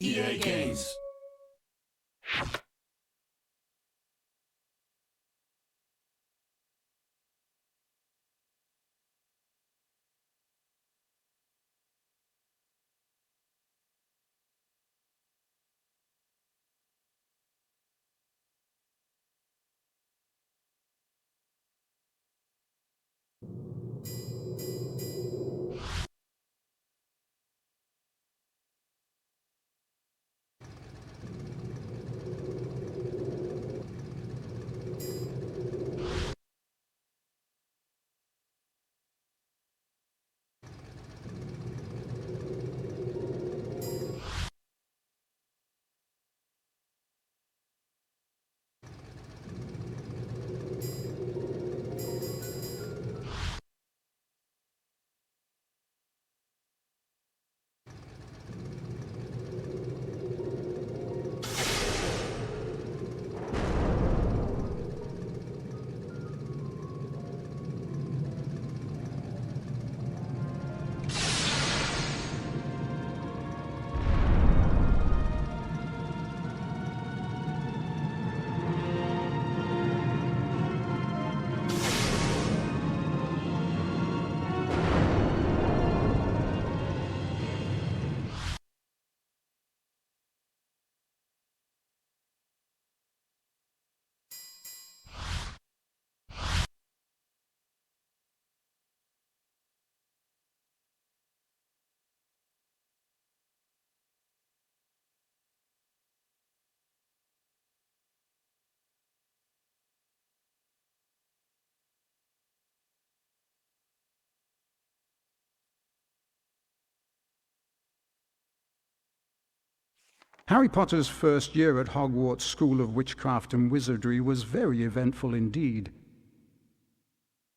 EA Games. Harry Potter's first year at Hogwarts School of Witchcraft and Wizardry was very eventful indeed.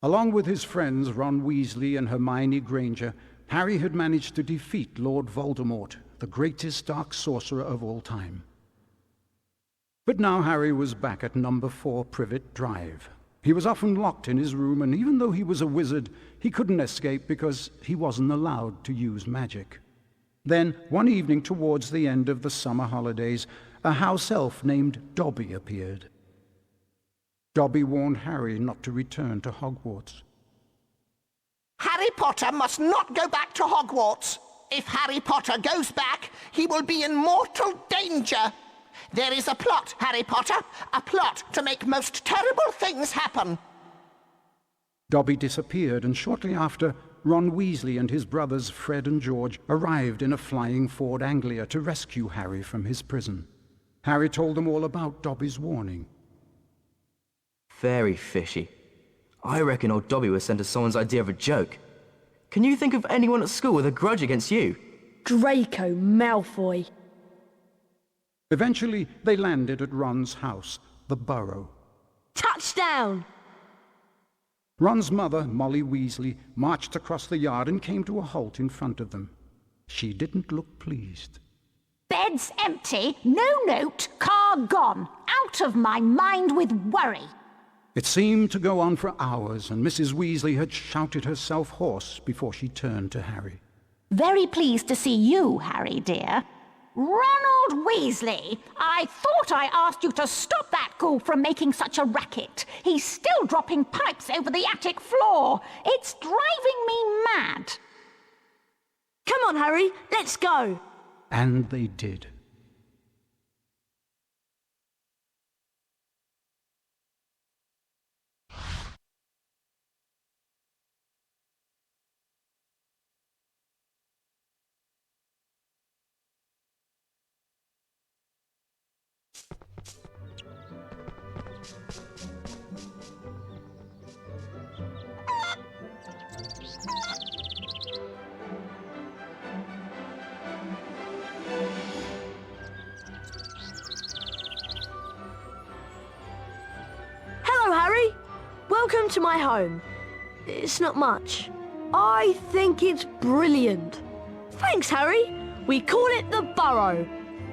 Along with his friends Ron Weasley and Hermione Granger, Harry had managed to defeat Lord Voldemort, the greatest dark sorcerer of all time. But now Harry was back at number 4 Privet Drive. He was often locked in his room, and even though he was a wizard, he couldn't escape because he wasn't allowed to use magic. Then, one evening towards the end of the summer holidays, a house elf named Dobby appeared. Dobby warned Harry not to return to Hogwarts. Harry Potter must not go back to Hogwarts. If Harry Potter goes back, he will be in mortal danger. There is a plot, Harry Potter, a plot to make most terrible things happen. Dobby disappeared, and shortly after, Ron Weasley and his brothers Fred and George arrived in a flying Ford Anglia to rescue Harry from his prison. Harry told them all about Dobby's warning. Very fishy. I reckon old Dobby was sent as someone's idea of a joke. Can you think of anyone at school with a grudge against you? Draco Malfoy. Eventually, they landed at Ron's house, the Burrow. Touchdown! Ron's mother, Molly Weasley, marched across the yard and came to a halt in front of them. She didn't look pleased. Bed's empty, no note, car gone. Out of my mind with worry. It seemed to go on for hours, and Mrs. Weasley had shouted herself hoarse before she turned to Harry. Very pleased to see you, Harry dear. Ronald Weasley, I thought I asked you to stop that ghoul from making such a racket. He's still dropping pipes over the attic floor. It's driving me mad. Come on, Harry, let's go. And they did. Welcome to my home. It's not much. I think it's brilliant. Thanks, Harry. We call it the Burrow.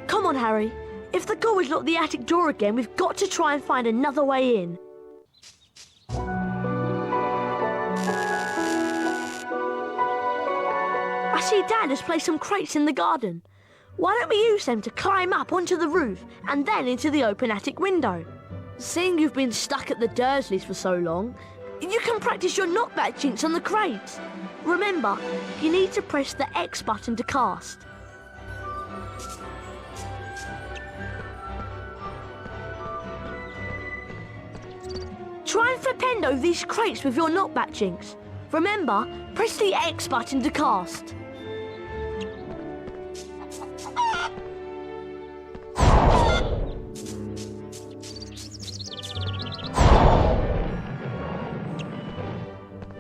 Come on, Harry. If the ghoul has locked the attic door again, we've got to try and find another way in. I see Dad has placed some crates in the garden. Why don't we use them to climb up onto the roof and then into the open attic window? Seeing you've been stuck at the Dursleys for so long, you can practice your knockback jinx on the crates. Remember, you need to press the X button to cast. Try and flipendo these crates with your knockback jinx. Remember, press the X button to cast.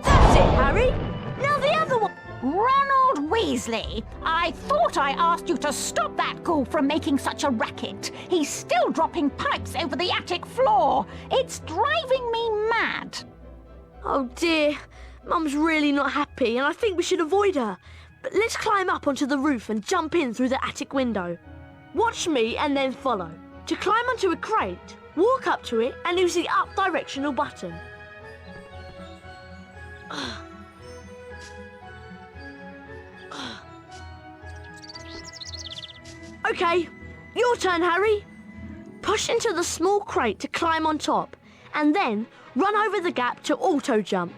That's it, Harry. Now the other one. Ronald Weasley, I thought I asked you to stop that ghoul from making such a racket. He's still dropping pipes over the attic floor. It's driving me mad. Oh dear, Mum's really not happy and I think we should avoid her. But let's climb up onto the roof and jump in through the attic window. Watch me and then follow. To climb onto a crate, walk up to it and use the up directional button. Okay, your turn, Harry. Push into the small crate to climb on top, and then run over the gap to auto-jump.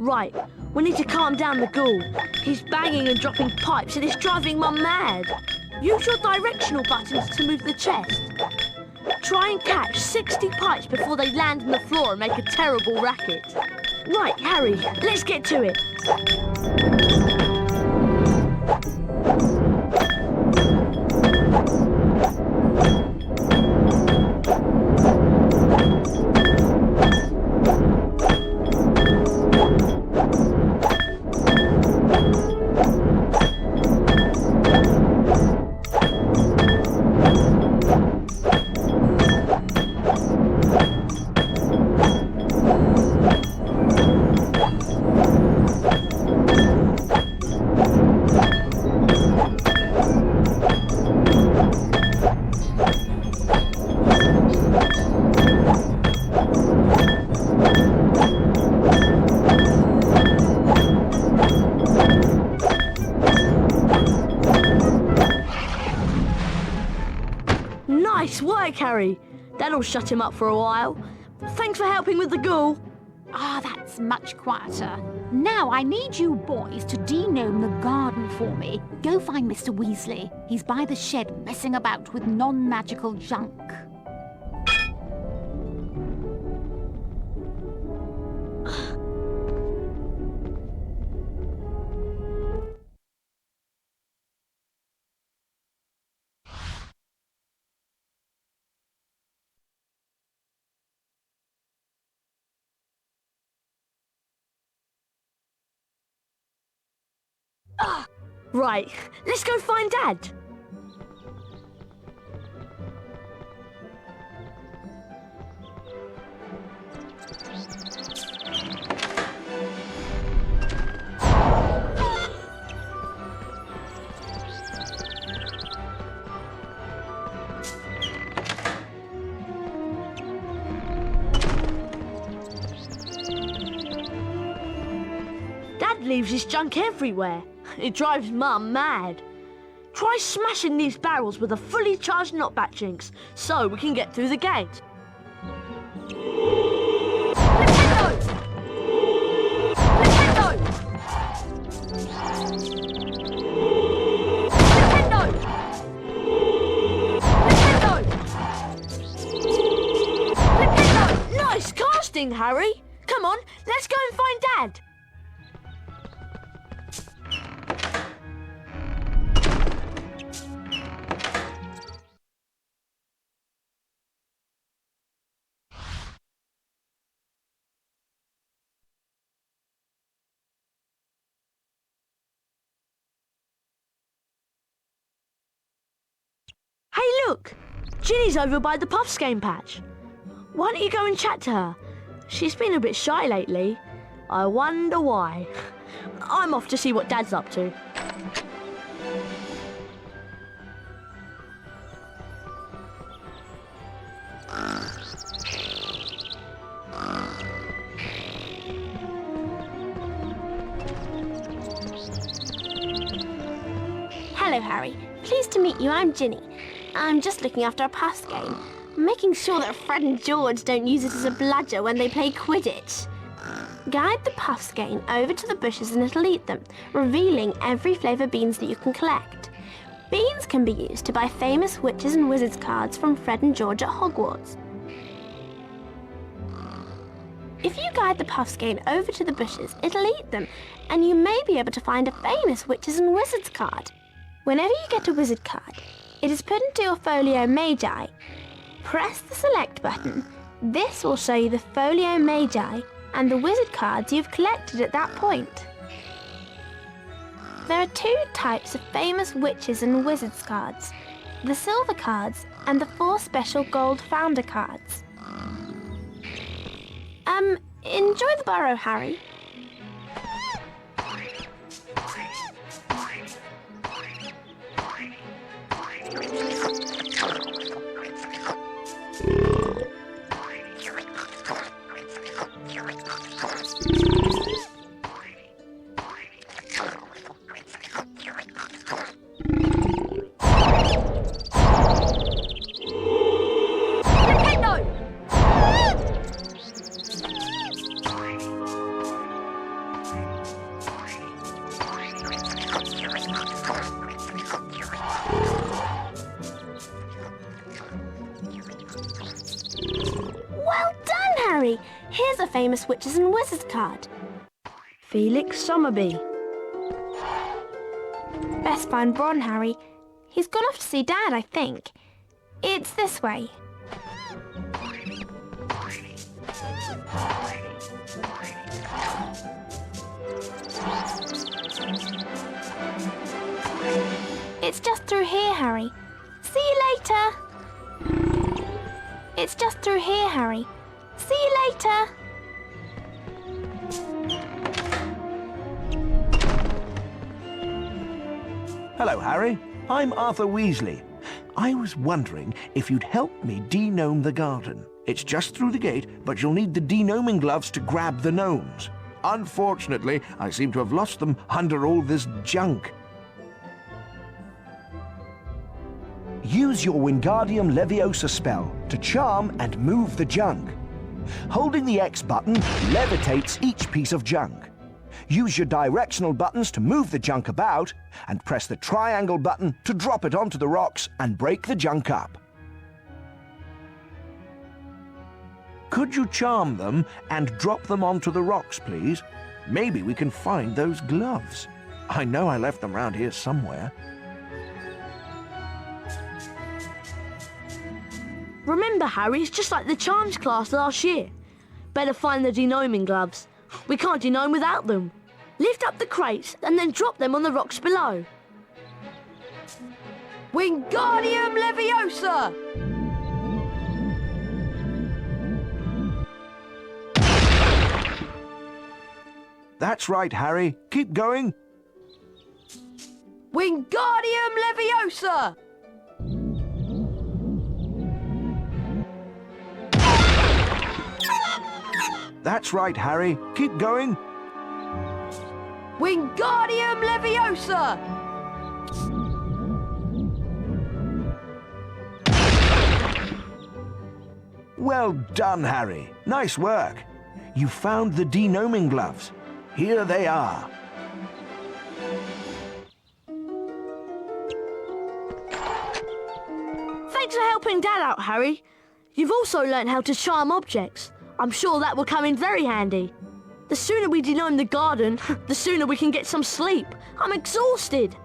Right, we need to calm down the ghoul. He's banging and dropping pipes and it's driving Mum mad. Use your directional buttons to move the chest. Try and catch 60 pipes before they land on the floor and make a terrible racket. Right, Harry, let's get to it. Nice work, Harry. That'll shut him up for a while. Thanks for helping with the ghoul. Ah, that's much quieter. Now I need you boys to de-gnome the garden for me. Go find Mr. Weasley. He's by the shed messing about with non-magical junk. Right, let's go find Dad. Dad leaves his junk everywhere. It drives Mum mad. Try smashing these barrels with a fully charged knockback jinx so we can get through the gate. Flipendo! Flipendo! Flipendo! Flipendo! Flipendo! Nice casting, Harry. Come on, let's go and find Dad. Hey, look! Ginny's over by the Puffskein patch. Why don't you go and chat to her? She's been a bit shy lately. I wonder why. I'm off to see what Dad's up to. Hello, Harry. Pleased to meet you. I'm Ginny. I'm just looking after a Puffskein, making sure that Fred and George don't use it as a bludger when they play Quidditch. Guide the Puffskein over to the bushes and it'll eat them, revealing every flavour beans that you can collect. Beans can be used to buy famous witches and wizards cards from Fred and George at Hogwarts. If you guide the Puffskein over to the bushes, it'll eat them, and you may be able to find a famous witches and wizards card. Whenever you get a wizard card, it is put into your Folio Magi. Press the select button. This will show you the Folio Magi and the wizard cards you've collected at that point. There are two types of famous witches and wizards cards, the silver cards and the 4 special gold founder cards. Enjoy the burrow, Harry. Here's a famous witches and wizards card. Felix Summerby. Best find Ron, Harry. He's gone off to see Dad, I think. It's this way. It's just through here, Harry. See you later. It's just through here, Harry. See you later. Hello, Harry. I'm Arthur Weasley. I was wondering if you'd help me de-gnome the garden. It's just through the gate, but you'll need the de-gnoming gloves to grab the gnomes. Unfortunately, I seem to have lost them under all this junk. Use your Wingardium Leviosa spell to charm and move the junk. Holding the X button levitates each piece of junk. Use your directional buttons to move the junk about, and press the triangle button to drop it onto the rocks and break the junk up. Could you charm them and drop them onto the rocks, please? Maybe we can find those gloves. I know I left them round here somewhere. Remember, Harry, it's just like the charms class last year. Better find the de-gnoming gloves. We can't de-gnome without them. Lift up the crates and then drop them on the rocks below. Wingardium Leviosa! That's right, Harry. Keep going. Wingardium Leviosa! That's right, Harry. Keep going. Wingardium Leviosa! Well done, Harry. Nice work. You found the de-gnoming gloves. Here they are. Thanks for helping Dad out, Harry. You've also learnt how to charm objects. I'm sure that will come in very handy. The sooner we de-gnome the garden, the sooner we can get some sleep. I'm exhausted.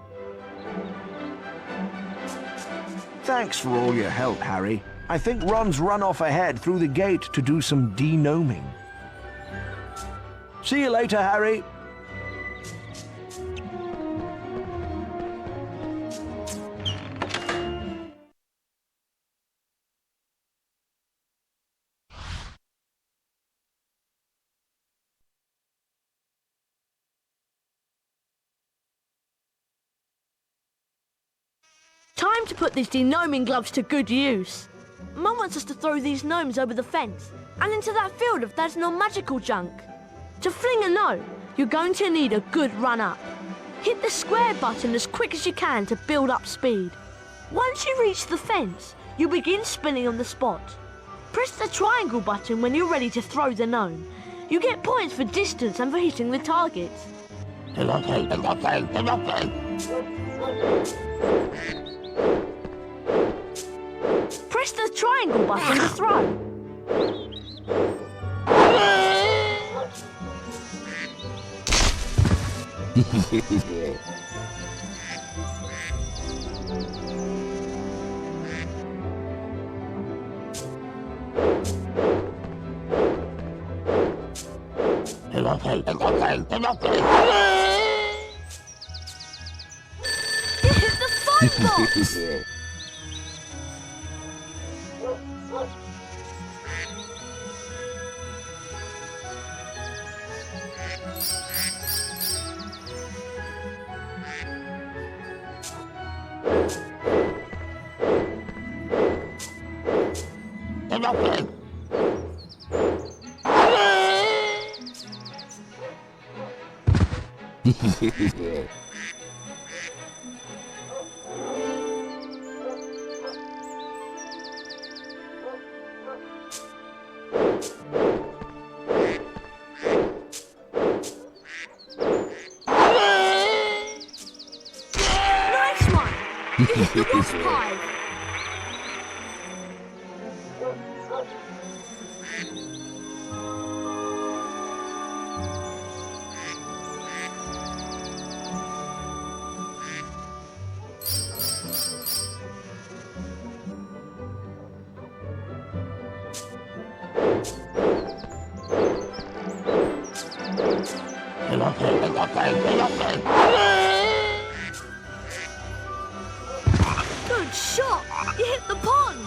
Thanks for all your help, Harry. I think Ron's run off ahead through the gate to do some de-gnoming. See you later, Harry. Time to put these de-gnoming gloves to good use. Mum wants us to throw these gnomes over the fence and into that field of that's non-magical junk. To fling a gnome, you're going to need a good run-up. Hit the square button as quick as you can to build up speed. Once you reach the fence, you begin spinning on the spot. Press the triangle button when you're ready to throw the gnome. You get points for distance and for hitting the target. Press the triangle button to throw. Hit the fight box! Nice one! You hit the wasp hive! Good shot! You hit the pond!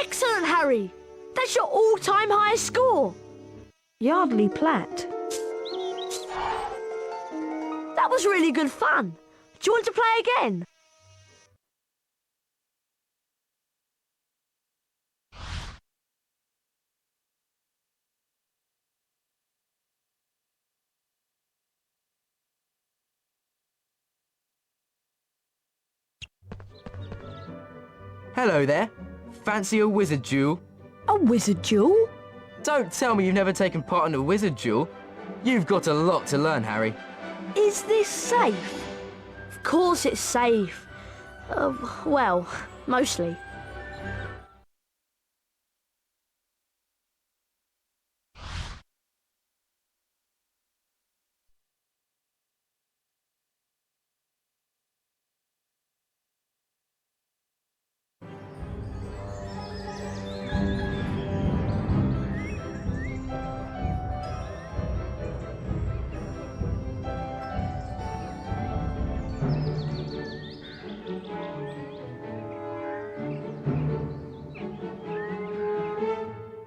Excellent, Harry! That's your all-time highest score! Yardley Platt. That was really good fun. Do you want to play again? Hello there. Fancy a wizard duel? A wizard duel? Don't tell me you've never taken part in a wizard duel. You've got a lot to learn, Harry. Is this safe? Of course it's safe. Well, mostly.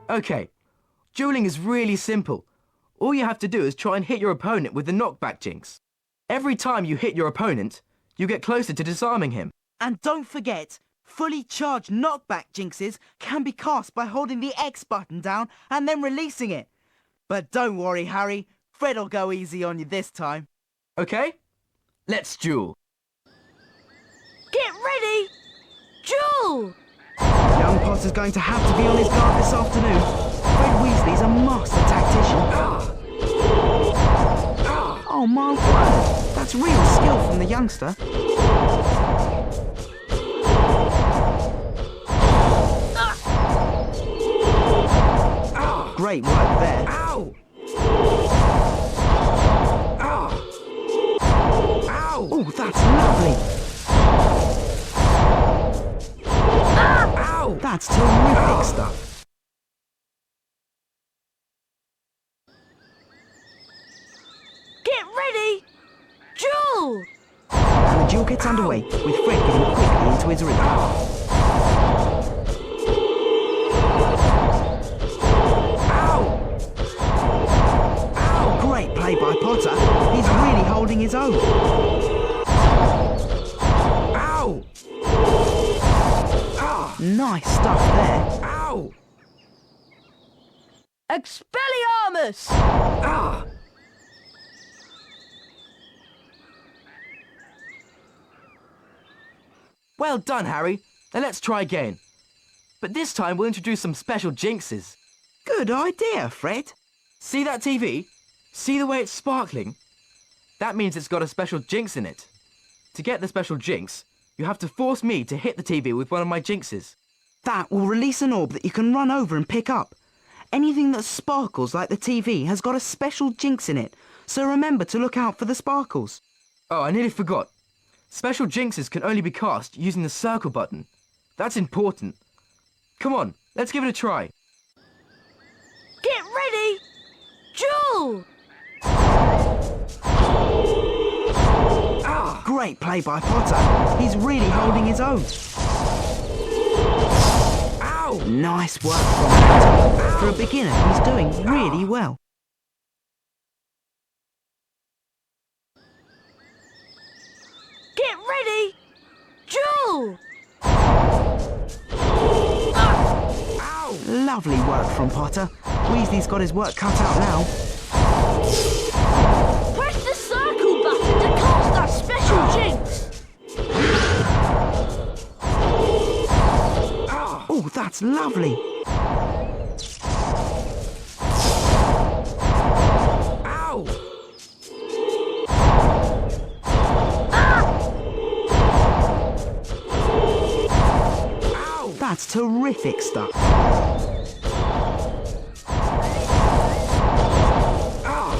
Okay, dueling is really simple. All you have to do is try and hit your opponent with the knockback jinx. Every time you hit your opponent, you get closer to disarming him. And don't forget, fully charged knockback jinxes can be cast by holding the X button down and then releasing it. But don't worry, Harry, Fred'll go easy on you this time. Okay, let's duel. Get ready! Duel! Young Potter's going to have to be on his guard this afternoon. Fred Weasley's a master tactician. Oh my word, that's real skill from the youngster. Great work there. Ow! Oh, that's lovely. Ow! That's terrific stuff. Get ready! Duel! And the duel gets underway, with Fred getting quickly into his rhythm. play by Potter. He's really holding his own. Ow! Ah! Nice stuff there. Ow! Expelliarmus! Ah! Well done, Harry. Now let's try again. But this time we'll introduce some special jinxes. Good idea, Fred. See that TV? See the way it's sparkling? That means it's got a special jinx in it. To get the special jinx, you have to force me to hit the TV with one of my jinxes. That will release an orb that you can run over and pick up. Anything that sparkles like the TV has got a special jinx in it, so remember to look out for the sparkles. Oh, I nearly forgot. Special jinxes can only be cast using the circle button. That's important. Come on, let's give it a try. Get ready! Duel! Ah! Great play by Potter. He's really holding his own. Ow! Nice work from Potter. For a beginner, he's doing really well. Get ready! Duel! Ow! Lovely work from Potter. Weasley's got his work cut out now. Press the circle button to cast that special jinx! Oh, that's lovely. Ow! Ow! That's terrific stuff.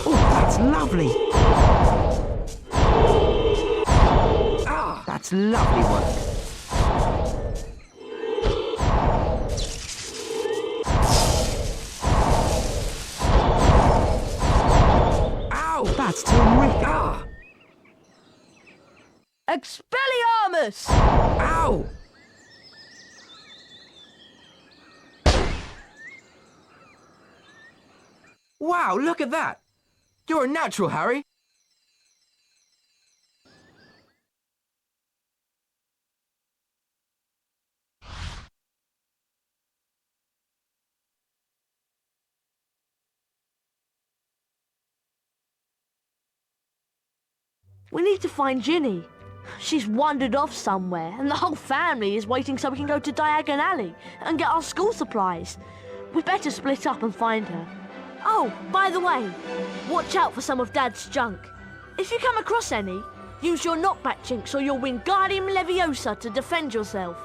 Oh, that's lovely. That's lovely work. That's terrific. Expelliarmus! Ow! Wow, look at that! You're a natural, Harry! We need to find Ginny. She's wandered off somewhere, and the whole family is waiting so we can go to Diagon Alley and get our school supplies. We'd better split up and find her. Oh, by the way, watch out for some of Dad's junk. If you come across any, use your knockback jinx or your Wingardium Leviosa to defend yourself.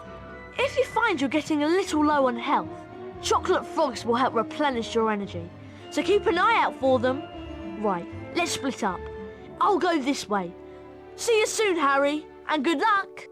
If you find you're getting a little low on health, chocolate frogs will help replenish your energy. So keep an eye out for them. Right, let's split up. I'll go this way. See you soon, Harry, and good luck!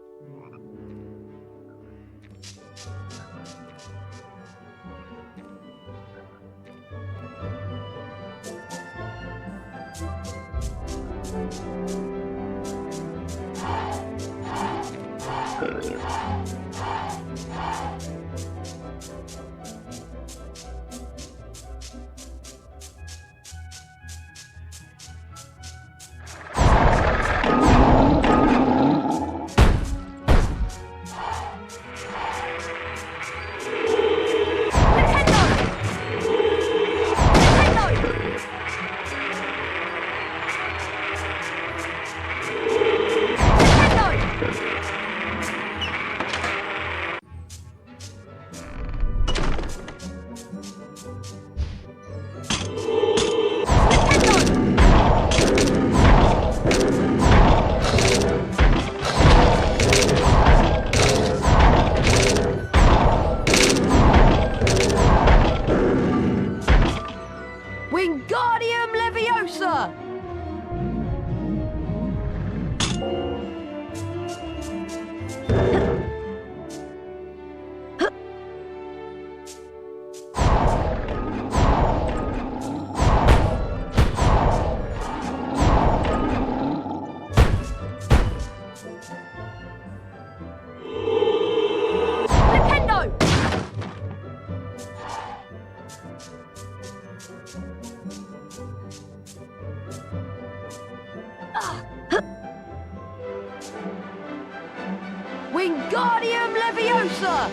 Wingardium Leviosa!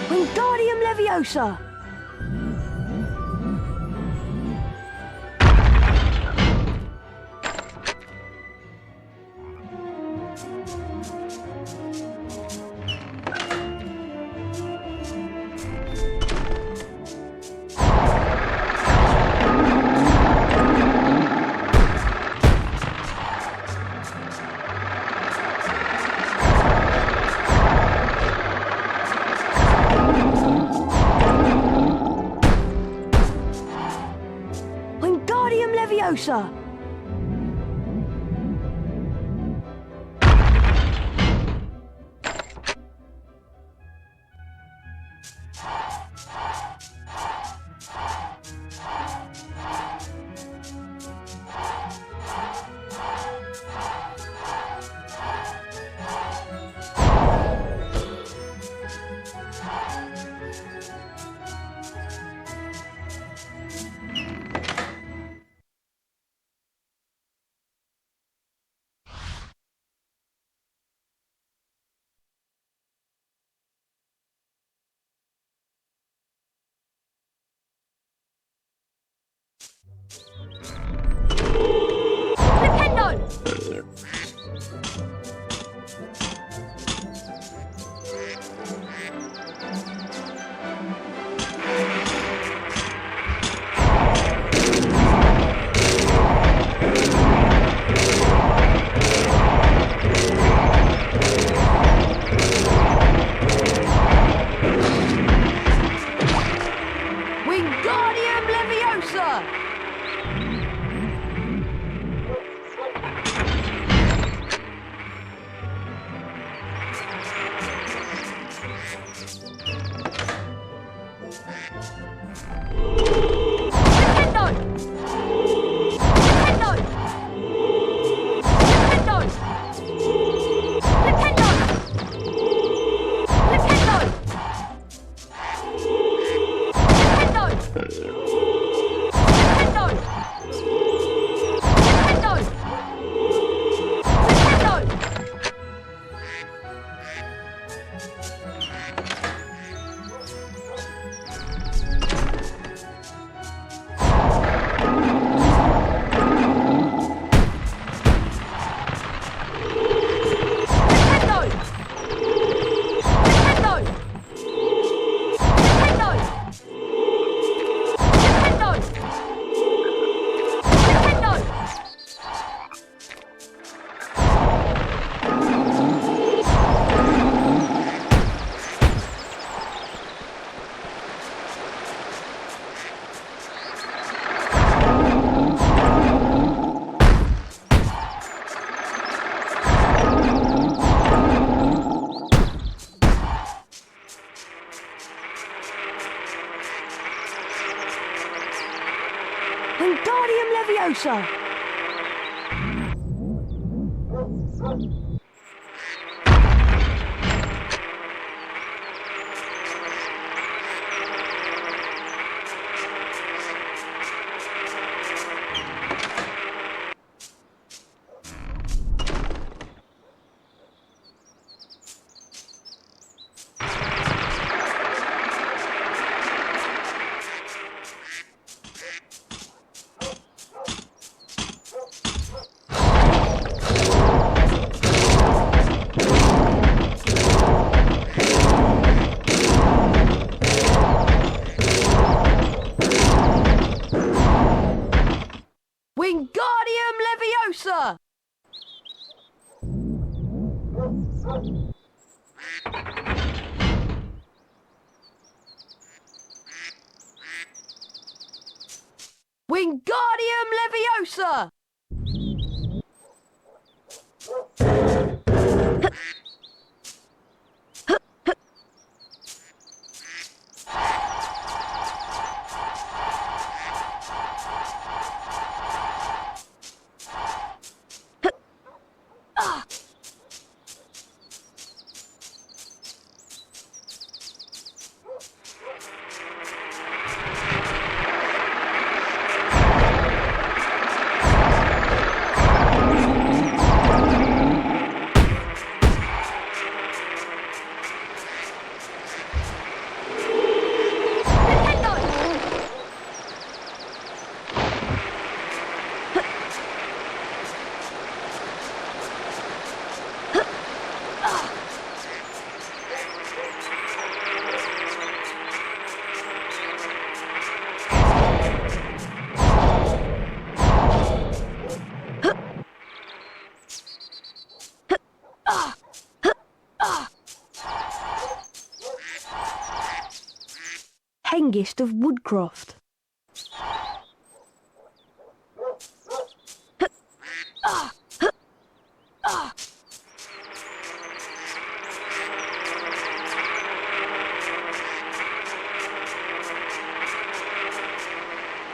Wingardium Leviosa! Wingardium Leviosa! Wingardium Leviosa! Wingardium Leviosa! Wingardium Leviosa! Wingardium Leviosa! youngest of Woodcroft.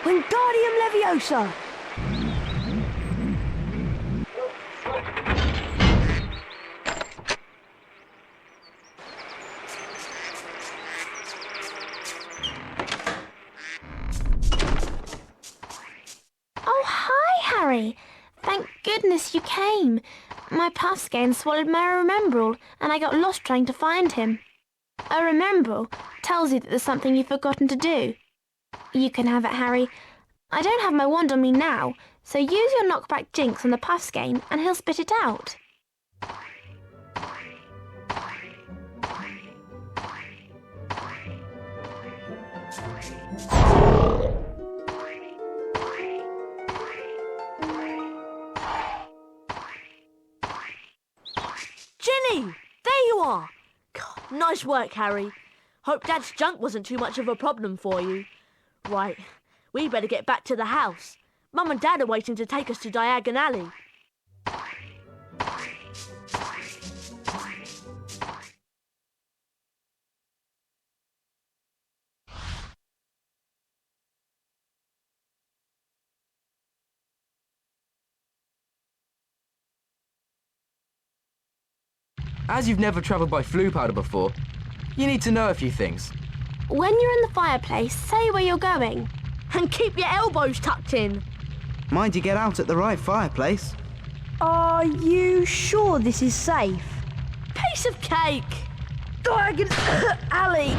Wingardium Leviosa! Oh, hi, Harry. Thank goodness you came. My Puffskein swallowed my Remembrall, and I got lost trying to find him. A Remembrall tells you that there's something you've forgotten to do. You can have it, Harry. I don't have my wand on me now, so use your knockback jinx on the Puffskein and he'll spit it out. Ginny! There you are! God, nice work, Harry. Hope Dad's junk wasn't too much of a problem for you. Right, we better get back to the house. Mum and Dad are waiting to take us to Diagon Alley. As you've never travelled by Floo powder before, you need to know a few things. When you're in the fireplace, say where you're going. And keep your elbows tucked in. Mind you get out at the right fireplace. Are you sure this is safe? Piece of cake! Diagon Alley!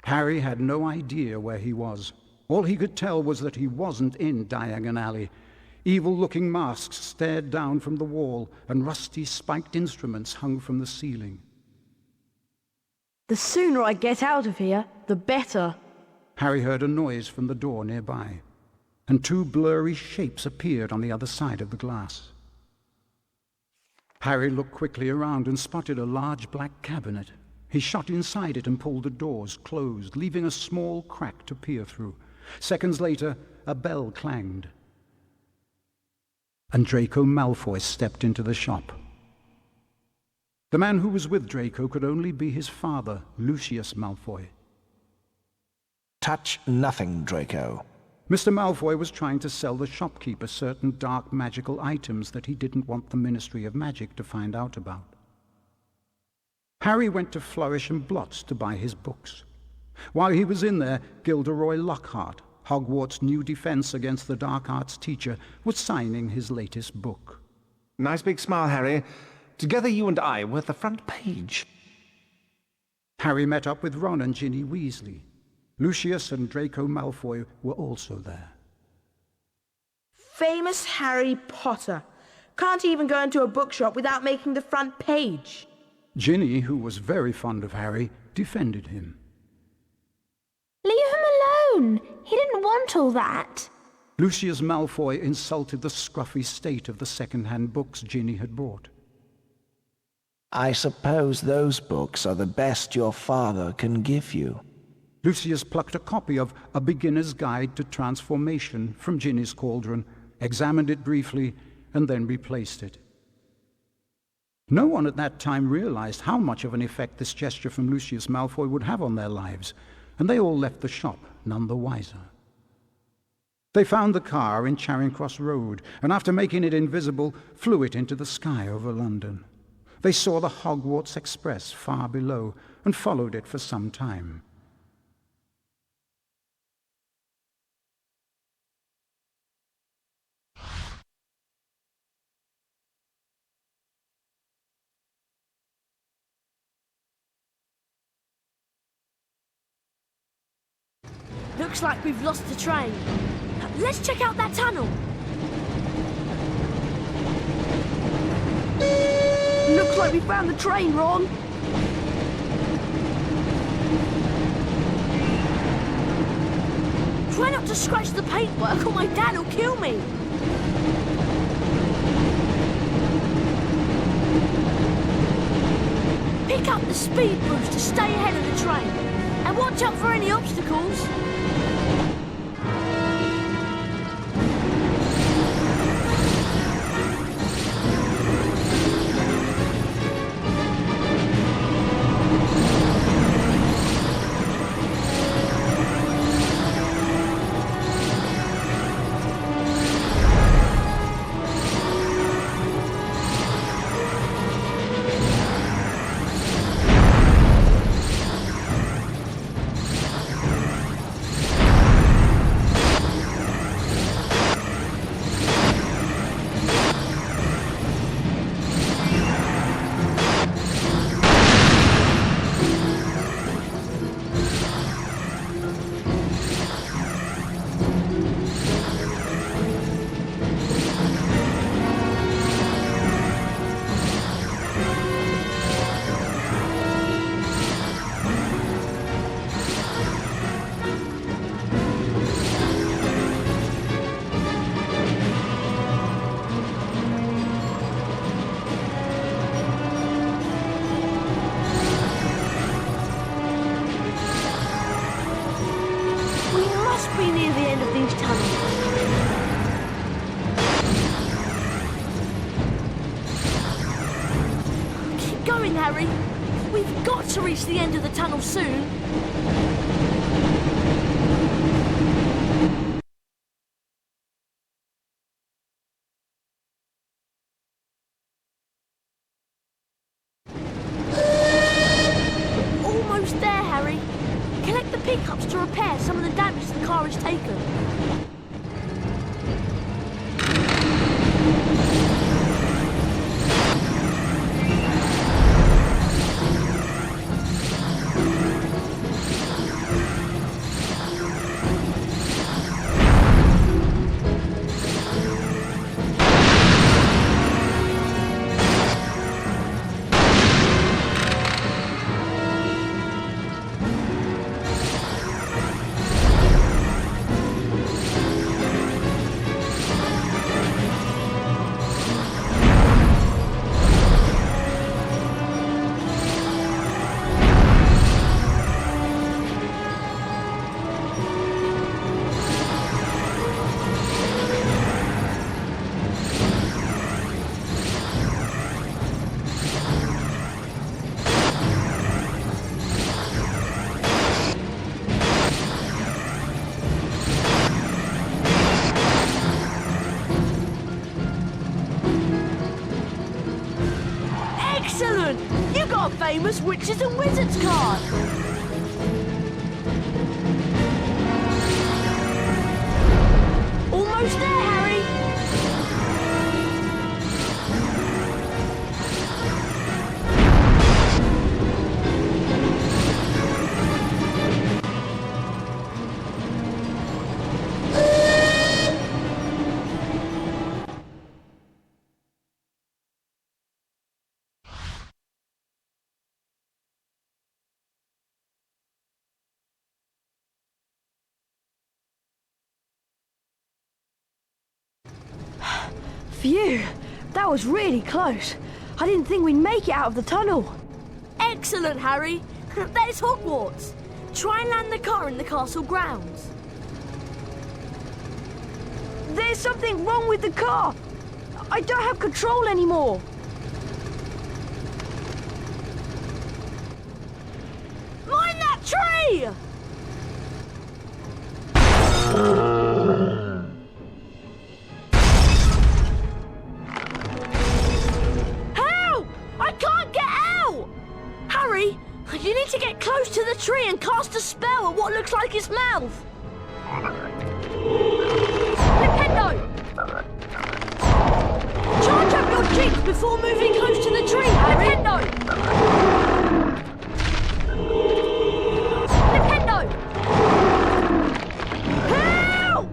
Harry had no idea where he was. All he could tell was that he wasn't in Diagon Alley. Evil-looking masks stared down from the wall, and rusty spiked instruments hung from the ceiling. The sooner I get out of here, the better. Harry heard a noise from the door nearby, and two blurry shapes appeared on the other side of the glass. Harry looked quickly around and spotted a large black cabinet. He shot inside it and pulled the doors closed, leaving a small crack to peer through. Seconds later, a bell clanged, and Draco Malfoy stepped into the shop. The man who was with Draco could only be his father, Lucius Malfoy. Touch nothing, Draco. Mr. Malfoy was trying to sell the shopkeeper certain dark magical items that he didn't want the Ministry of Magic to find out about. Harry went to Flourish and Blots to buy his books. While he was in there, Gilderoy Lockhart, Hogwarts' new defense against the dark arts teacher, was signing his latest book. Nice big smile, Harry. Together you and I were at the front page. Harry met up with Ron and Ginny Weasley. Lucius and Draco Malfoy were also there. Famous Harry Potter, Can't even go into a bookshop without making the front page. Ginny, who was very fond of Harry, defended him. Leave him alone. He didn't want all that. Lucius Malfoy insulted the scruffy state of the second-hand books Ginny had bought. I suppose those books are the best your father can give you. Lucius plucked a copy of A Beginner's Guide to Transformation from Ginny's cauldron, examined it briefly, and then replaced it. No one at that time realized how much of an effect this gesture from Lucius Malfoy would have on their lives, and they all left the shop none the wiser. They found the car in Charing Cross Road, and after making it invisible, flew it into the sky over London. They saw the Hogwarts Express far below, and followed it for some time. Looks like we've lost the train. Let's check out that tunnel. Looks like we found the train, Ron. Try not to scratch the paintwork or my dad will kill me. Pick up the speed boost to stay ahead of the train. And watch out for any obstacles. Be near the end of these tunnels. Keep going, Harry. We've got to reach the end of the tunnel soon. Almost there, Harry. Collect the pickups to repair some of the damage the car has taken. Excellent! You got a famous Witches and Wizards card! Almost there, Harry! Phew, that was really close. I didn't think we'd make it out of the tunnel. Excellent, Harry. There's Hogwarts. Try and land the car in the castle grounds. There's something wrong with the car. I don't have control anymore. Mind that tree! Help! I can't get out! Harry, you need to get close to the tree and cast a spell at what looks like its mouth. Nintendo! Charge up your jinx before moving close to the tree, Harry! Nintendo! Nintendo! Help!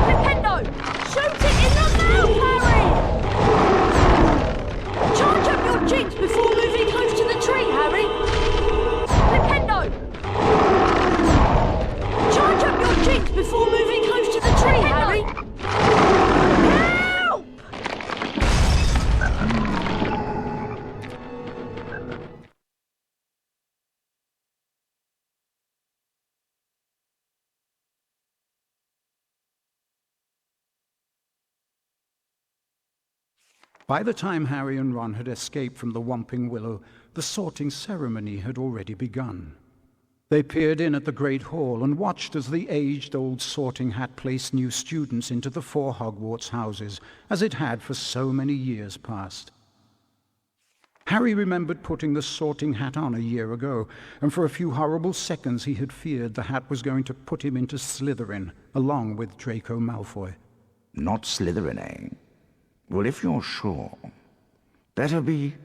Nintendo! Shoot it in the mouth, Harry! Charge up your jinx before moving close to the tree, Harry! Nintendo! Charge up your jinx before moving close to the tree, Harry! Help! By the time Harry and Ron had escaped from the Whomping Willow, the sorting ceremony had already begun. They peered in at the Great Hall and watched as the aged-old sorting hat placed new students into the 4 Hogwarts houses, as it had for so many years past. Harry remembered putting the sorting hat on a year ago, and for a few horrible seconds he had feared the hat was going to put him into Slytherin, along with Draco Malfoy. Not Slytherin, eh? Well, if you're sure, better be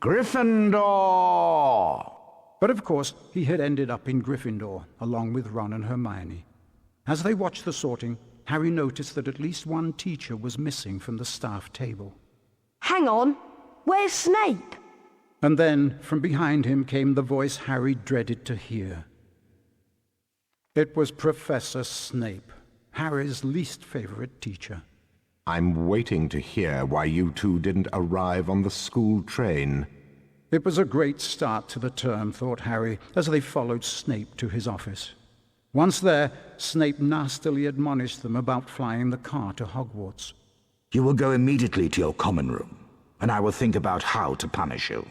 Gryffindor! But of course, he had ended up in Gryffindor, along with Ron and Hermione. As they watched the sorting, Harry noticed that at least one teacher was missing from the staff table. Hang on, where's Snape? And then, from behind him came the voice Harry dreaded to hear. It was Professor Snape, Harry's least favorite teacher. I'm waiting to hear why you two didn't arrive on the school train. It was a great start to the term, thought Harry, as they followed Snape to his office. Once there, Snape nastily admonished them about flying the car to Hogwarts. You will go immediately to your common room, and I will think about how to punish you.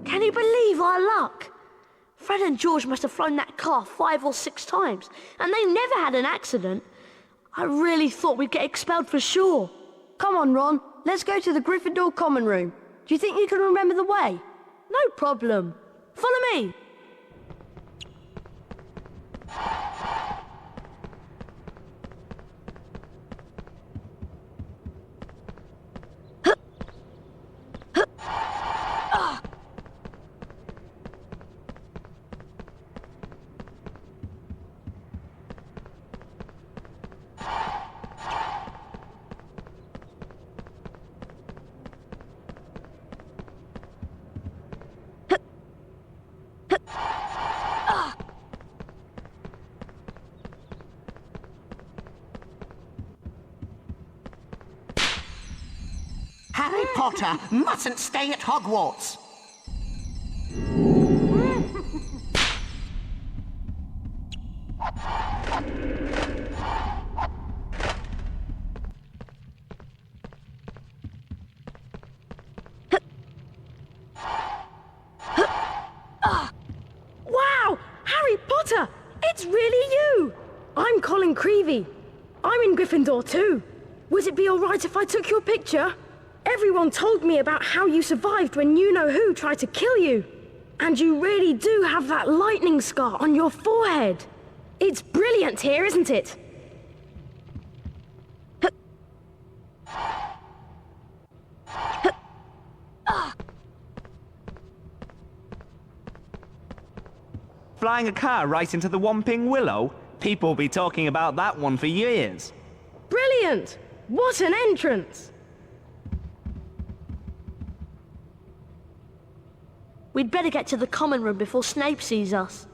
Can you believe our luck? Fred and George must have flown that car 5 or 6 times, and they never had an accident. I really thought we'd get expelled for sure. Come on, Ron, let's go to the Gryffindor common room. Do you think you can remember the way? No problem. Follow me. Harry Potter mustn't stay at Hogwarts. It's really you! I'm Colin Creevy. I'm in Gryffindor too. Would it be alright if I took your picture? Everyone told me about how you survived when you-know-who tried to kill you. And you really do have that lightning scar on your forehead. It's brilliant here, isn't it? Flying a car right into the Whomping Willow? People will be talking about that one for years. Brilliant! What an entrance! We'd better get to the common room before Snape sees us.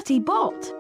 Bertie Bott.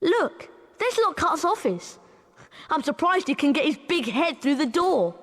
Look, there's Lockhart's office. I'm surprised he can get his big head through the door.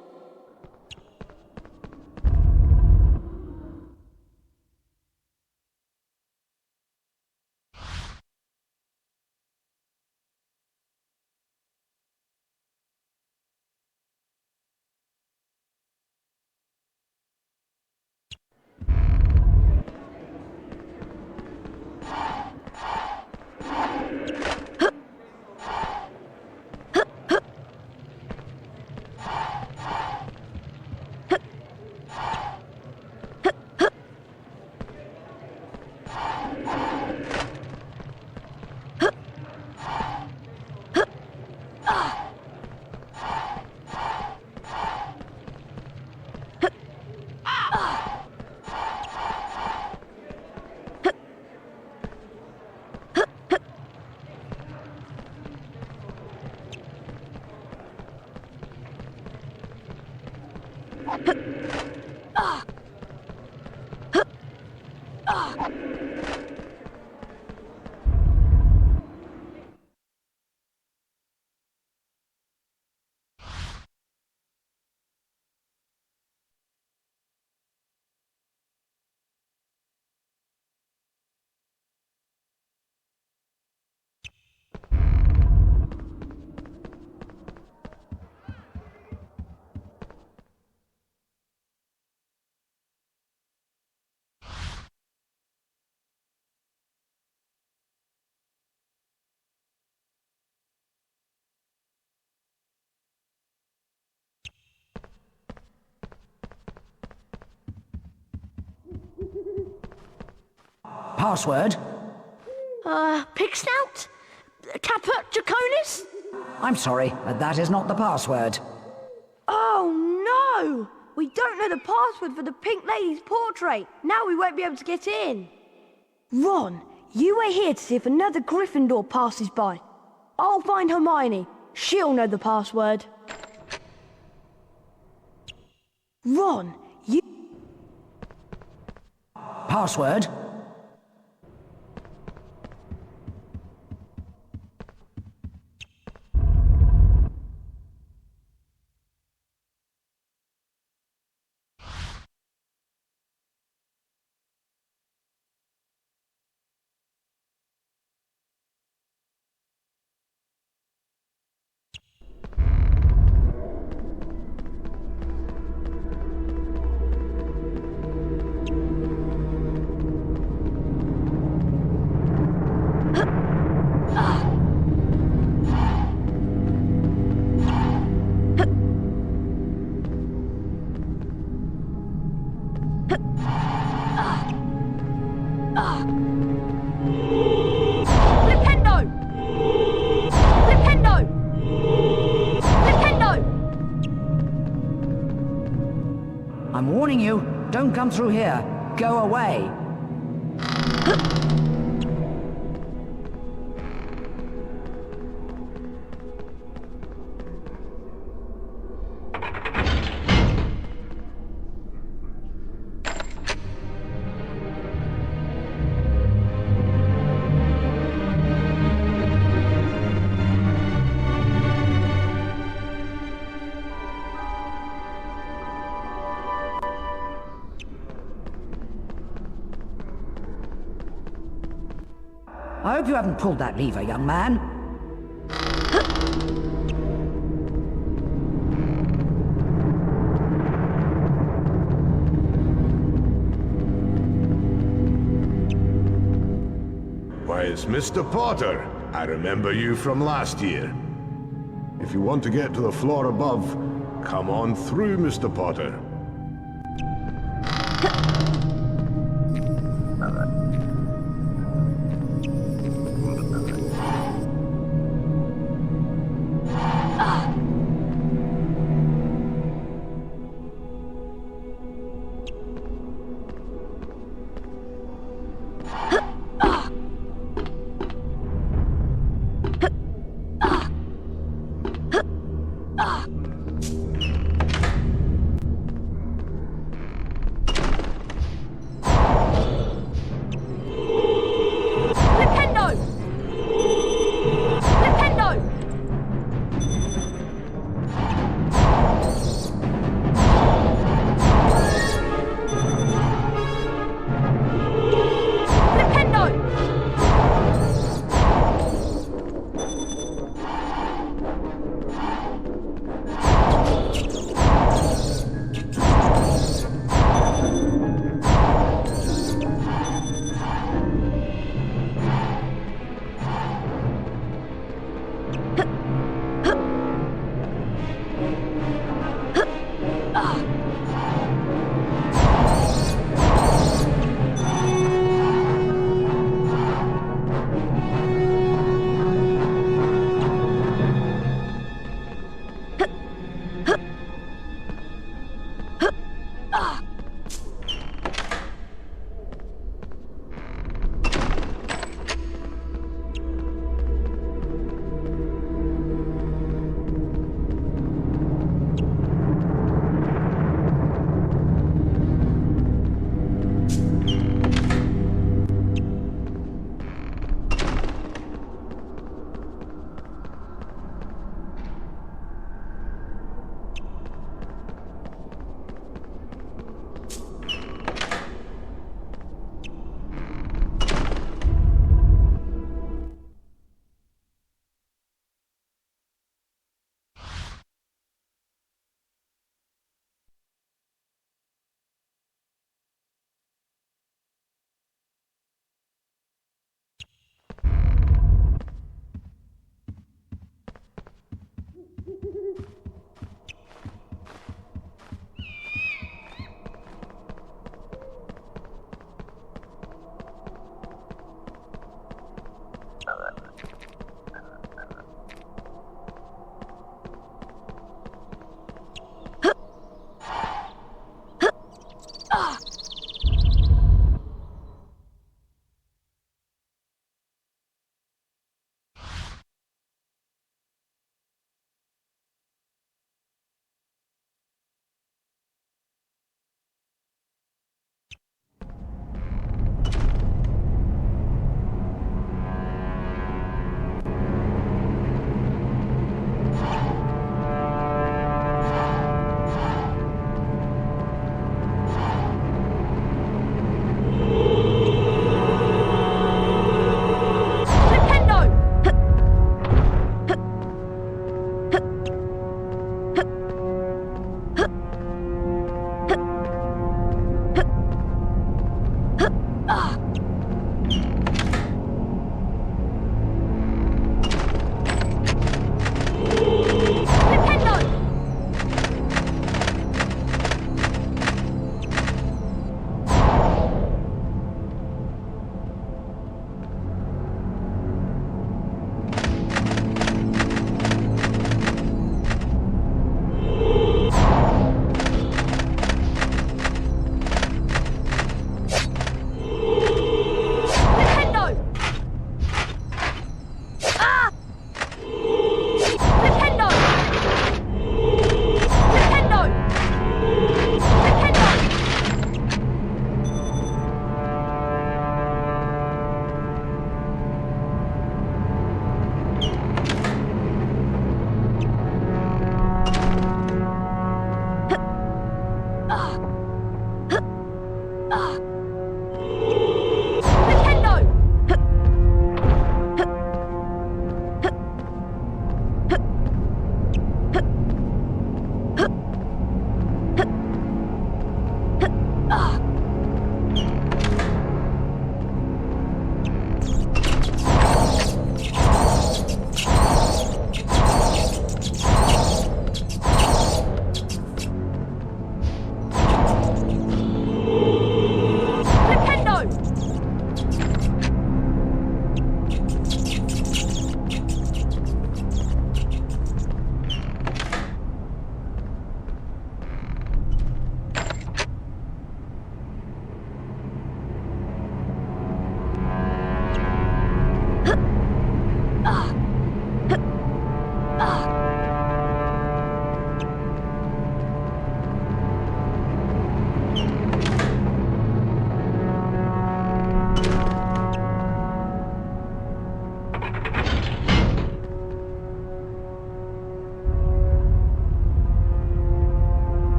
Password? Pigsnout? Caput Draconis? I'm sorry, but that is not the password. Oh no! We don't know the password for the Pink Lady's portrait. Now we won't be able to get in. Ron, you wait here to see if another Gryffindor passes by. I'll find Hermione. She'll know the password. Ron, you... Password? I'm warning you, don't come through here. Go away. I hope you haven't pulled that lever, young man. Why, it's Mr. Potter. I remember you from last year. If you want to get to the floor above, come on through, Mr. Potter.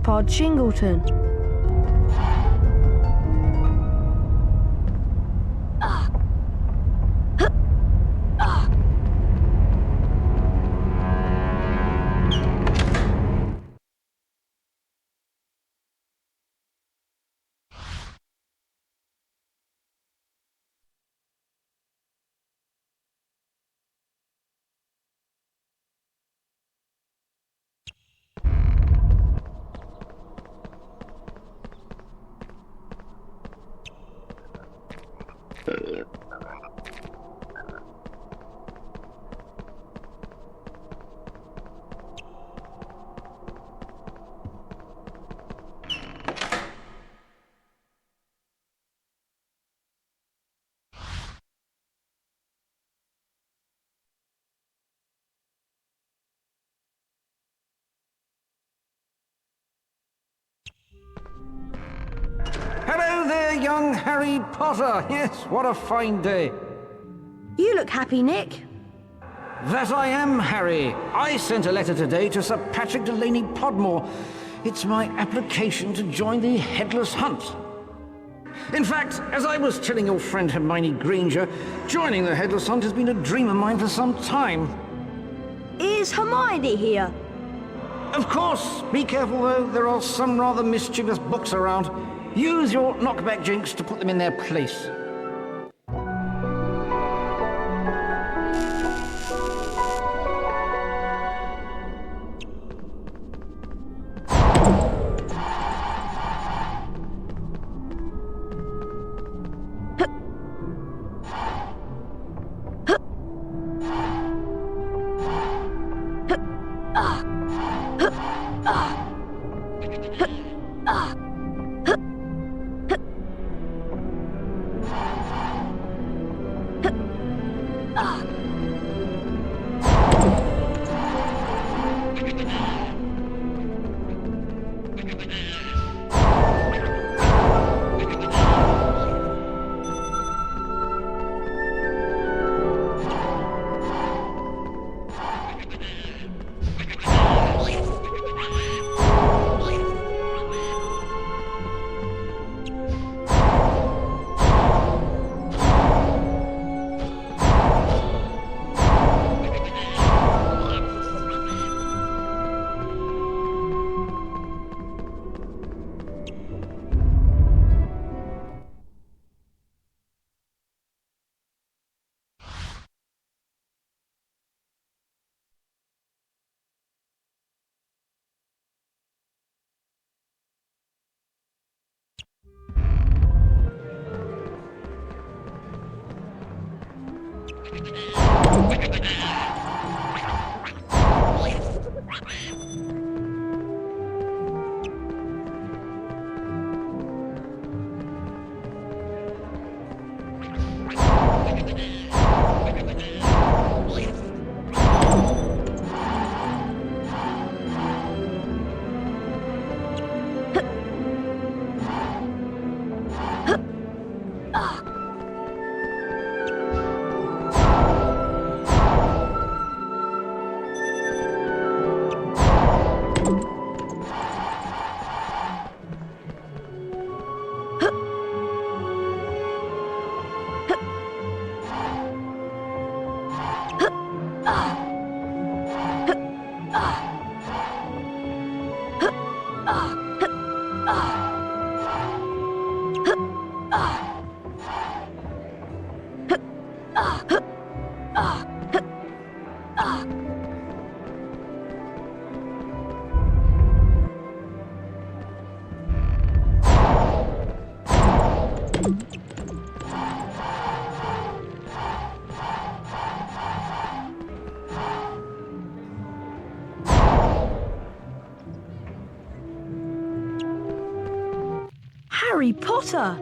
Grandpa Chingleton. Hello there, young Harry Potter. Yes, what a fine day. You look happy, Nick. That I am, Harry. I sent a letter today to Sir Patrick Delaney Podmore. It's my application to join the Headless Hunt. In fact, as I was telling your friend Hermione Granger, joining the Headless Hunt has been a dream of mine for some time. Is Hermione here? Of course. Be careful, though. There are some rather mischievous books around. Use your knockback jinx to put them in their place. Harry Potter!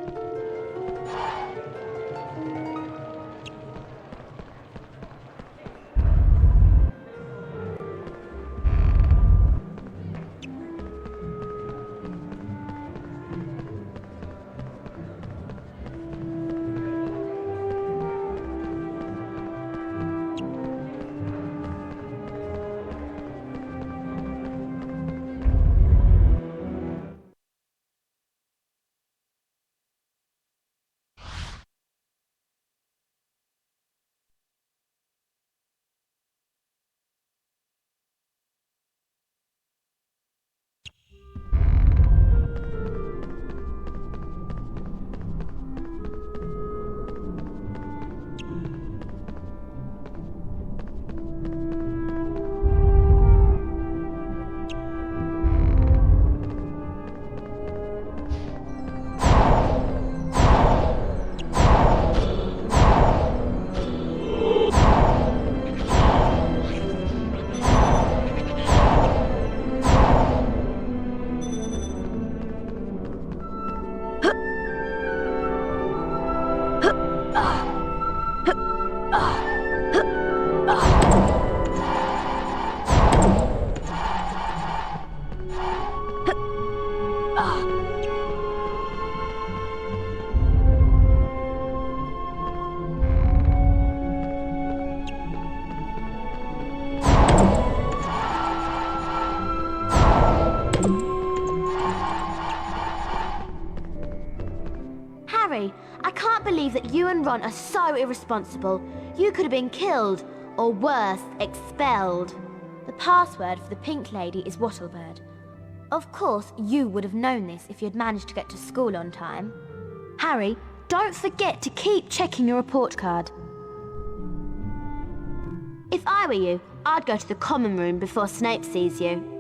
Harry, I can't believe that you and Ron are so irresponsible. You could have been killed, or worse, expelled. The password for the pink lady is Wattlebird. Of course, you would have known this if you'd managed to get to school on time. Harry, don't forget to keep checking your report card. If I were you, I'd go to the common room before Snape sees you.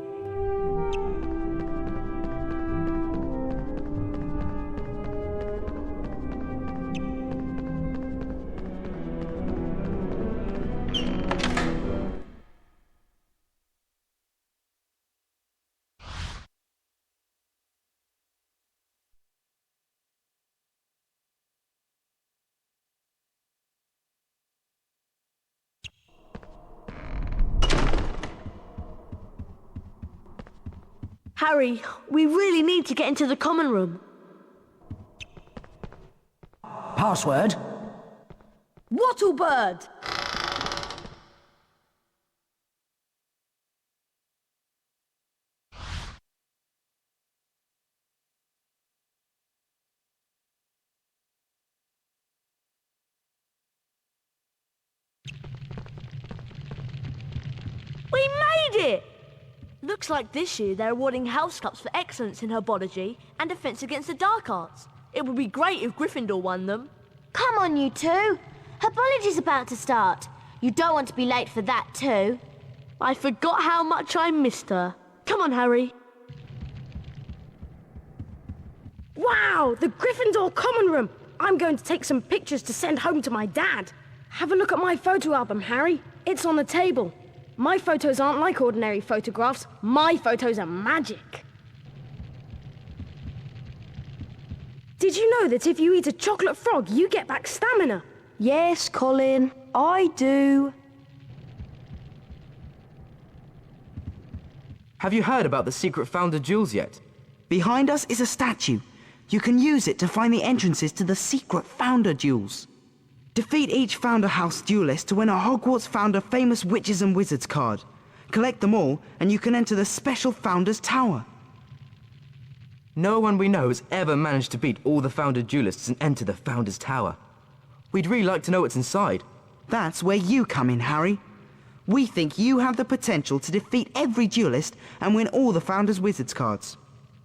Harry, we really need to get into the common room. Password? Wattlebird! We made it! Looks like this year they're awarding house cups for excellence in herbology and defense against the dark arts. It would be great if Gryffindor won them. Come on, you two. Herbology's about to start. You don't want to be late for that too. I forgot how much I missed her. Come on, Harry. Wow, the Gryffindor common room. I'm going to take some pictures to send home to my dad. Have a look at my photo album, Harry. It's on the table. My photos aren't like ordinary photographs. My photos are magic. Did you know that if you eat a chocolate frog, you get back stamina? Yes, Colin, I do. Have you heard about the secret founder Duels yet? Behind us is a statue. You can use it to find the entrances to the secret founder duels. Defeat each Founder House duelist to win a Hogwarts Founder Famous Witches and Wizards card. Collect them all, and you can enter the special Founder's Tower. No one we know has ever managed to beat all the Founder duelists and enter the Founder's Tower. We'd really like to know what's inside. That's where you come in, Harry. We think you have the potential to defeat every duelist and win all the Founder's Wizards cards.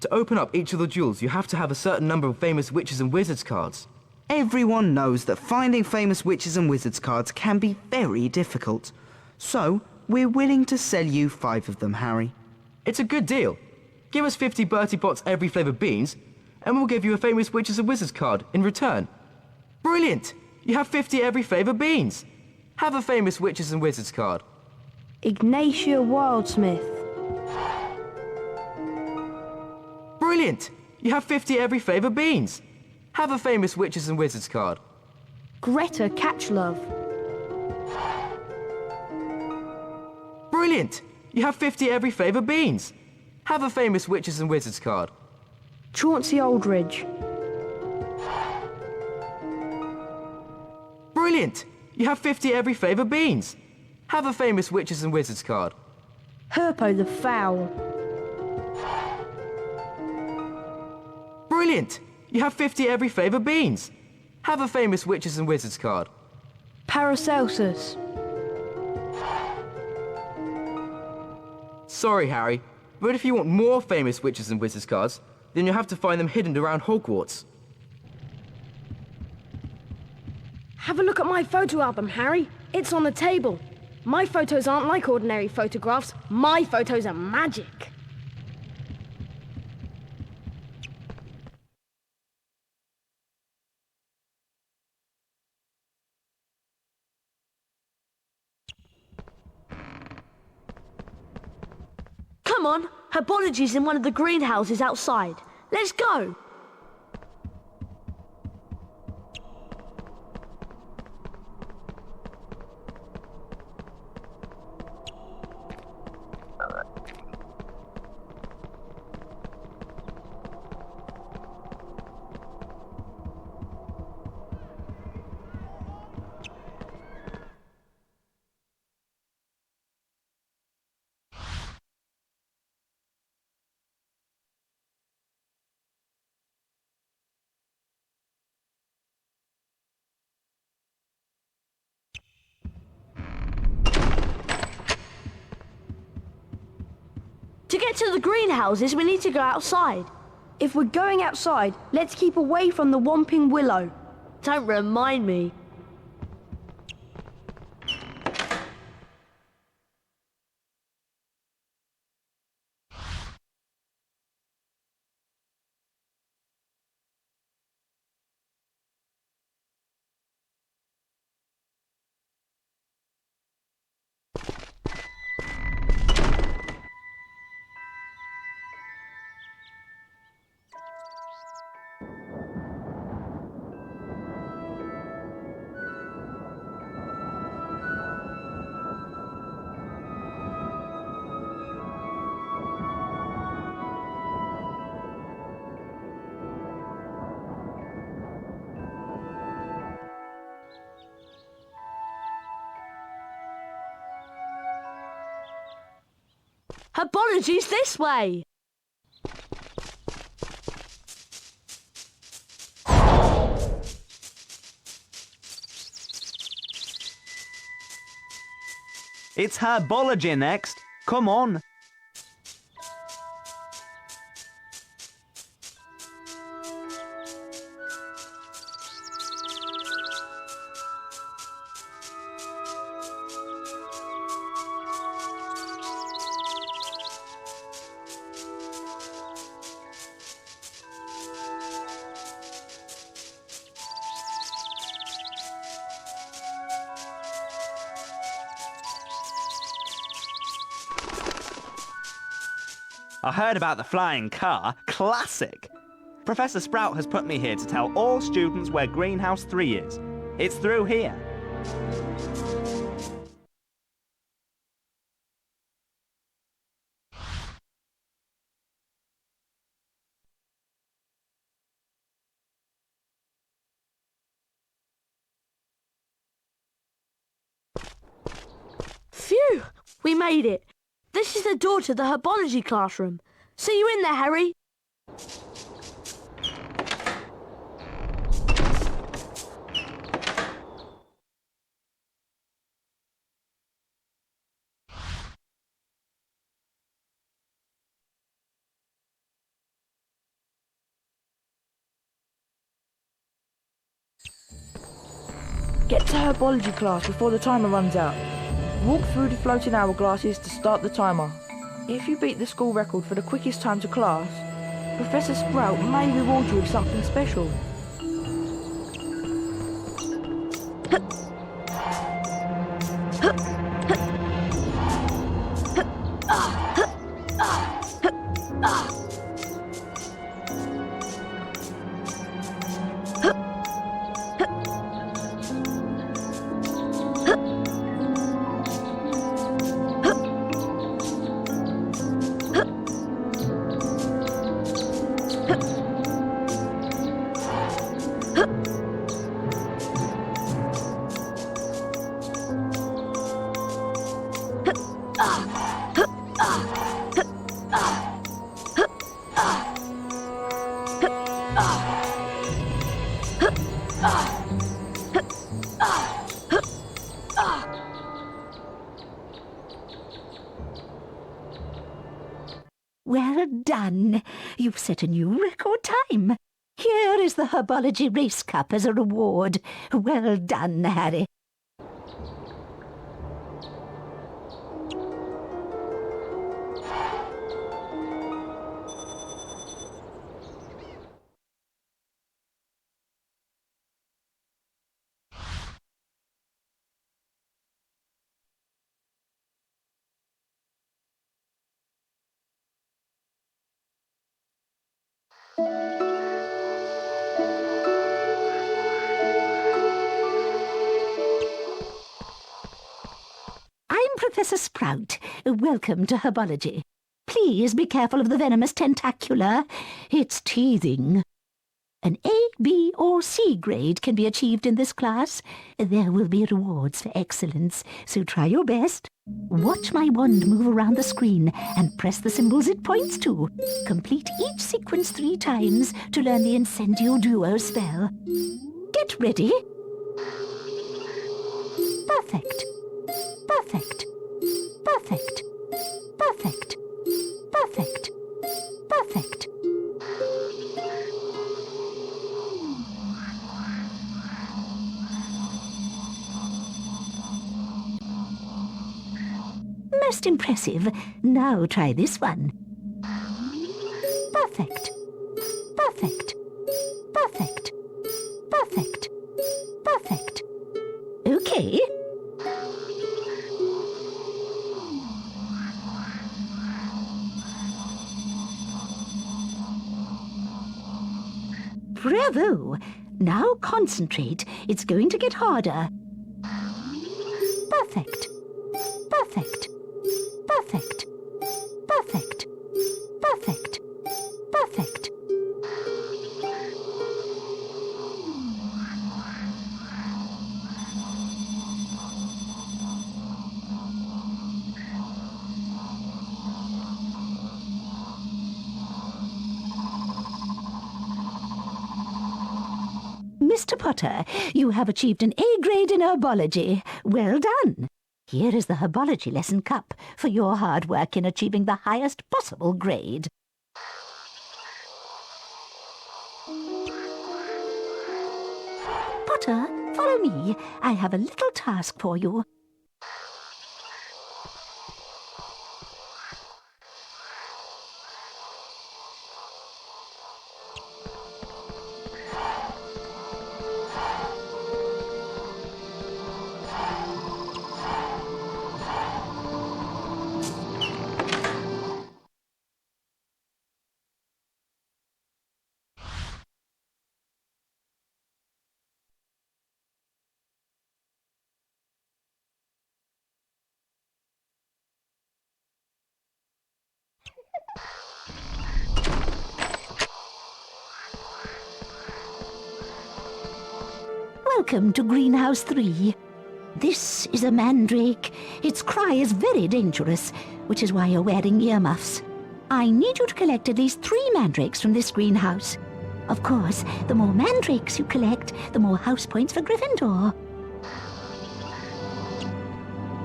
To open up each of the duels, you have to have a certain number of Famous Witches and Wizards cards. Everyone knows that finding Famous Witches and Wizards cards can be very difficult. So, we're willing to sell you 5 of them, Harry. It's a good deal. Give us 50 Bertie Bott's every flavour beans, and we'll give you a Famous Witches and Wizards card in return. Brilliant! You have 50 every flavour beans. Have a Famous Witches and Wizards card. Ignatia Wildsmith. Brilliant! You have 50 every flavour beans. Have a Famous Witches and Wizards card. Greta Catchlove. Brilliant! You have 50 every flavour beans. Have a Famous Witches and Wizards card. Chauncey Aldridge. Brilliant! You have 50 every flavour beans. Have a Famous Witches and Wizards card. Herpo the Foul. Brilliant! You have 50 every flavour beans. Have a Famous Witches and Wizards card. Paracelsus. Sorry, Harry, but if you want more Famous Witches and Wizards cards, then you'll have to find them hidden around Hogwarts. Have a look at my photo album, Harry. It's on the table. My photos aren't like ordinary photographs. My photos are magic. Come on, Herbology's in one of the greenhouses outside. Let's go. get to the greenhouses, we need to go outside. If we're going outside, let's keep away from the Whomping Willow. Don't remind me. Herbology's this way. It's Herbology next. Come on. I heard about the flying car. Classic! Professor Sprout has put me here to tell all students where Greenhouse 3 is. It's through here. Phew! We made it. This is the door to the herbology classroom. See you in there, Harry. Get to herbology class before the timer runs out. Walk through the floating hourglasses to start the timer. If you beat the school record for the quickest time to class, Professor Sprout may reward you with something special. Well done. You've set a new record time. Here is the Herbology Race Cup as a reward. Well done, Harry. I'm Professor Sprout. Welcome to Herbology. Please be careful of the venomous tentacula. It's teething. An A, B, or C grade can be achieved in this class. There will be rewards for excellence, so try your best. Watch my wand move around the screen and press the symbols it points to. Complete each sequence 3 times to learn the Incendio Duo spell. Get ready. Perfect. Perfect. Perfect. Perfect. Perfect. most impressive. Now try this one. Perfect. Perfect. Perfect. Perfect. Perfect. Okay. Bravo! Now concentrate. It's going to get harder. Perfect. Perfect. Perfect. Perfect. Perfect. Perfect. Mr. Potter, you have achieved an A grade in Herbology. Well done. Here is the Herbology Lesson Cup for your hard work in achieving the highest possible grade. Potter, follow me. I have a little task for you. Welcome to Greenhouse 3. This is a mandrake. Its cry is very dangerous, which is why you're wearing earmuffs. I need you to collect at least 3 mandrakes from this greenhouse. Of course, the more mandrakes you collect, the more house points for Gryffindor.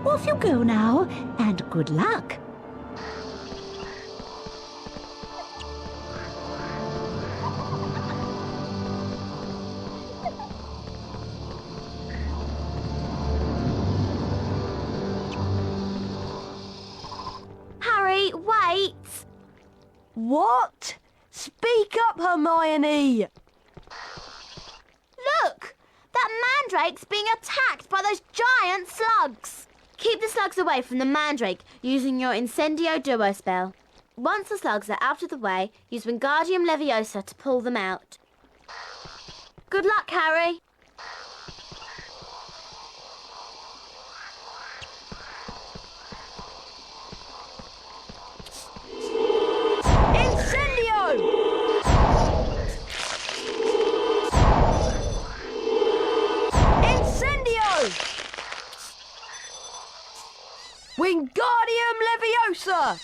Off you go now, and good luck. Harry, wait! What? Speak up, Hermione! Look! That mandrake's being attacked by those giant slugs! Keep the slugs away from the mandrake using your Incendio Duo spell. Once the slugs are out of the way, use Wingardium Leviosa to pull them out. Good luck, Harry! Wingardium Leviosa!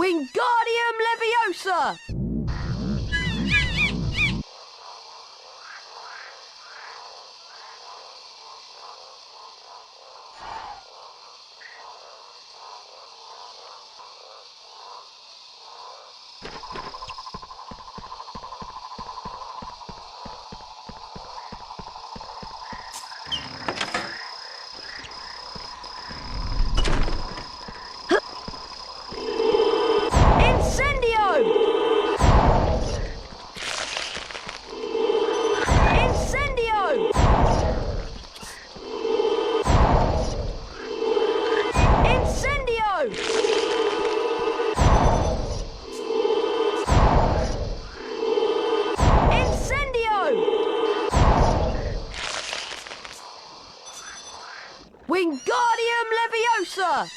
Wingardium Leviosa! Wingardium Leviosa!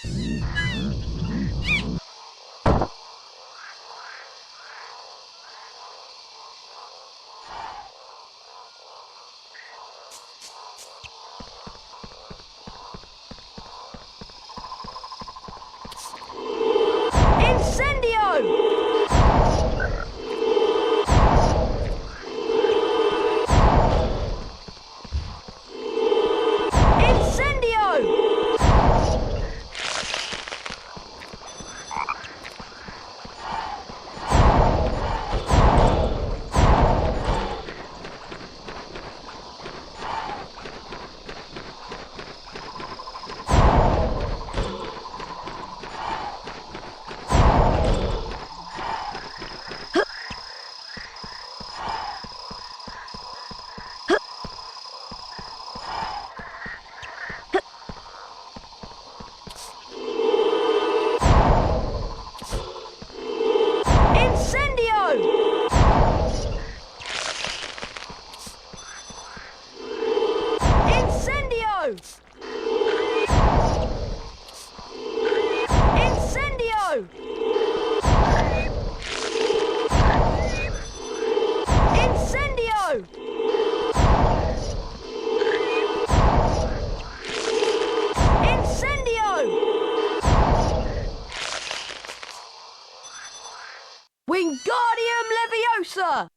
Wingardium Leviosa!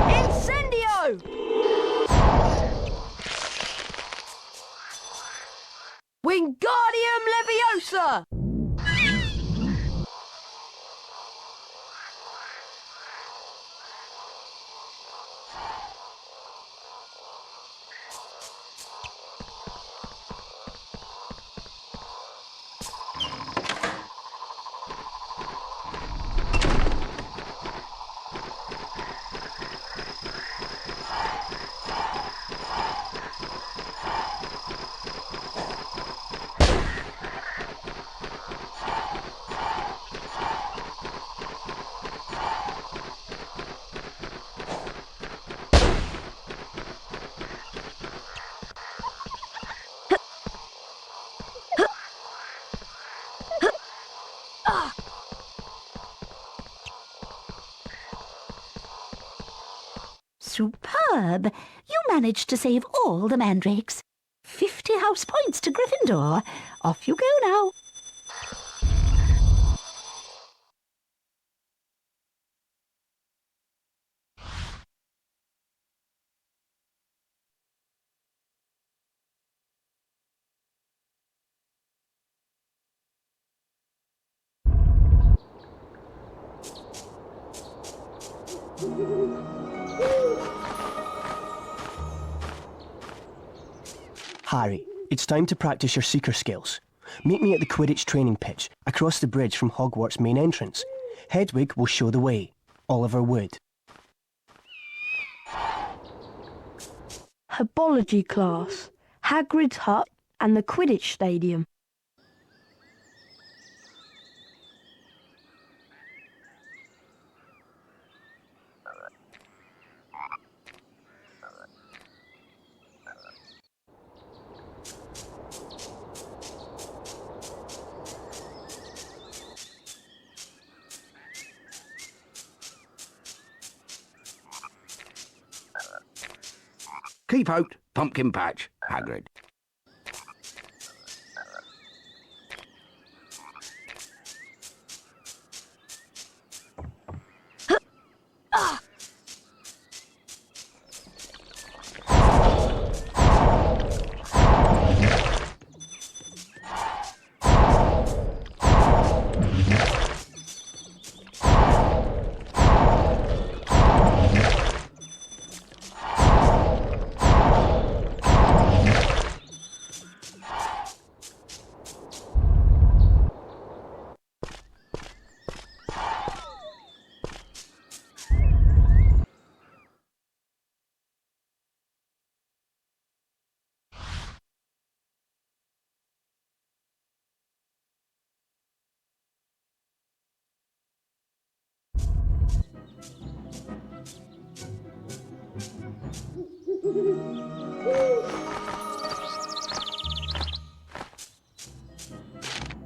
Incendio! Wingardium Leviosa! Superb! You managed to save all the mandrakes. 50 house points to Gryffindor. Off you go now. Harry, it's time to practice your seeker skills. Meet me at the Quidditch training pitch, across the bridge from Hogwarts' main entrance. Hedwig will show the way. Oliver Wood. Herbology class, Hagrid's hut and the Quidditch stadium. Keep out, pumpkin patch, Hagrid.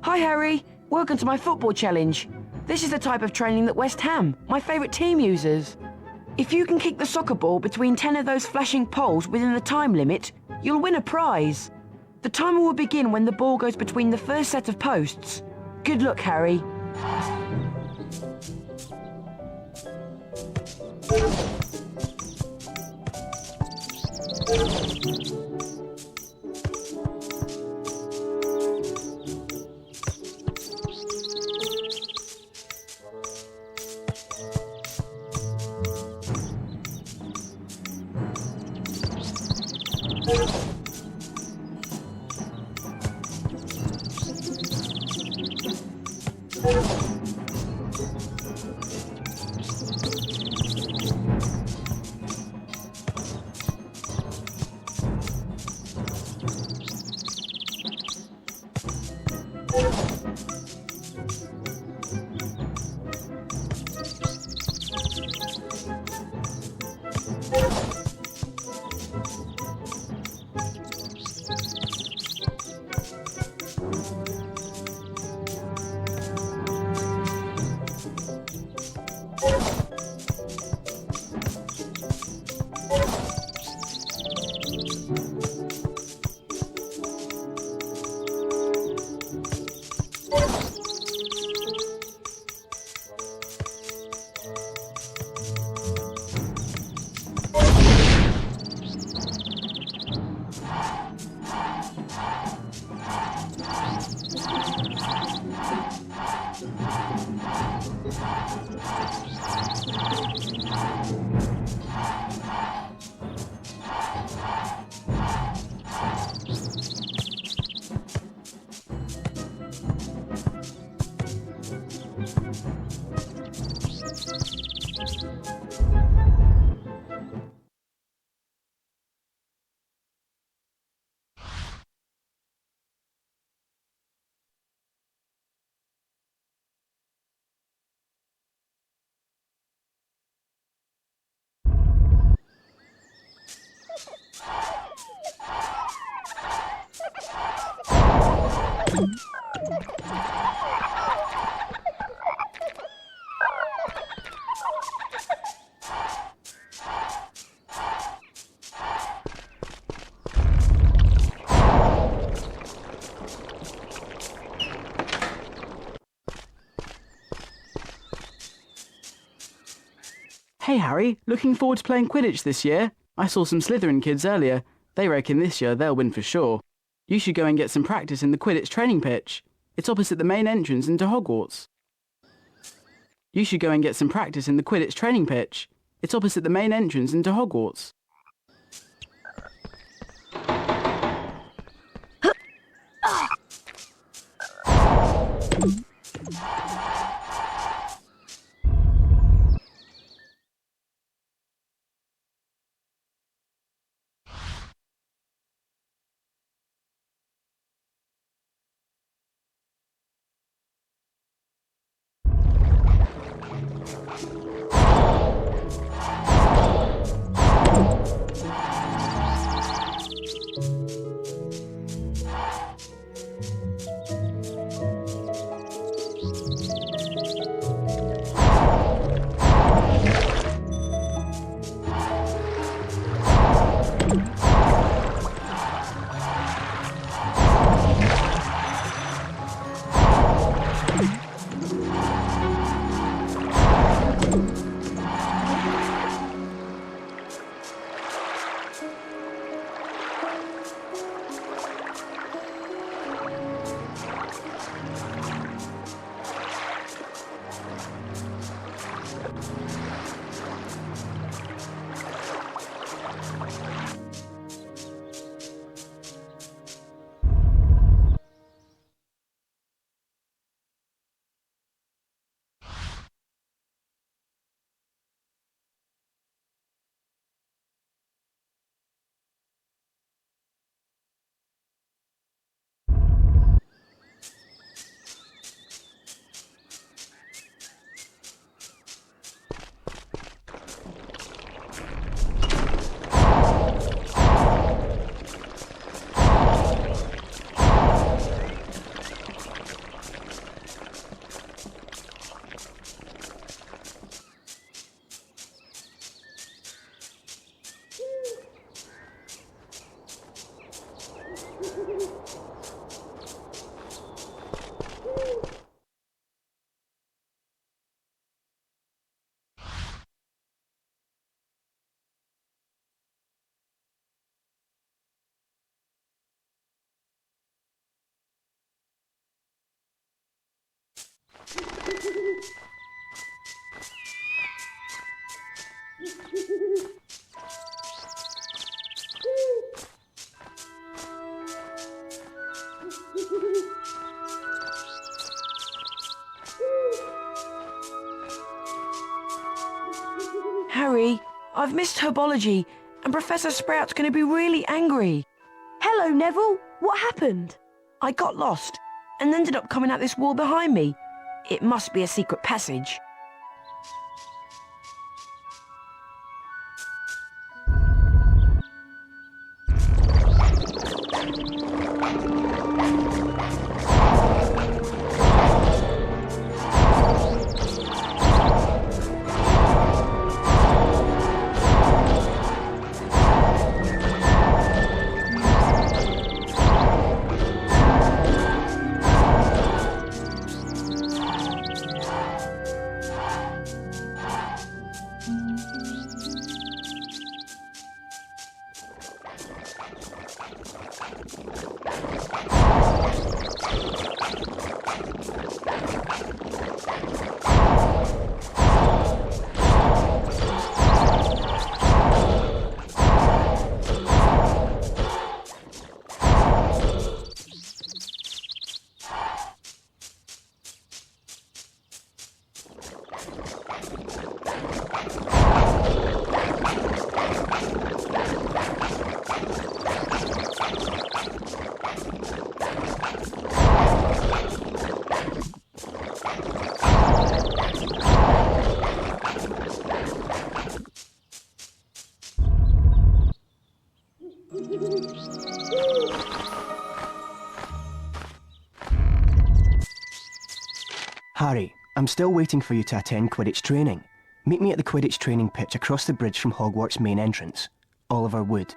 Hi Harry, welcome to my football challenge. This is the type of training that West Ham, my favourite team, uses. If you can kick the soccer ball between 10 of those flashing poles within the time limit, you'll win a prize. The timer will begin when the ball goes between the first set of posts. Good luck, Harry. Hey Harry, looking forward to playing Quidditch this year? I saw some Slytherin kids earlier. They reckon this year they'll win for sure. You should go and get some practice in the Quidditch training pitch. It's opposite the main entrance into Hogwarts. You should go and get some practice in the Quidditch training pitch. It's opposite the main entrance into Hogwarts. Harry, I've missed Herbology, and Professor Sprout's going to be really angry. Hello, Neville. What happened? I got lost and ended up coming out this wall behind me. It must be a secret passage. Harry, I'm still waiting for you to attend Quidditch training. Meet me at the Quidditch training pitch across the bridge from Hogwarts main entrance. Oliver Wood.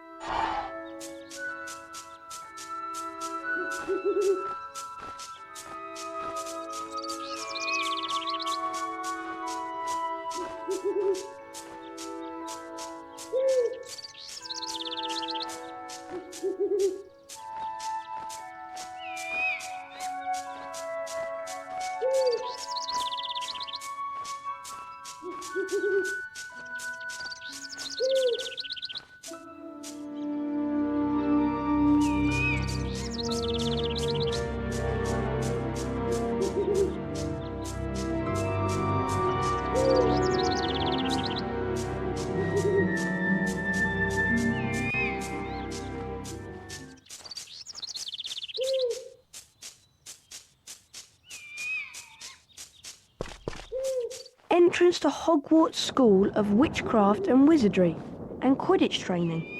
entrance to Hogwarts School of Witchcraft and Wizardry and Quidditch Training.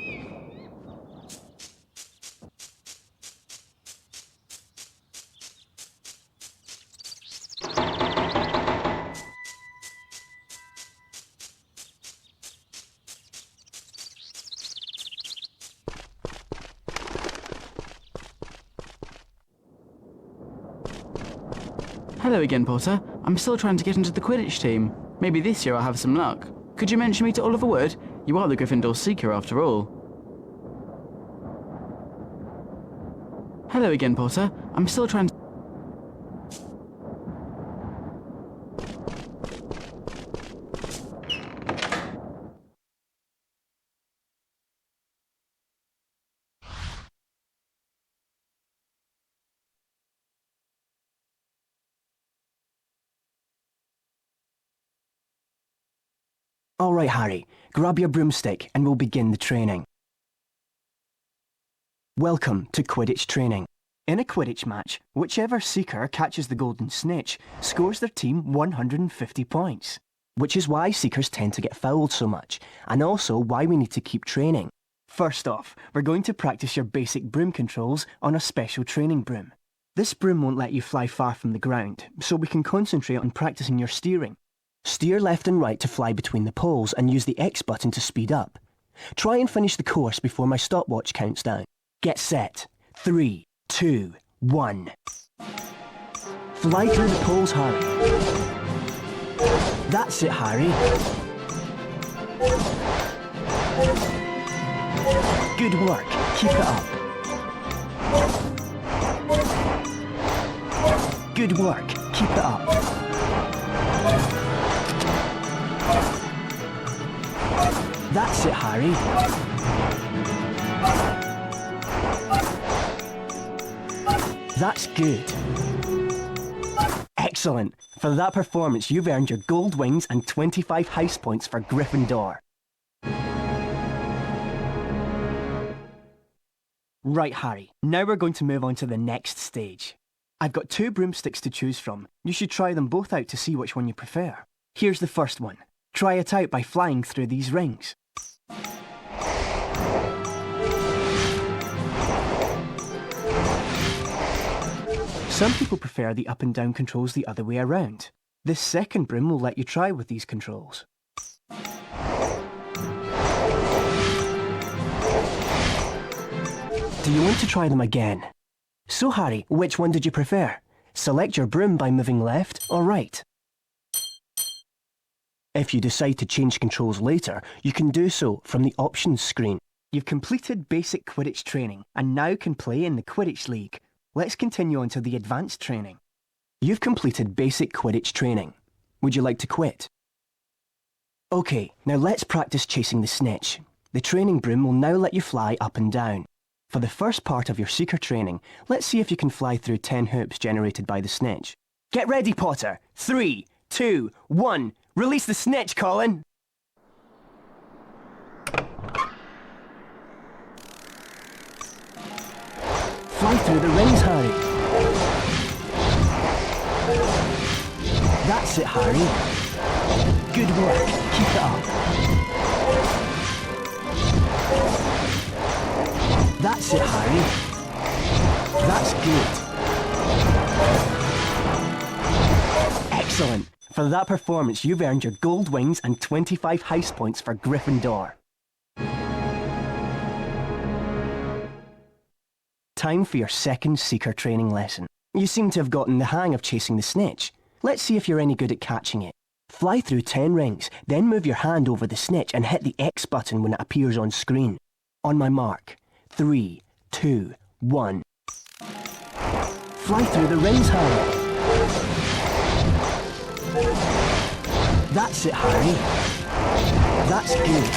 Hello again, Potter. I'm still trying to get into the Quidditch team. Maybe this year I'll have some luck. Could you mention me to Oliver Wood? You are the Gryffindor Seeker after all. Hello again, Potter. I'm still trying to... All right, Harry, grab your broomstick and we'll begin the training. Welcome to Quidditch Training. In a Quidditch match, whichever Seeker catches the golden snitch scores their team 150 points. Which is why Seekers tend to get fouled so much, and also why we need to keep training. First off, we're going to practice your basic broom controls on a special training broom. This broom won't let you fly far from the ground, so we can concentrate on practicing your steering. Steer left and right to fly between the poles and use the X button to speed up. Try and finish the course before my stopwatch counts down. Get set. 3, 2, 1. Fly through the poles, Harry. That's it, Harry. Good work. Keep it up. Good work. Keep it up. That's it, Harry. That's good. Excellent. For that performance, you've earned your gold wings and 25 house points for Gryffindor. Right, Harry. Now we're going to move on to the next stage. I've got 2 broomsticks to choose from. You should try them both out to see which one you prefer. Here's the first one. Try it out by flying through these rings. Some people prefer the up and down controls the other way around. This second broom will let you try with these controls. Do you want to try them again? So Harry, which one did you prefer? Select your broom by moving left or right. If you decide to change controls later, you can do so from the options screen. You've completed basic Quidditch training and now can play in the Quidditch League. Let's continue on to the advanced training. You've completed basic Quidditch training. Would you like to quit? Okay, now let's practice chasing the snitch. The training broom will now let you fly up and down. For the first part of your Seeker training, let's see if you can fly through 10 hoops generated by the snitch. Get ready, Potter! 3, 2, 1, release the snitch, Colin! Fly through the rings, Harry. That's it, Harry. Good work. Keep it up. That's it, Harry. That's good. Excellent. For that performance, you've earned your gold wings and 25 house points for Gryffindor. Time for your second Seeker training lesson. You seem to have gotten the hang of chasing the snitch. Let's see if you're any good at catching it. Fly through 10 rings, then move your hand over the snitch and hit the X button when it appears on screen. On my mark. 3, 2, 1. Fly through the rings, Harry. That's it, Harry. That's good.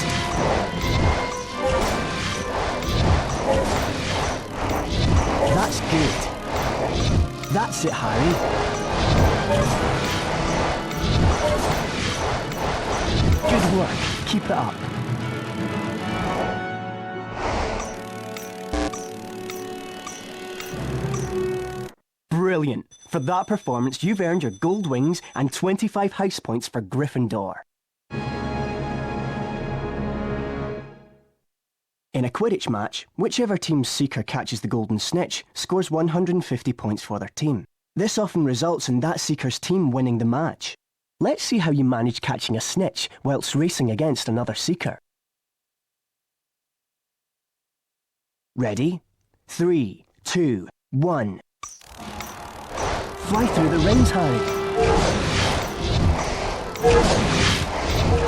That's good. That's it, Harry. Good work. Keep it up. Brilliant! For that performance, you've earned your gold wings and 25 house points for Gryffindor. In a Quidditch match, whichever team's seeker catches the golden snitch scores 150 points for their team. This often results in that seeker's team winning the match. Let's see how you manage catching a snitch whilst racing against another seeker. Ready? 3, 2, 1. Fly through the rings, Harry.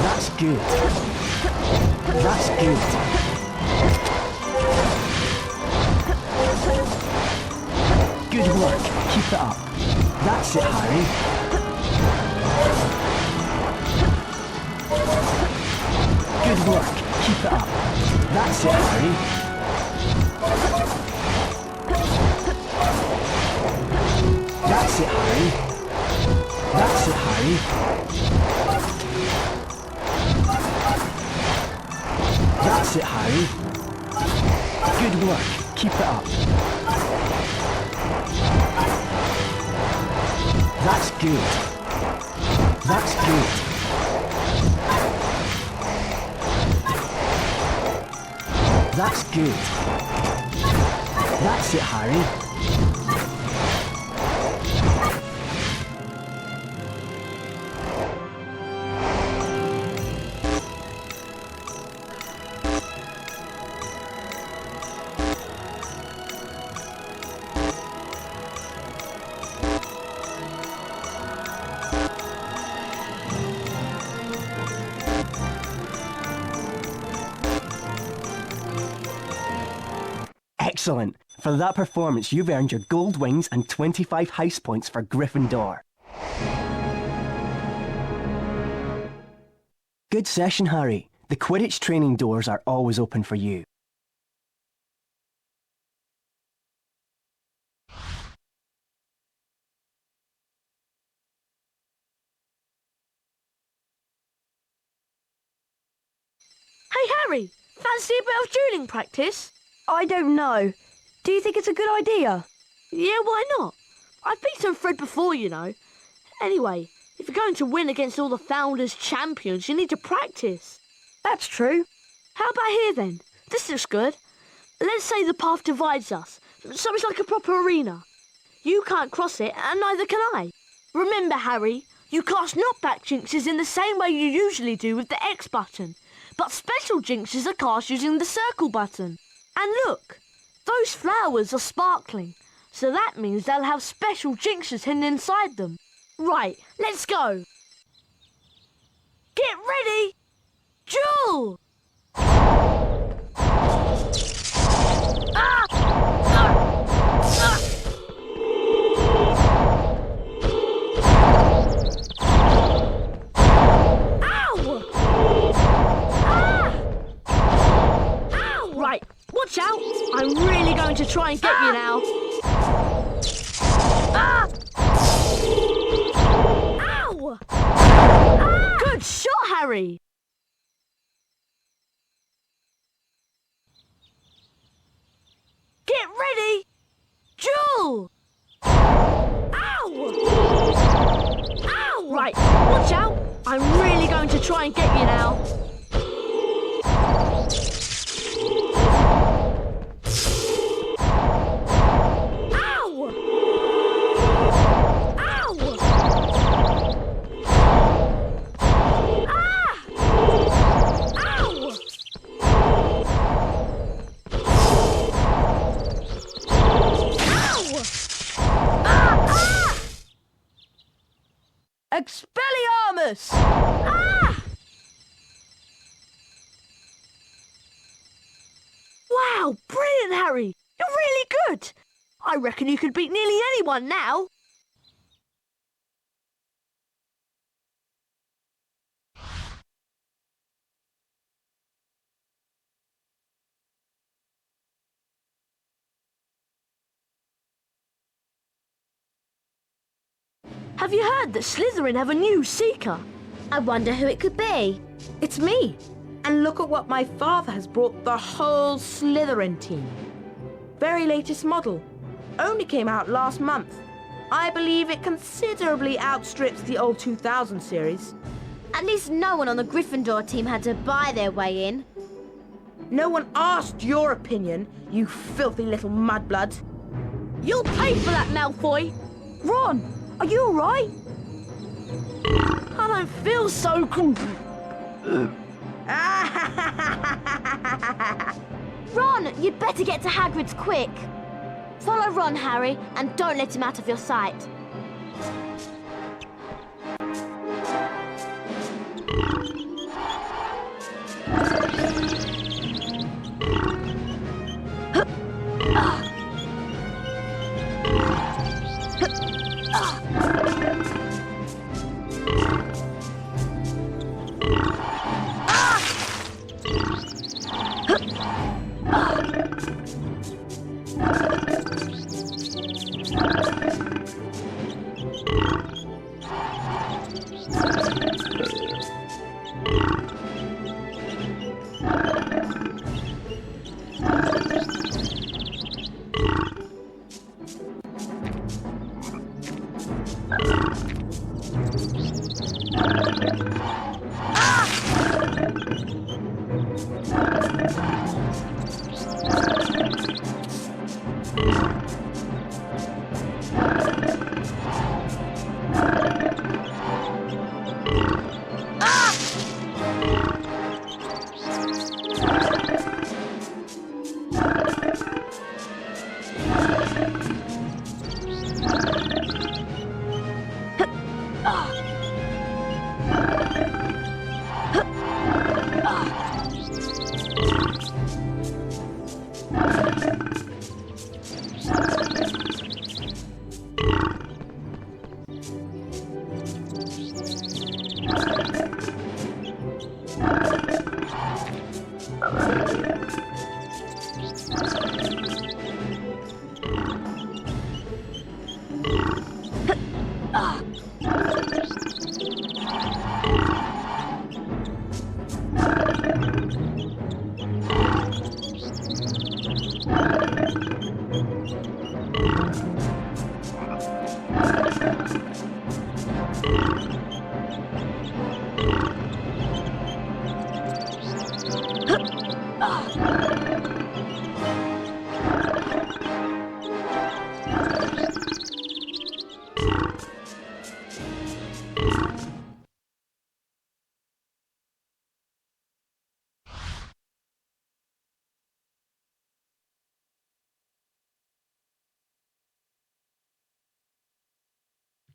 That's good. That's good. Good work. Keep it up. That's it, Harry. Good work. Keep it up. That's it, Harry. That's it, Harry. That's it, Harry. That's it, Harry. Good work. Keep it up. That's good. That's good. That's good. That's it, Harry. Excellent! For that performance, you've earned your gold wings and 25 house points for Gryffindor. Good session, Harry. The Quidditch training doors are always open for you. Hey, Harry! Fancy a bit of dueling practice? I don't know. Do you think it's a good idea? Yeah, why not? I've beaten Fred before, you know. Anyway, if you're going to win against all the Founders champions, you need to practice. That's true. How about here, then? This looks good. Let's say the path divides us, so it's like a proper arena. You can't cross it, and neither can I. Remember, Harry, you cast knockback jinxes in the same way you usually do with the X button, but special jinxes are cast using the circle button. And look, those flowers are sparkling, so that means they'll have special jinxes hidden inside them. Right, let's go. Get ready! Duel! Watch out! I'm really going to try and get you now. Ow! Good shot, Harry! Get ready! Duel! Ow! Ow! Right, watch out! I'm really going to try and get you now. Expelliarmus! Ah! Wow, brilliant, Harry! You're really good! I reckon you could beat nearly anyone now. Have you heard that Slytherin have a new Seeker? I wonder who it could be. It's me. And look at what my father has brought the whole Slytherin team. Very latest model. Only came out last month. I believe it considerably outstrips the old 2000 series. At least no one on the Gryffindor team had to buy their way in. No one asked your opinion, you filthy little mudblood. You'll pay for that, Malfoy! Ron, are you alright? I don't feel so good. Ron, you'd better get to Hagrid's quick. Follow Ron, Harry, and don't let him out of your sight.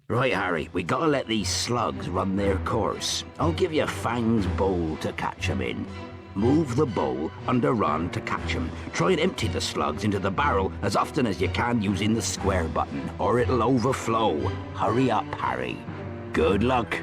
Right, Harry, we gotta let these slugs run their course. I'll give you Fang's bowl to catch 'em in. Move the bowl under Ron to catch 'em. Try and empty the slugs into the barrel as often as you can using the square button, or it'll overflow. Hurry up, Harry. Good luck.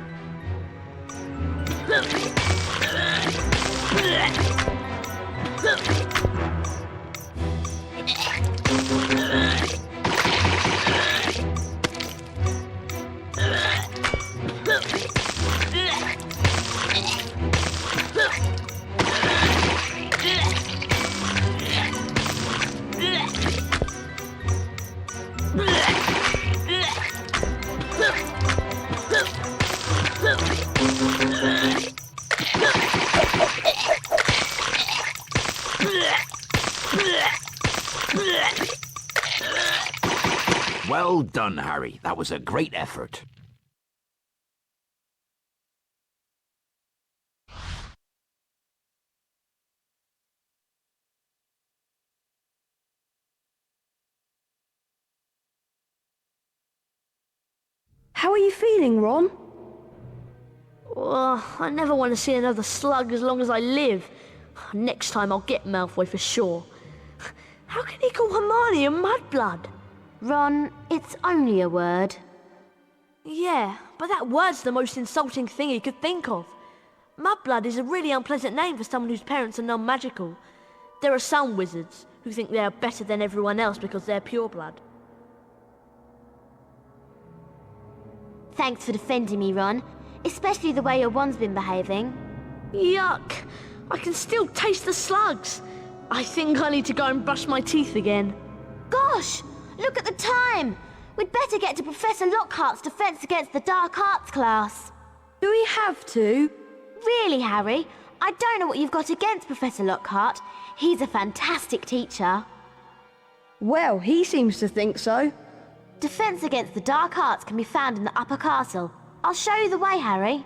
Well done, Harry. That was a great effort. How are you feeling, Ron? I never want to see another slug as long as I live. Next time I'll get Malfoy for sure. How can he call Hermione a mudblood? Ron, it's only a word. Yeah, but that word's the most insulting thing he could think of. Mudblood is a really unpleasant name for someone whose parents are non-magical. There are some wizards who think they are better than everyone else because they're pureblood. Thanks for defending me, Ron. Especially the way your wand's been behaving. Yuck! I can still taste the slugs. I think I need to go and brush my teeth again. Gosh! Look at the time! We'd better get to Professor Lockhart's Defense Against the Dark Arts class. Do we have to? Really, Harry? I don't know what you've got against Professor Lockhart. He's a fantastic teacher. Well, he seems to think so. Defense Against the Dark Arts can be found in the upper castle. I'll show you the way, Harry.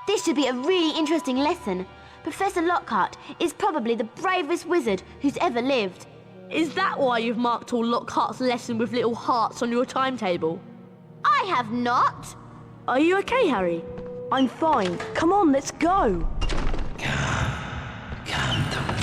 This should be a really interesting lesson. Professor Lockhart is probably the bravest wizard who's ever lived. Is that why you've marked all Lockhart's lesson with little hearts on your timetable? I have not. Are you okay, Harry? I'm fine. Come on, let's go. Come to me.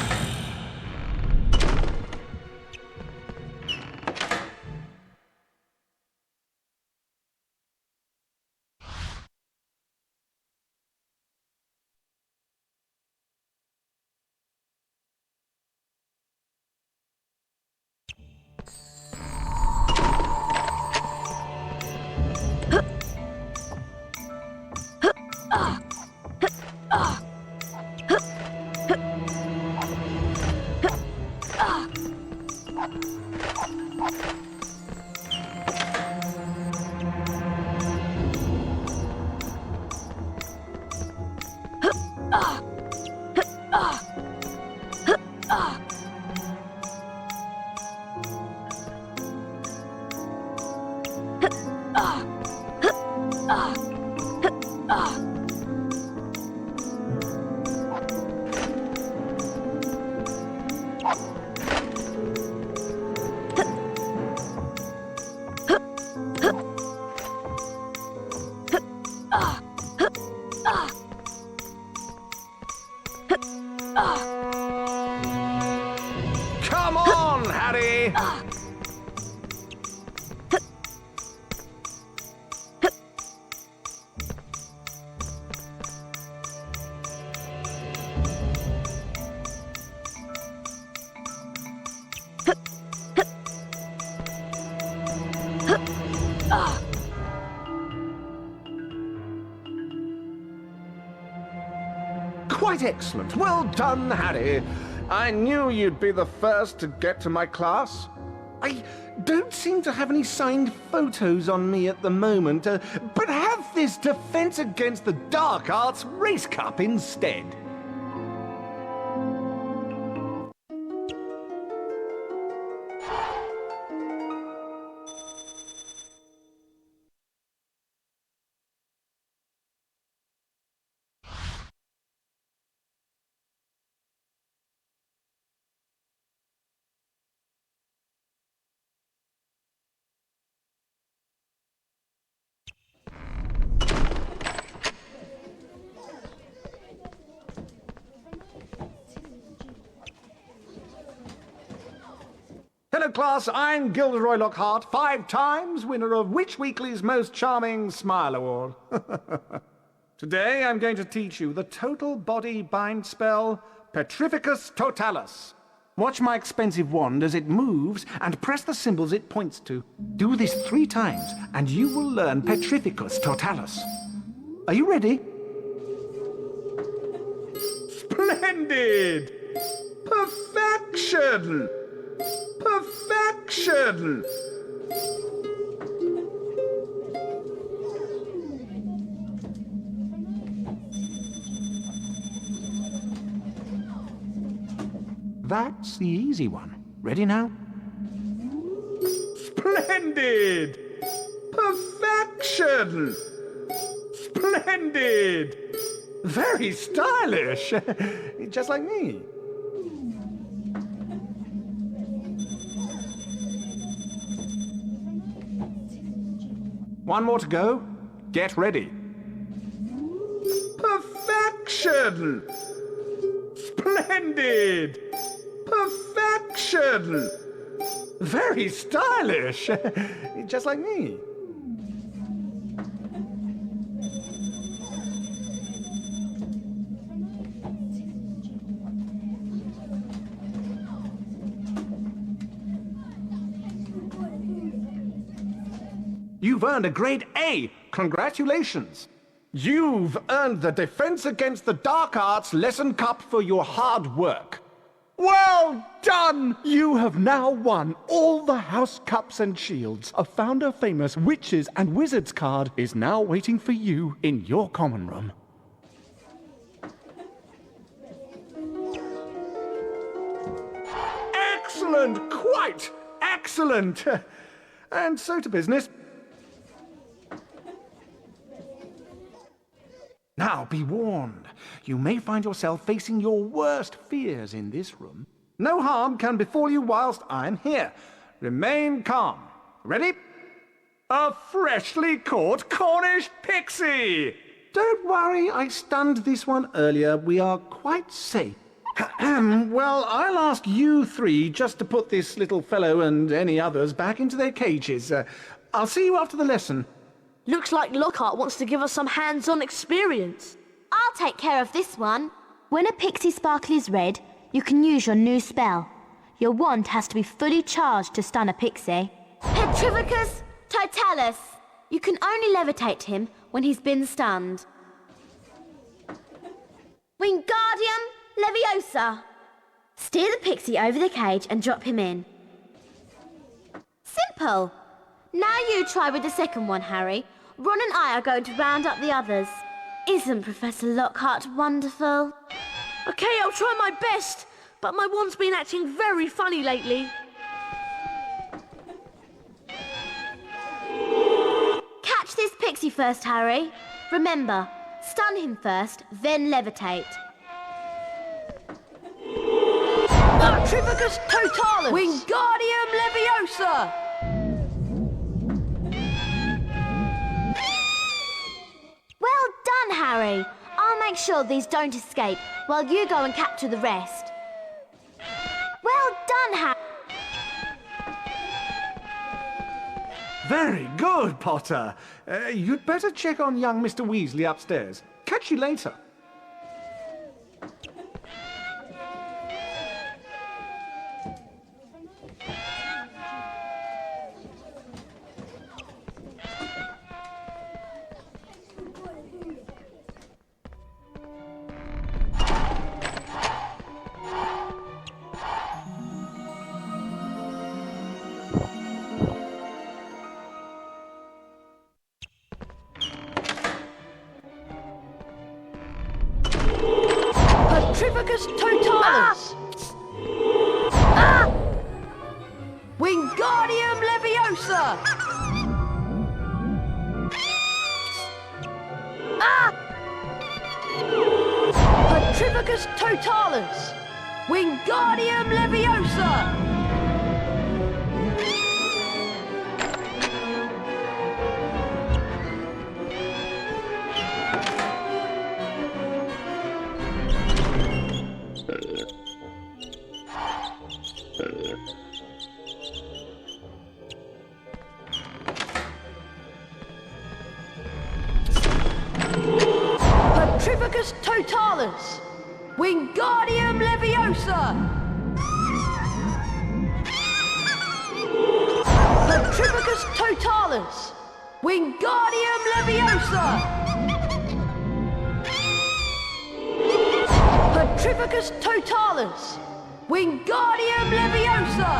Come on, Harry! Quite excellent. Well done, Harry. I knew you'd be the first to get to my class. I don't seem to have any signed photos on me at the moment, but have this Defense Against the Dark Arts Race Cup instead. Hello, class. I'm Gilderoy Lockhart, 5 times winner of Witch Weekly's Most Charming Smile Award. Today, I'm going to teach you the total body bind spell, Petrificus Totalis. Watch my expensive wand as it moves and press the symbols it points to. Do this 3 times, and you will learn Petrificus Totalis. Are you ready? Splendid! Perfection! Perfection! That's the easy one. Ready now? Splendid! Perfection! Splendid! Very stylish! Just like me. One more to go. Get ready. Perfection! Splendid! Perfection! Very stylish! Just like me. You've earned a grade A. Congratulations. You've earned the Defense Against the Dark Arts Lesson Cup for your hard work. Well done! You have now won all the house cups and shields. A founder-famous Witches and Wizards card is now waiting for you in your common room. Excellent! Quite excellent! And so to business. Now, be warned. You may find yourself facing your worst fears in this room. No harm can befall you whilst I'm here. Remain calm. Ready? A freshly caught Cornish pixie! Don't worry, I stunned this one earlier. We are quite safe. Well, I'll ask you three just to put this little fellow and any others back into their cages. I'll see you after the lesson. Looks like Lockhart wants to give us some hands-on experience. I'll take care of this one. When a pixie sparkle is red, you can use your new spell. Your wand has to be fully charged to stun a pixie. Petrificus Totalis. You can only levitate him when he's been stunned. Wingardium Leviosa. Steer the pixie over the cage and drop him in. Simple. Now you try with the second one, Harry. Ron and I are going to round up the others. Isn't Professor Lockhart wonderful? Okay, I'll try my best, but my wand's been acting very funny lately. Catch this pixie first, Harry. Remember, stun him first, then levitate. Petrificus Totalis! Wingardium Leviosa! Well done, Harry. I'll make sure these don't escape while you go and capture the rest. Well done, Harry. Very good, Potter. You'd better check on young Mr. Weasley upstairs. Catch you later. Petrificus Totalis! Wingardium Leviosa! Petrificus Totalis! Wingardium Leviosa! Petrificus Totalis! Wingardium Leviosa! Petrificus Totalis! Wingardium Leviosa! Petrificus Totalis! Wingardium Leviosa!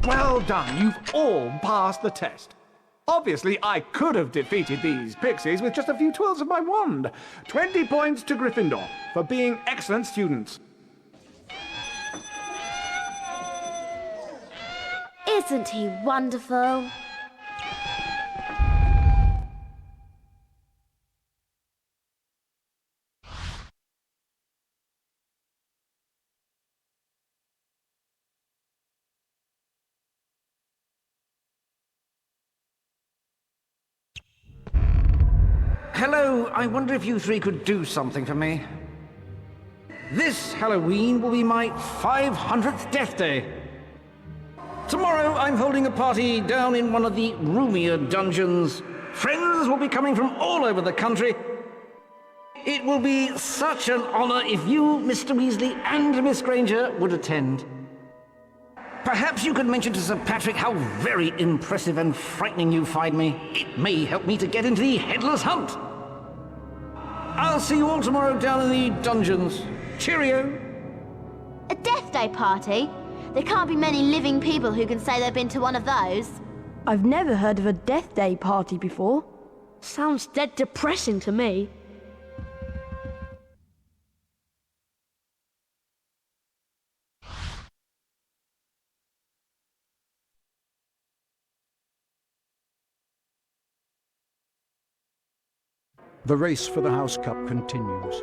Well done, you've all passed the test. Obviously, I could have defeated these pixies with just a few twirls of my wand. 20 points to Gryffindor for being excellent students. Isn't he wonderful? Hello, I wonder if you three could do something for me. This Halloween will be my 500th Death Day. Tomorrow I'm holding a party down in one of the roomier dungeons. Friends will be coming from all over the country. It will be such an honor if you, Mr. Weasley, and Miss Granger would attend. Perhaps you could mention to Sir Patrick how very impressive and frightening you find me. It may help me to get into the Headless Hunt. I'll see you all tomorrow down in the dungeons. Cheerio! A Death Day party? There can't be many living people who can say they've been to one of those. I've never heard of a Death Day party before. Sounds dead depressing to me. The race for the House Cup continues.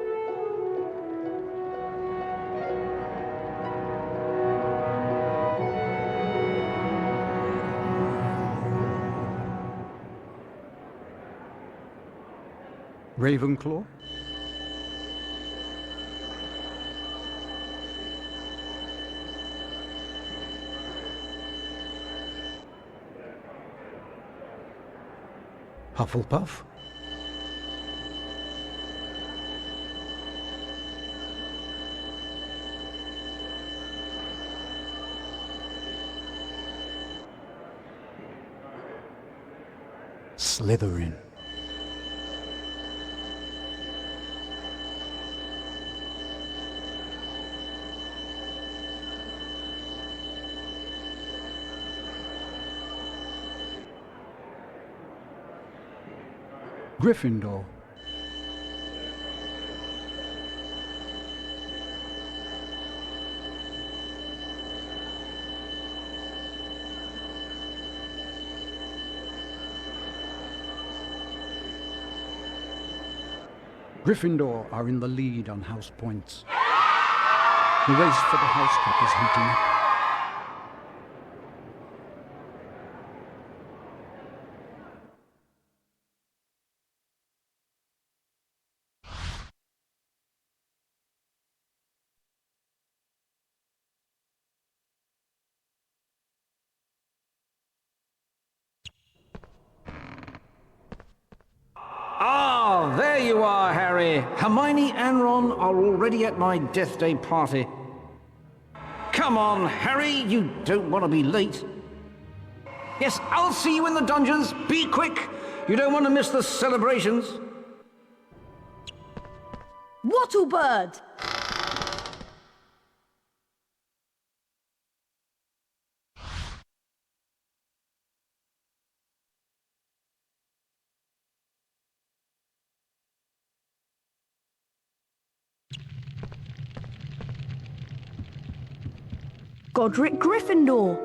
Ravenclaw? Hufflepuff? Slytherin. Gryffindor. Gryffindor are in the lead on house points. The race for the House Cup is heating up. Ah, there you are, Harry. Hermione and Ron are already at my Death Day party. Come on, Harry, you don't want to be late. Yes, I'll see you in the dungeons. Be quick. You don't want to miss the celebrations. Wattlebird! Godric Gryffindor.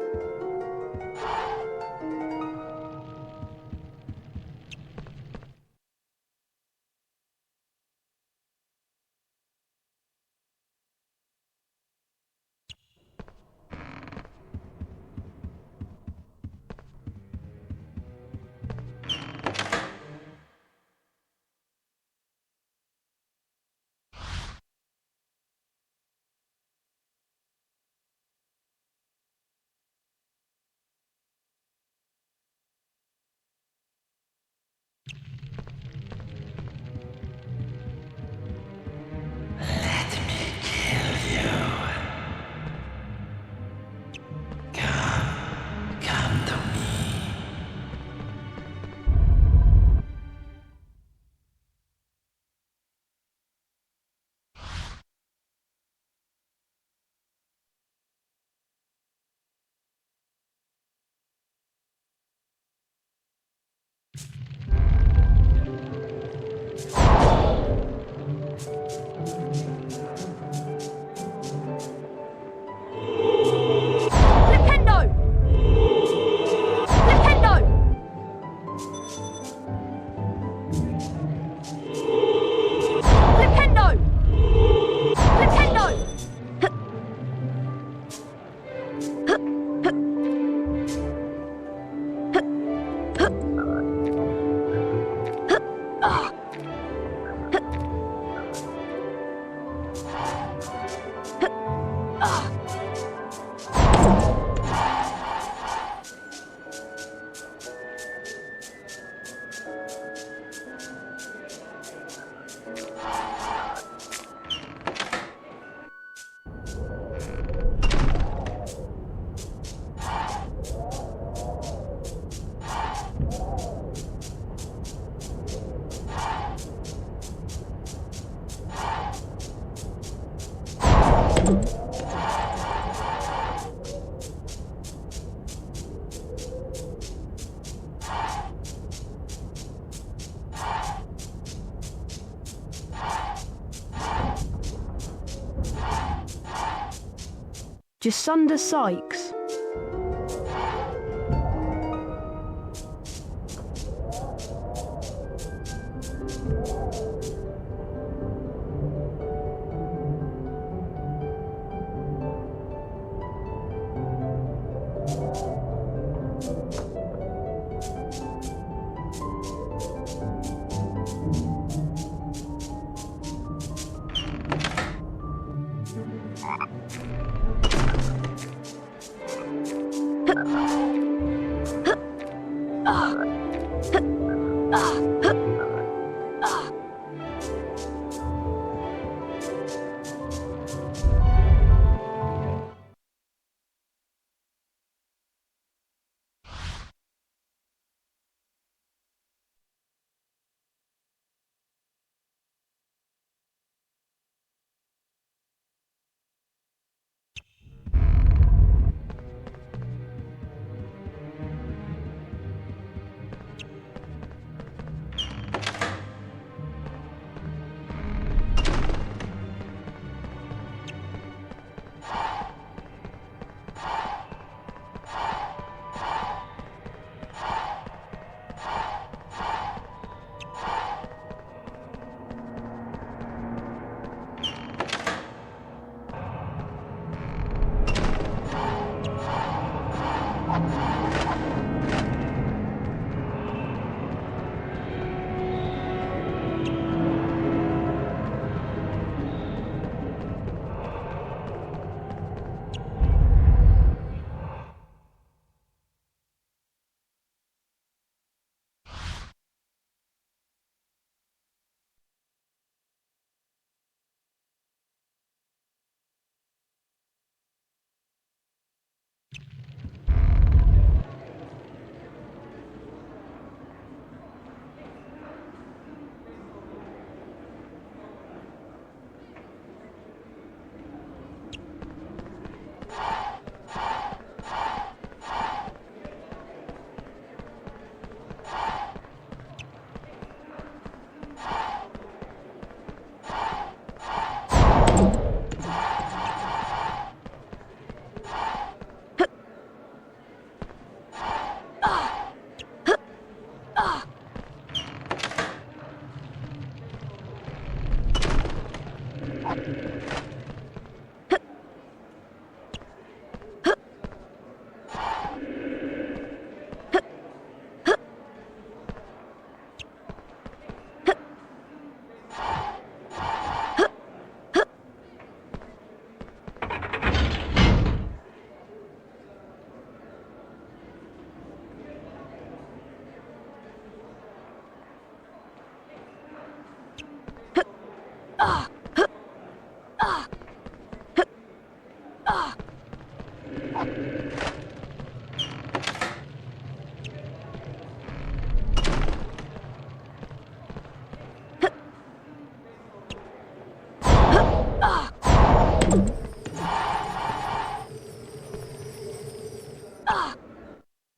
Jacinda Sykes.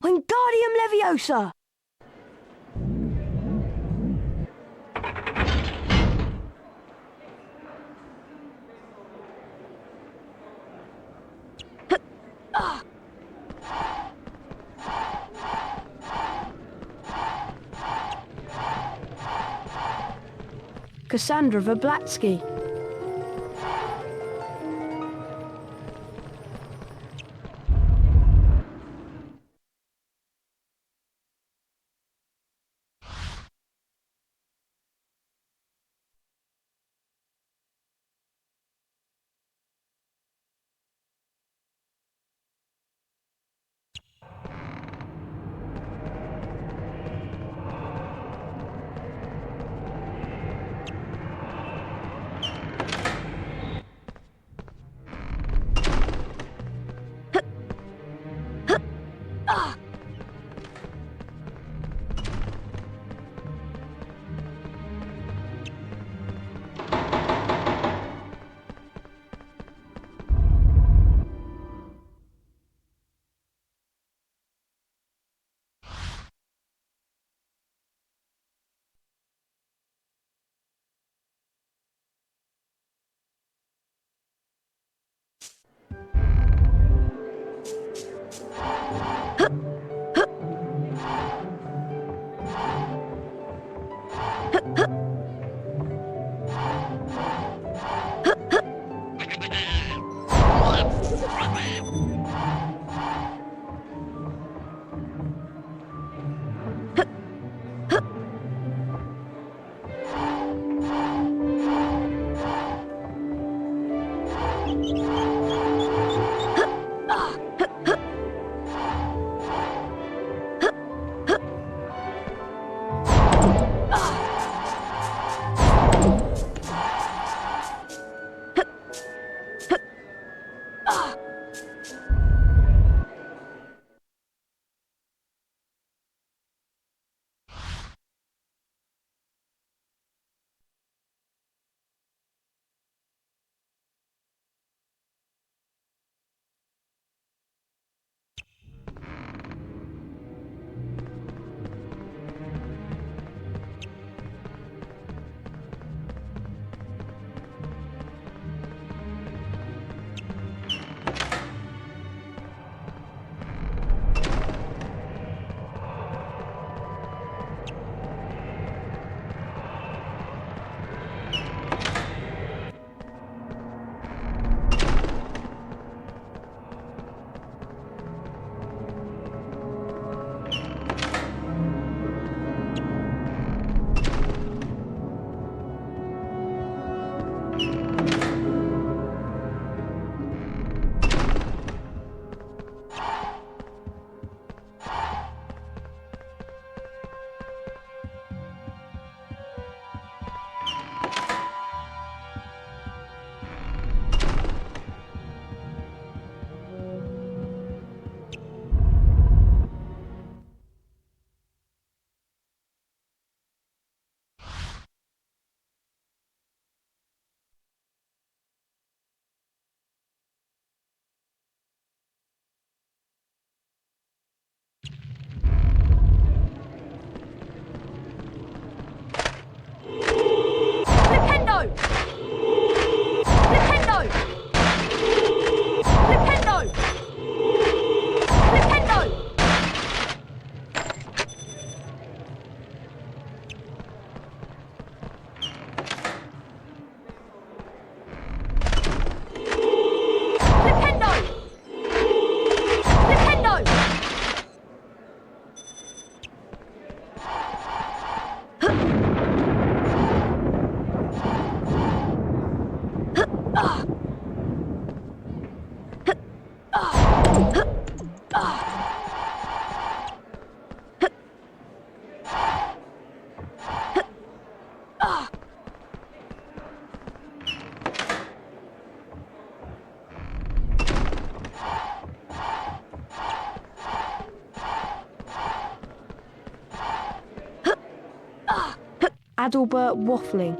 Wingardium Leviosa! Cassandra Verblatsky. Adalbert Waffling.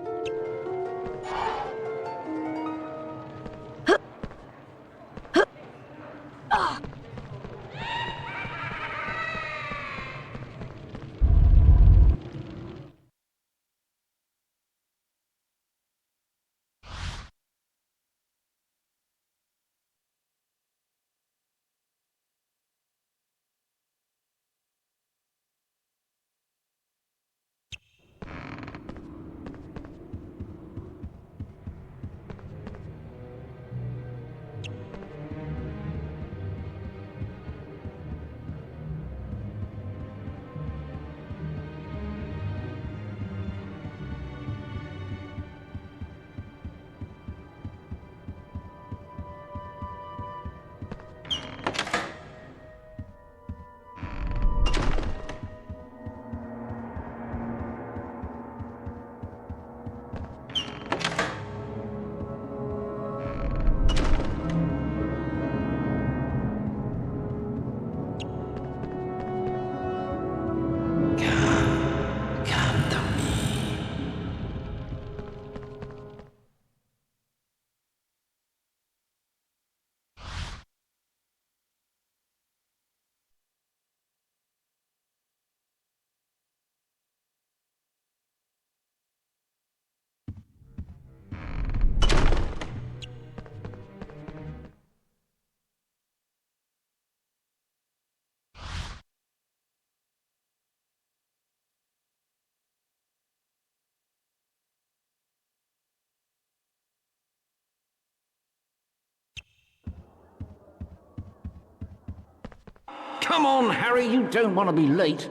Come on, Harry, you don't want to be late.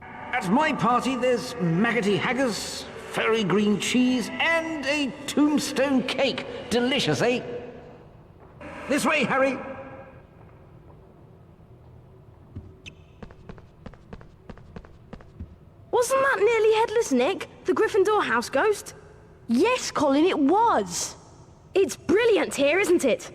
At my party, there's maggoty haggis, fairy green cheese, and a tombstone cake. Delicious, eh? This way, Harry. Wasn't that nearly Headless Nick, the Gryffindor house ghost? Yes, Colin, it was. It's brilliant here, isn't it?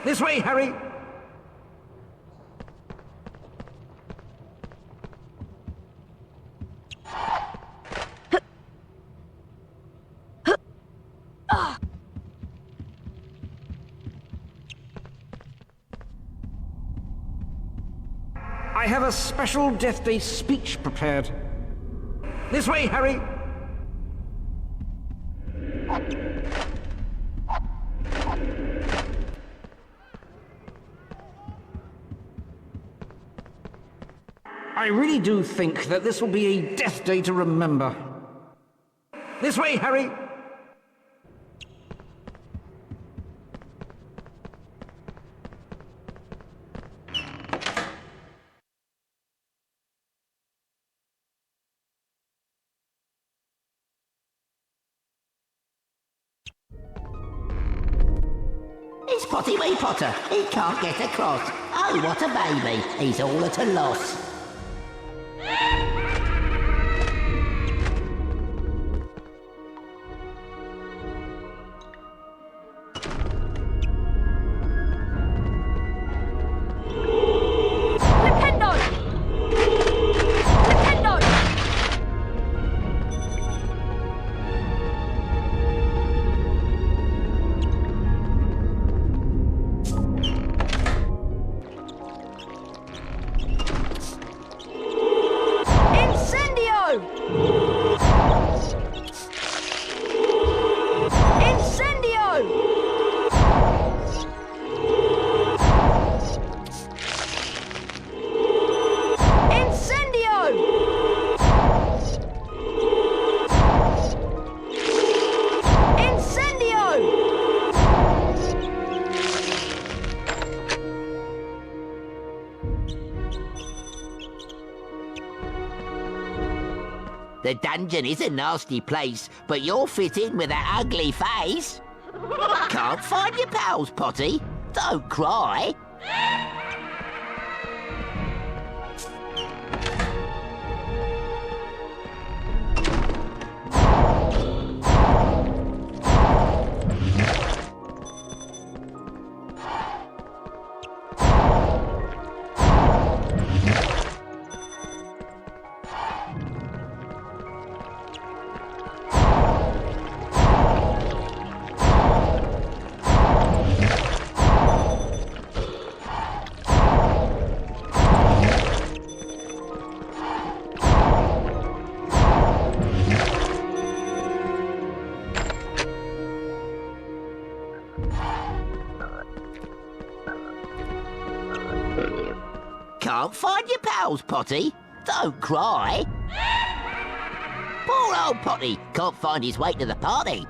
This way, Harry. I have a special Death Day speech prepared. This way, Harry. I really do think that this will be a Death Day to remember. This way, Harry! It's Potty Wee Potter. He can't get across. Oh, what a baby. He's all at a loss. The dungeon is a nasty place, but you'll fit in with that ugly face. Can't find your pals, Potty? Don't cry. Can't find your pals, Potty? Don't cry. Poor old Potty can't find his way to the party.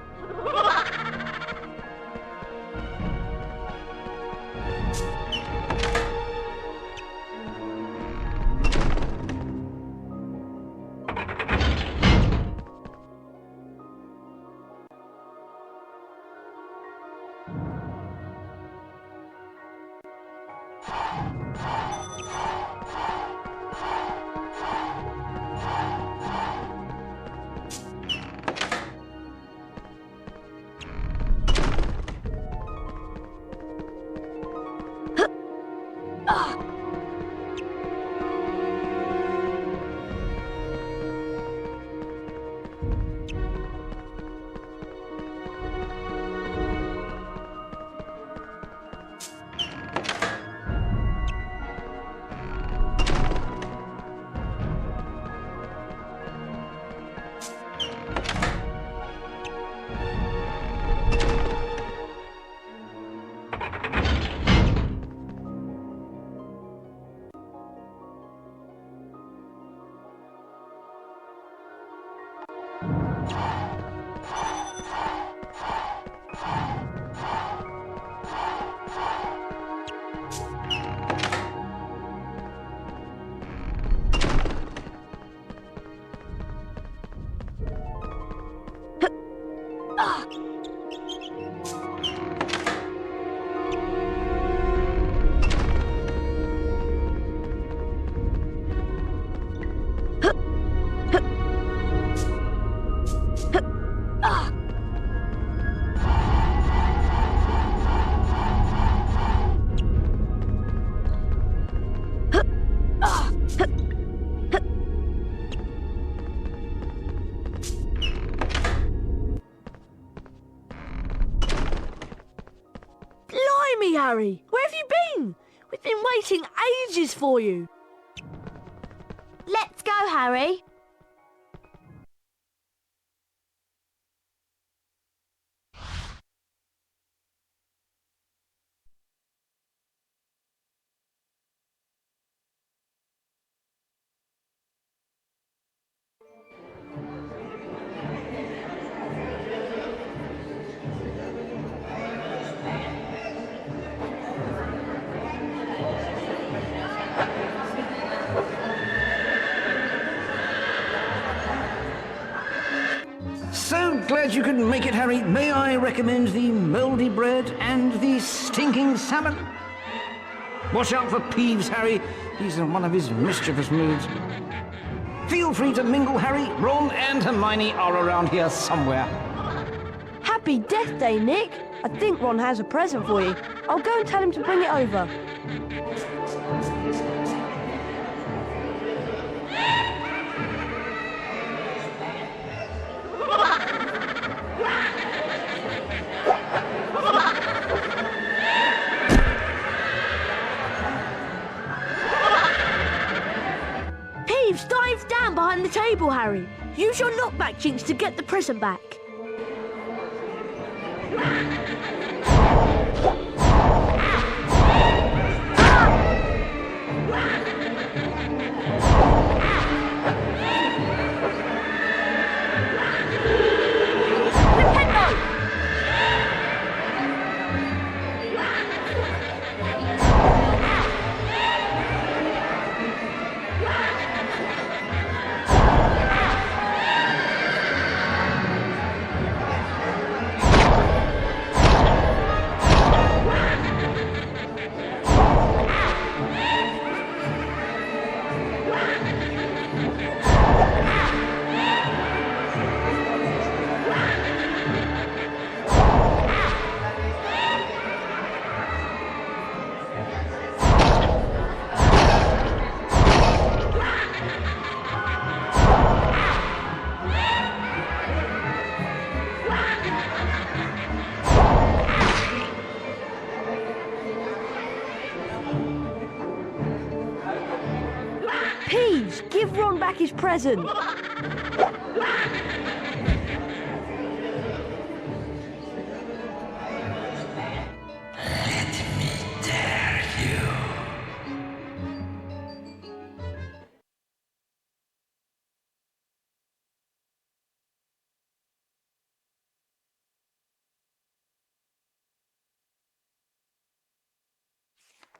Harry, where have you been? We've been waiting ages for you. Let's go, Harry. so glad you could make it, Harry. May I recommend the mouldy bread and the stinking salmon? Watch out for Peeves, Harry. He's in one of his mischievous moods. Feel free to mingle, Harry. Ron and Hermione are around here somewhere. Happy Death Day, Nick. I think Ron has a present for you. I'll go and tell him to bring it over. Peeves dives down behind the table, Harry. Use your knockback jinx to get the present back. Peeves, give Ron back his present.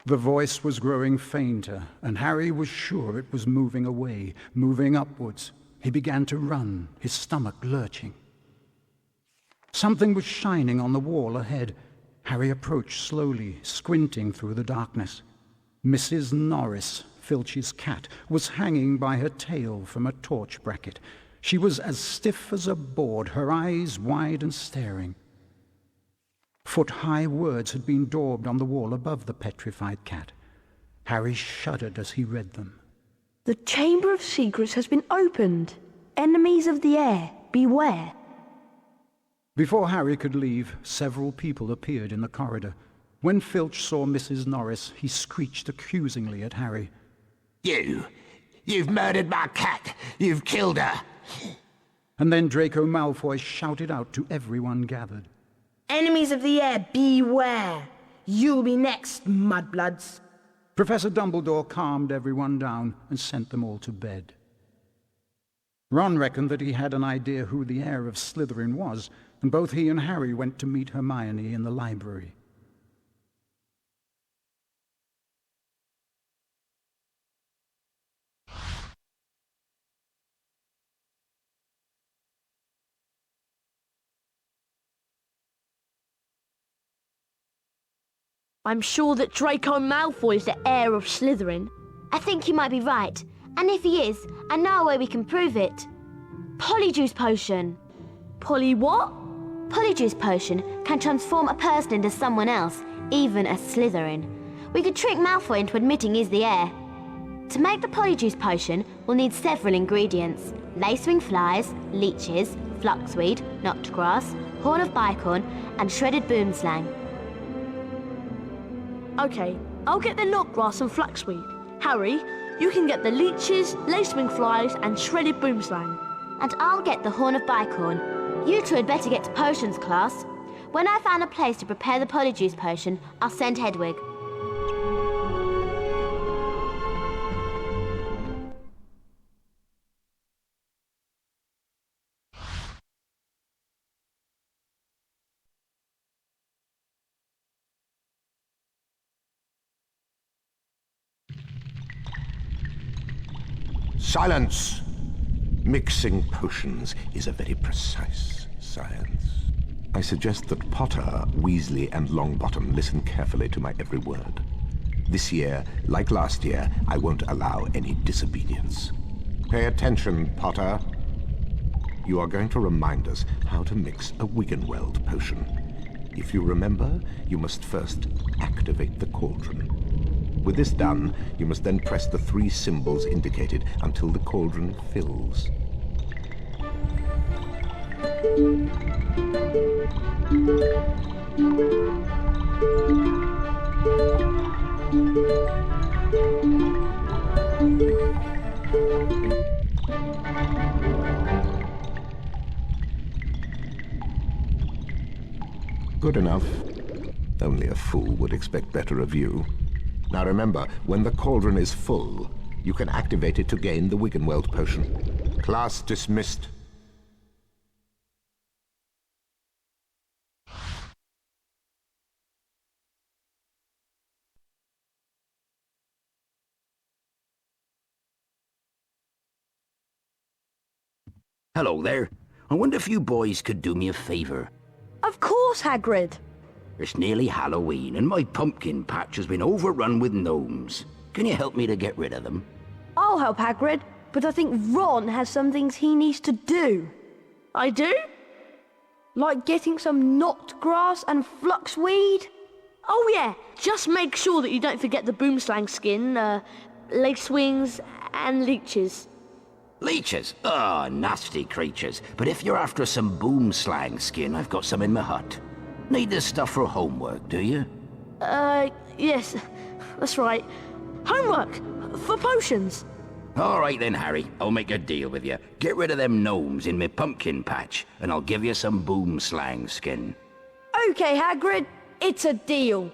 The voice was growing fainter, and Harry was sure it was moving away, moving upwards. He began to run, his stomach lurching. Something was shining on the wall ahead. Harry approached slowly, squinting through the darkness. Mrs. Norris, Filch's cat, was hanging by her tail from a torch bracket. She was as stiff as a board, her eyes wide and staring. Foot-high words had been daubed on the wall above the petrified cat. Harry shuddered as he read them. The Chamber of Secrets has been opened. Enemies of the air, beware. Before Harry could leave, several people appeared in the corridor. When Filch saw Mrs. Norris, he screeched accusingly at Harry. You've murdered my cat. You've killed her. And then Draco Malfoy shouted out to everyone gathered. Enemies of the air, beware! You'll be next, mudbloods. Professor Dumbledore calmed everyone down and sent them all to bed. Ron reckoned that he had an idea who the heir of Slytherin was, and both he and Harry went to meet Hermione in the library. I'm sure that Draco Malfoy is the heir of Slytherin. I think you might be right. And if he is, I know a way we can prove it. Polyjuice Potion. Polly what? Polyjuice Potion can transform a person into someone else, even a Slytherin. We could trick Malfoy into admitting he's the heir. To make the Polyjuice Potion, we'll need several ingredients. Lacewing flies, leeches, fluxweed, noctgrass, horn of bicorn, and shredded boomslang. Okay, I'll get the knotgrass and flaxweed. Harry, you can get the leeches, lacewing flies, and shredded boomslang. And I'll get the horn of bicorn. You two had better get to potions class. When I find a place to prepare the Polyjuice Potion, I'll send Hedwig. Silence! Mixing potions is a very precise science. I suggest that Potter, Weasley, and Longbottom listen carefully to my every word. This year, like last year, I won't allow any disobedience. Pay attention, Potter. You are going to remind us how to mix a Wiggenweld potion. If you remember, you must first activate the cauldron. With this done, you must then press the 3 symbols indicated until the cauldron fills. Good enough. Only a fool would expect better of you. Now remember, when the cauldron is full, you can activate it to gain the Wiggenweld potion. Class dismissed. Hello there. I wonder if you boys could do me a favor. Of course, Hagrid. It's nearly Halloween, and my pumpkin patch has been overrun with gnomes. Can you help me to get rid of them? I'll help Hagrid, but I think Ron has some things he needs to do. I do? Like getting some knot grass and fluxweed? Oh yeah, just make sure that you don't forget the boomslang skin, lacewings, and leeches. Leeches? Ah, nasty creatures. But if you're after some boomslang skin, I've got some in my hut. Need this stuff for homework, do you? Yes, that's right. Homework! For potions! All right then, Harry. I'll make a deal with you. Get rid of them gnomes in my pumpkin patch, and I'll give you some boomslang skin. Okay, Hagrid, it's a deal.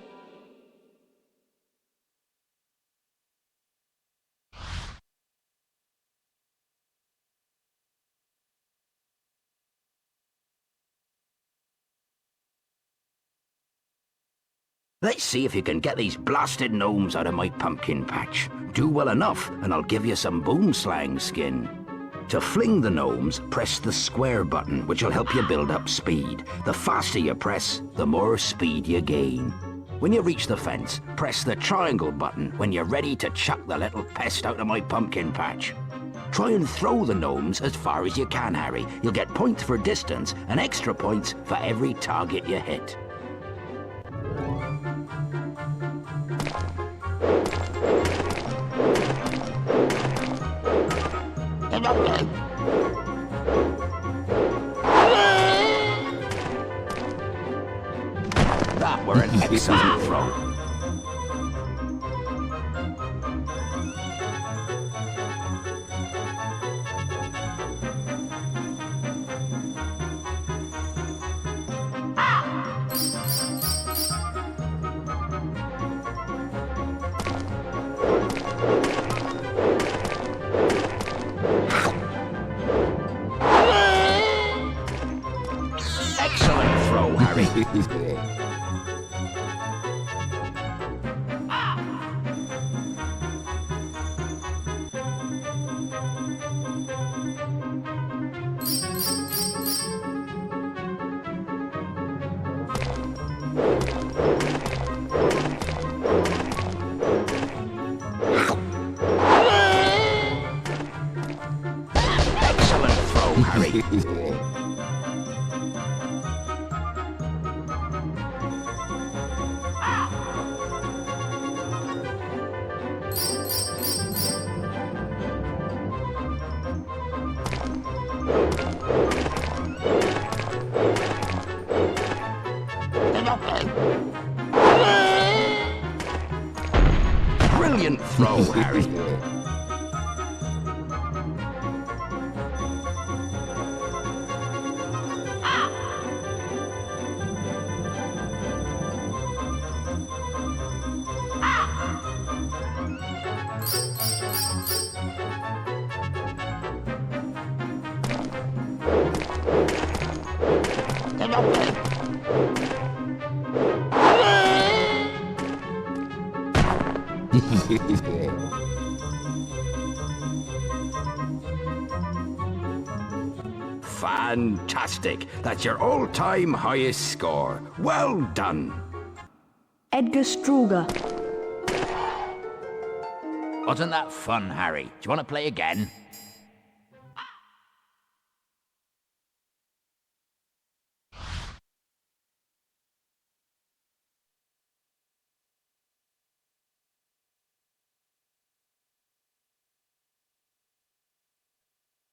Let's see if you can get these blasted gnomes out of my pumpkin patch. Do well enough, and I'll give you some boomslang skin. To fling the gnomes, press the square button, which will help you build up speed. The faster you press, the more speed you gain. When you reach the fence, press the triangle button when you're ready to chuck the little pest out of my pumpkin patch. Try and throw the gnomes as far as you can, Harry. You'll get points for distance and extra points for every target you hit. That were an excellent throw. Excellent throw, Harry. Excellent throw, Harry. Brilliant throw, Harry. Fantastic! That's your all-time highest score. Well done. Edgar Struger. Wasn't that fun, Harry? Do you want to play again?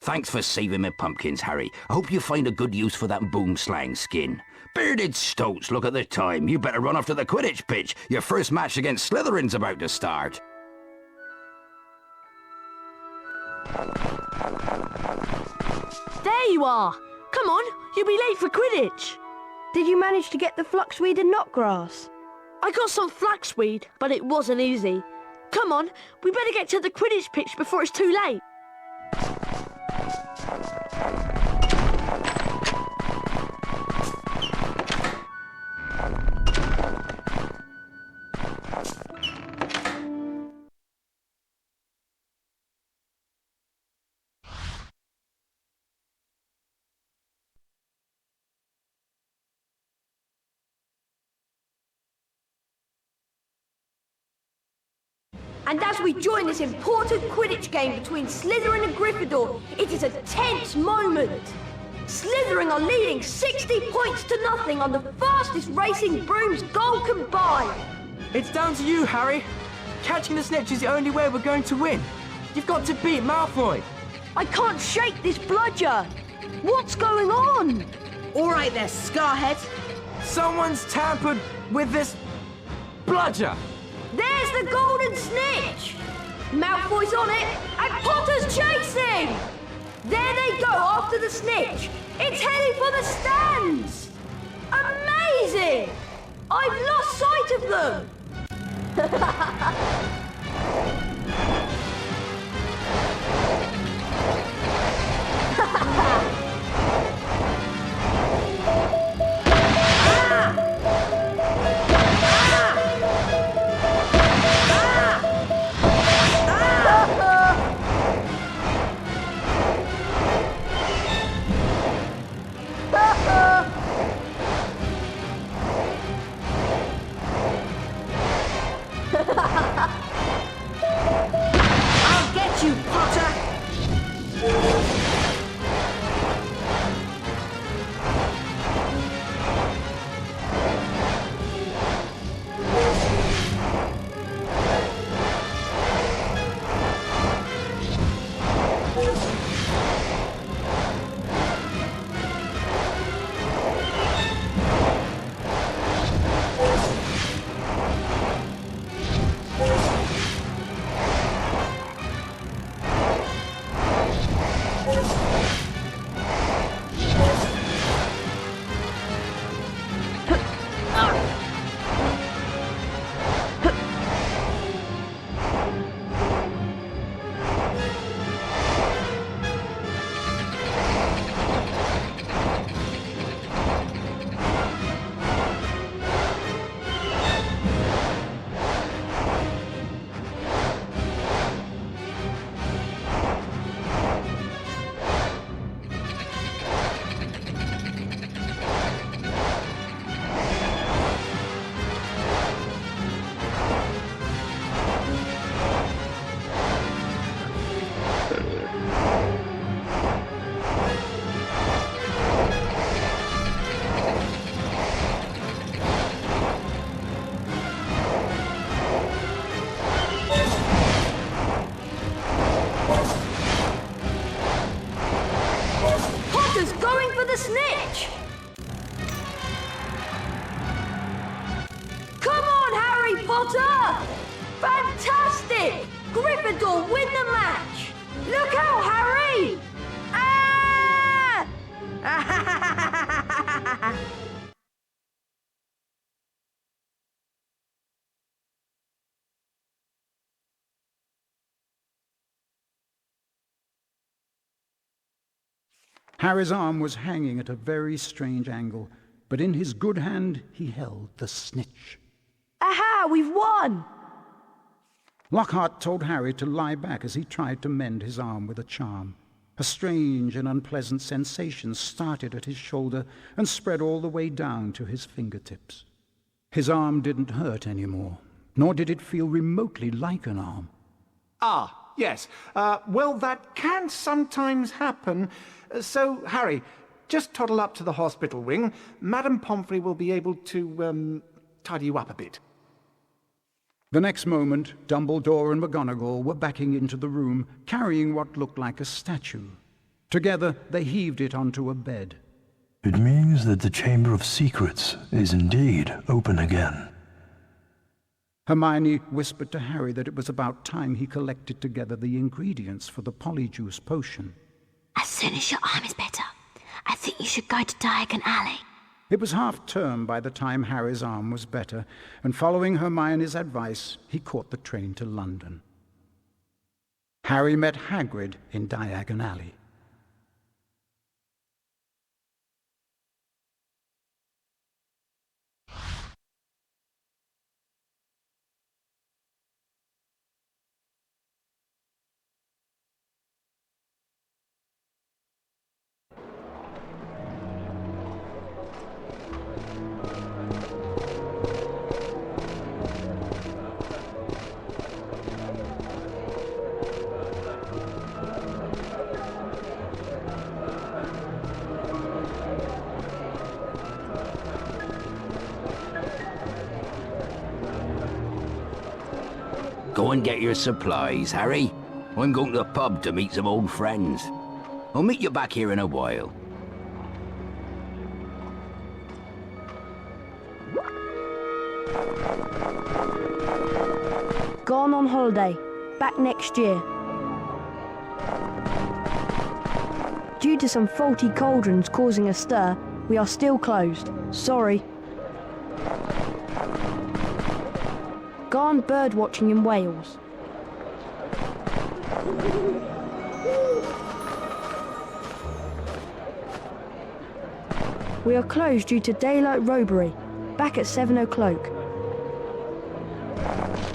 Thanks for saving me pumpkins, Harry. I hope you find a good use for that boomslang skin. Bearded stoats, look at the time. You better run off to the Quidditch pitch. Your first match against Slytherin's about to start. There you are! Come on, you'll be late for Quidditch! Did you manage to get the fluxweed and knotgrass? I got some flaxweed, but it wasn't easy. Come on, we better get to the Quidditch pitch before it's too late. And as we join this important Quidditch game between Slytherin and Gryffindor, it is a tense moment. Slytherin are leading 60 points to nothing on the fastest racing brooms Ghoul can buy. It's down to you, Harry. Catching the snitch is the only way we're going to win. You've got to beat Malfoy. I can't shake this bludger. What's going on? All right there, Scarhead. Someone's tampered with this bludger. There's the golden snitch! Malfoy's on it, and Potter's chasing! There they go after the snitch! It's heading for the stands! Amazing! I've lost sight of them! I'll get you, Potter! Potter! Fantastic! Gryffindor win the match! Look out, Harry! Ah! Harry's arm was hanging at a very strange angle, but in his good hand he held the snitch. Aha! We've won! Lockhart told Harry to lie back as he tried to mend his arm with a charm. A strange and unpleasant sensation started at his shoulder and spread all the way down to his fingertips. His arm didn't hurt anymore, nor did it feel remotely like an arm. Ah, yes. Well, that can sometimes happen. So, Harry, just toddle up to the hospital wing. Madame Pomfrey will be able to, tidy you up a bit. The next moment, Dumbledore and McGonagall were backing into the room, carrying what looked like a statue. Together, they heaved it onto a bed. It means that the Chamber of Secrets is indeed open again. Hermione whispered to Harry that it was about time he collected together the ingredients for the polyjuice potion. As soon as your arm is better, I think you should go to Diagon Alley. It was half-term by the time Harry's arm was better, and following Hermione's advice, he caught the train to London. Harry met Hagrid in Diagon Alley. Go and get your supplies, Harry. I'm going to the pub to meet some old friends. I'll meet you back here in a while. Gone on holiday. Back next year. Due to some faulty cauldrons causing a stir, we are still closed. Sorry. Gone bird watching in Wales. We are closed due to daylight robbery. Back at 7 o'clock.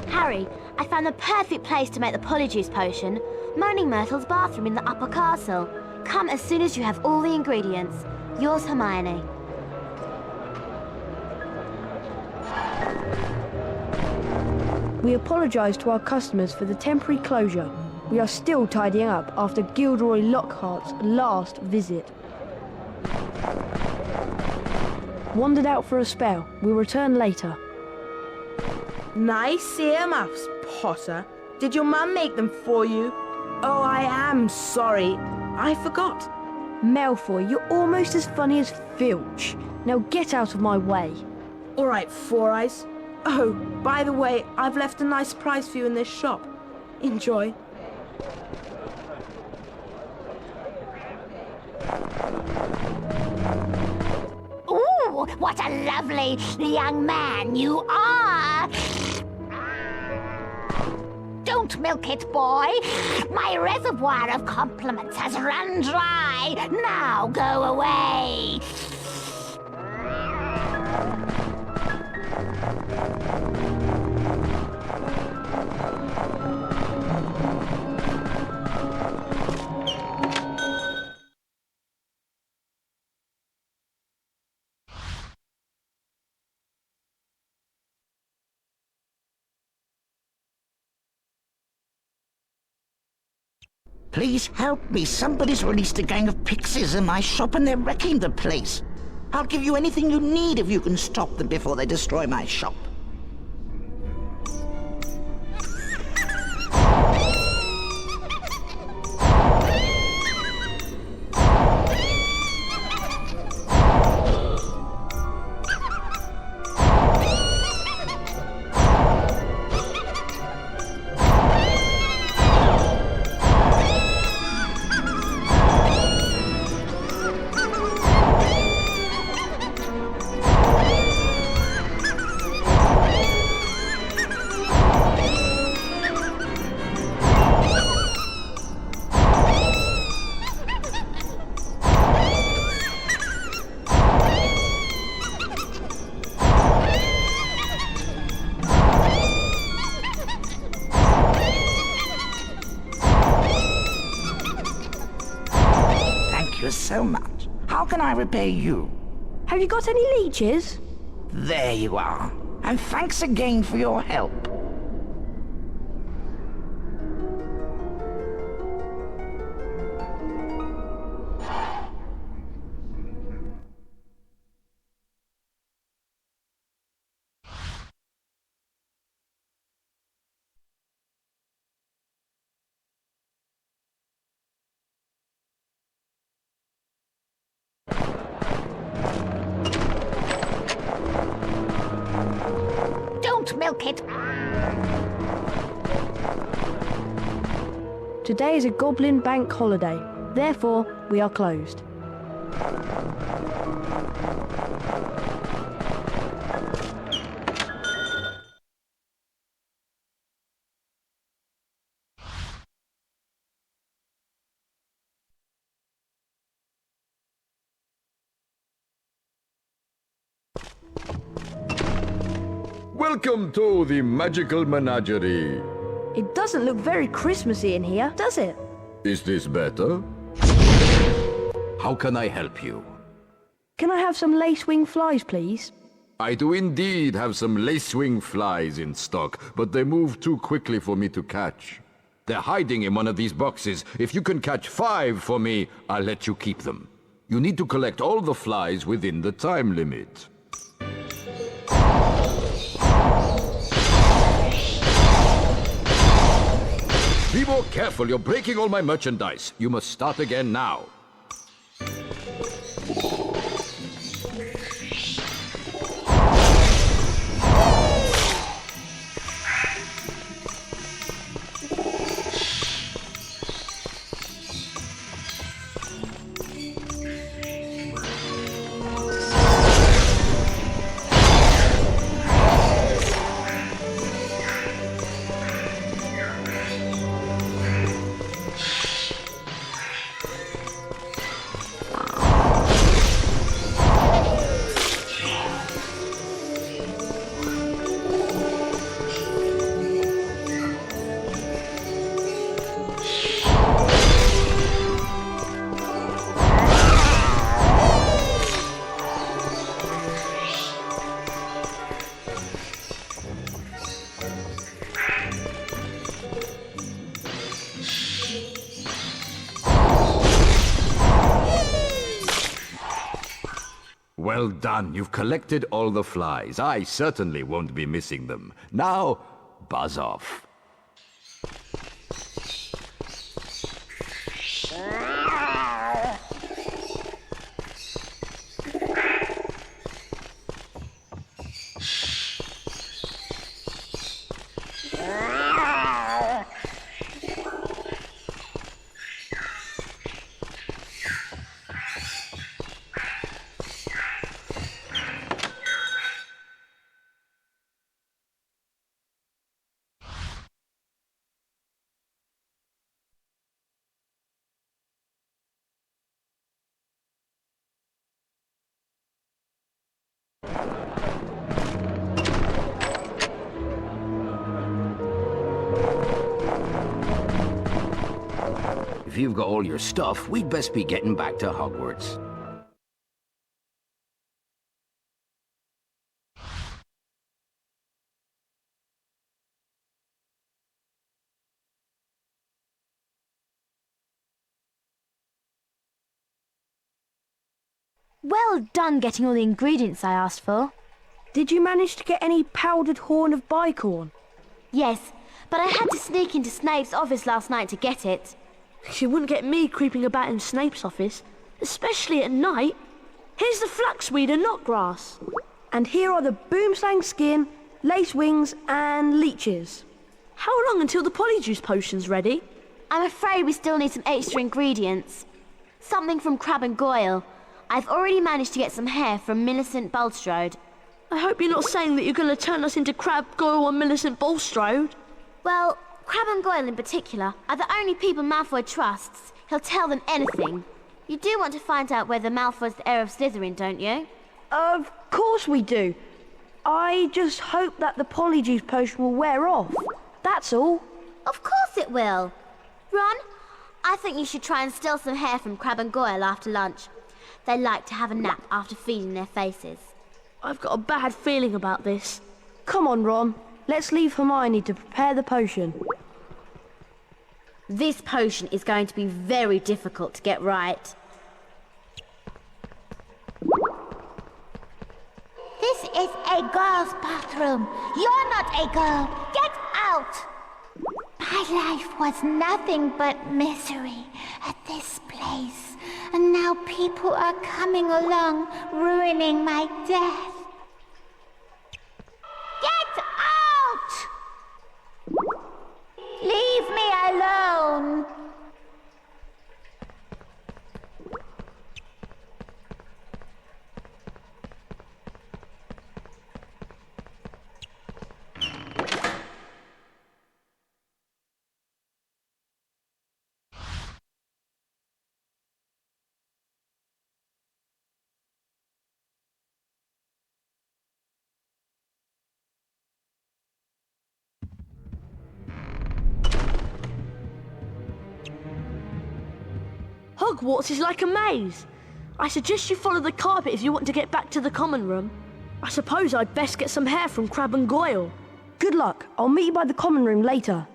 Harry, I found the perfect place to make the polyjuice potion. Moaning Myrtle's bathroom in the upper castle. Come as soon as you have all the ingredients. Yours, Hermione. We apologise to our customers for the temporary closure. We are still tidying up after Gilderoy Lockhart's last visit. Wandered out for a spell. We'll return later. Nice earmuffs, Potter. Did your mum make them for you? Oh, I am sorry. I forgot. Malfoy, you're almost as funny as Filch. Now get out of my way. All right, Four Eyes. Oh, by the way, I've left a nice surprise for you in this shop. Enjoy. Ooh, what a lovely young man you are! Don't milk it, boy. My reservoir of compliments has run dry. Now go away. Please help me. Somebody's released a gang of pixies in my shop and they're wrecking the place. I'll give you anything you need if you can stop them before they destroy my shop. so much. How can I repay you? Have you got any leeches? There you are. And thanks again for your help. Don't milk it. Today is a Goblin Bank holiday. Therefore, we are closed. Welcome to the magical menagerie. It doesn't look very Christmassy in here, does it? Is this better? How can I help you? Can I have some lacewing flies, please? I do indeed have some lacewing flies in stock, but they move too quickly for me to catch. They're hiding in one of these boxes. If you can catch 5 for me, I'll let you keep them. You need to collect all the flies within the time limit. Be more careful, you're breaking all my merchandise. You must start again now. Well done, you've collected all the flies. I certainly won't be missing them. Now, buzz off. If you've got all your stuff, we'd best be getting back to Hogwarts. Well done getting all the ingredients I asked for. Did you manage to get any powdered horn of bicorn? Yes, but I had to sneak into Snape's office last night to get it. You wouldn't get me creeping about in Snape's office, especially at night. Here's the flaxweed and knotgrass. And here are the boomslang skin, lace wings and leeches. How long until the polyjuice potion's ready? I'm afraid we still need some extra ingredients. Something from Crab and Goyle. I've already managed to get some hair from Millicent Bulstrode. I hope you're not saying that you're going to turn us into Crab, Goyle and Millicent Bulstrode. Well, Crab and Goyle in particular are the only people Malfoy trusts. He'll tell them anything. You do want to find out whether Malfoy's the heir of Slytherin, don't you? Of course we do. I just hope that the polyjuice potion will wear off. That's all. Of course it will. Ron, I think you should try and steal some hair from Crab and Goyle after lunch. They like to have a nap after feeding their faces. I've got a bad feeling about this. Come on, Ron. Let's leave Hermione to prepare the potion. This potion is going to be very difficult to get right. This is a girl's bathroom. You're not a girl. Get out! My life was nothing but misery at this place. And now people are coming along, ruining my death. Get out! Leave me alone. Hogwarts is like a maze. I suggest you follow the carpet if you want to get back to the common room. I suppose I'd best get some hair from Crab and Goyle. Good luck. I'll meet you by the common room later.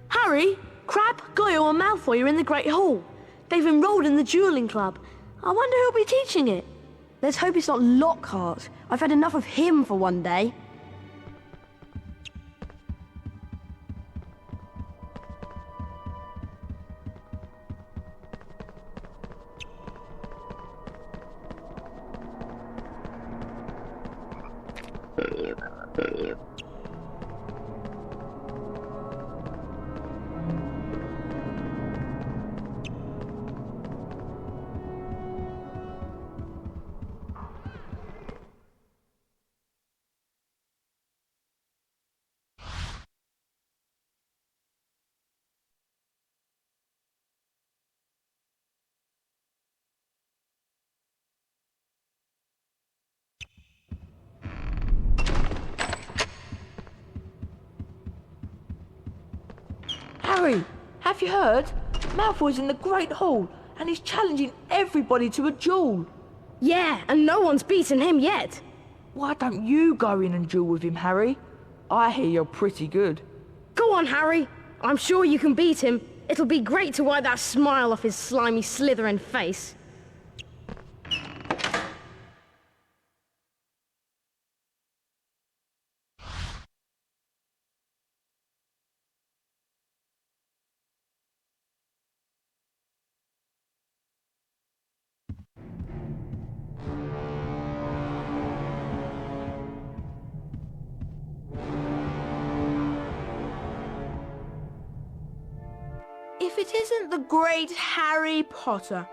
Harry, Crab, Goyle and Malfoy are in the Great Hall. They've enrolled in the dueling club. I wonder who'll be teaching it. Let's hope it's not Lockhart. I've had enough of him for one day. Harry, have you heard? Malfoy's in the Great Hall, and he's challenging everybody to a duel. Yeah, and no one's beaten him yet. Why don't you go in and duel with him, Harry? I hear you're pretty good. Go on, Harry. I'm sure you can beat him. It'll be great to wipe that smile off his slimy Slytherin face. If it isn't the great Harry Potter.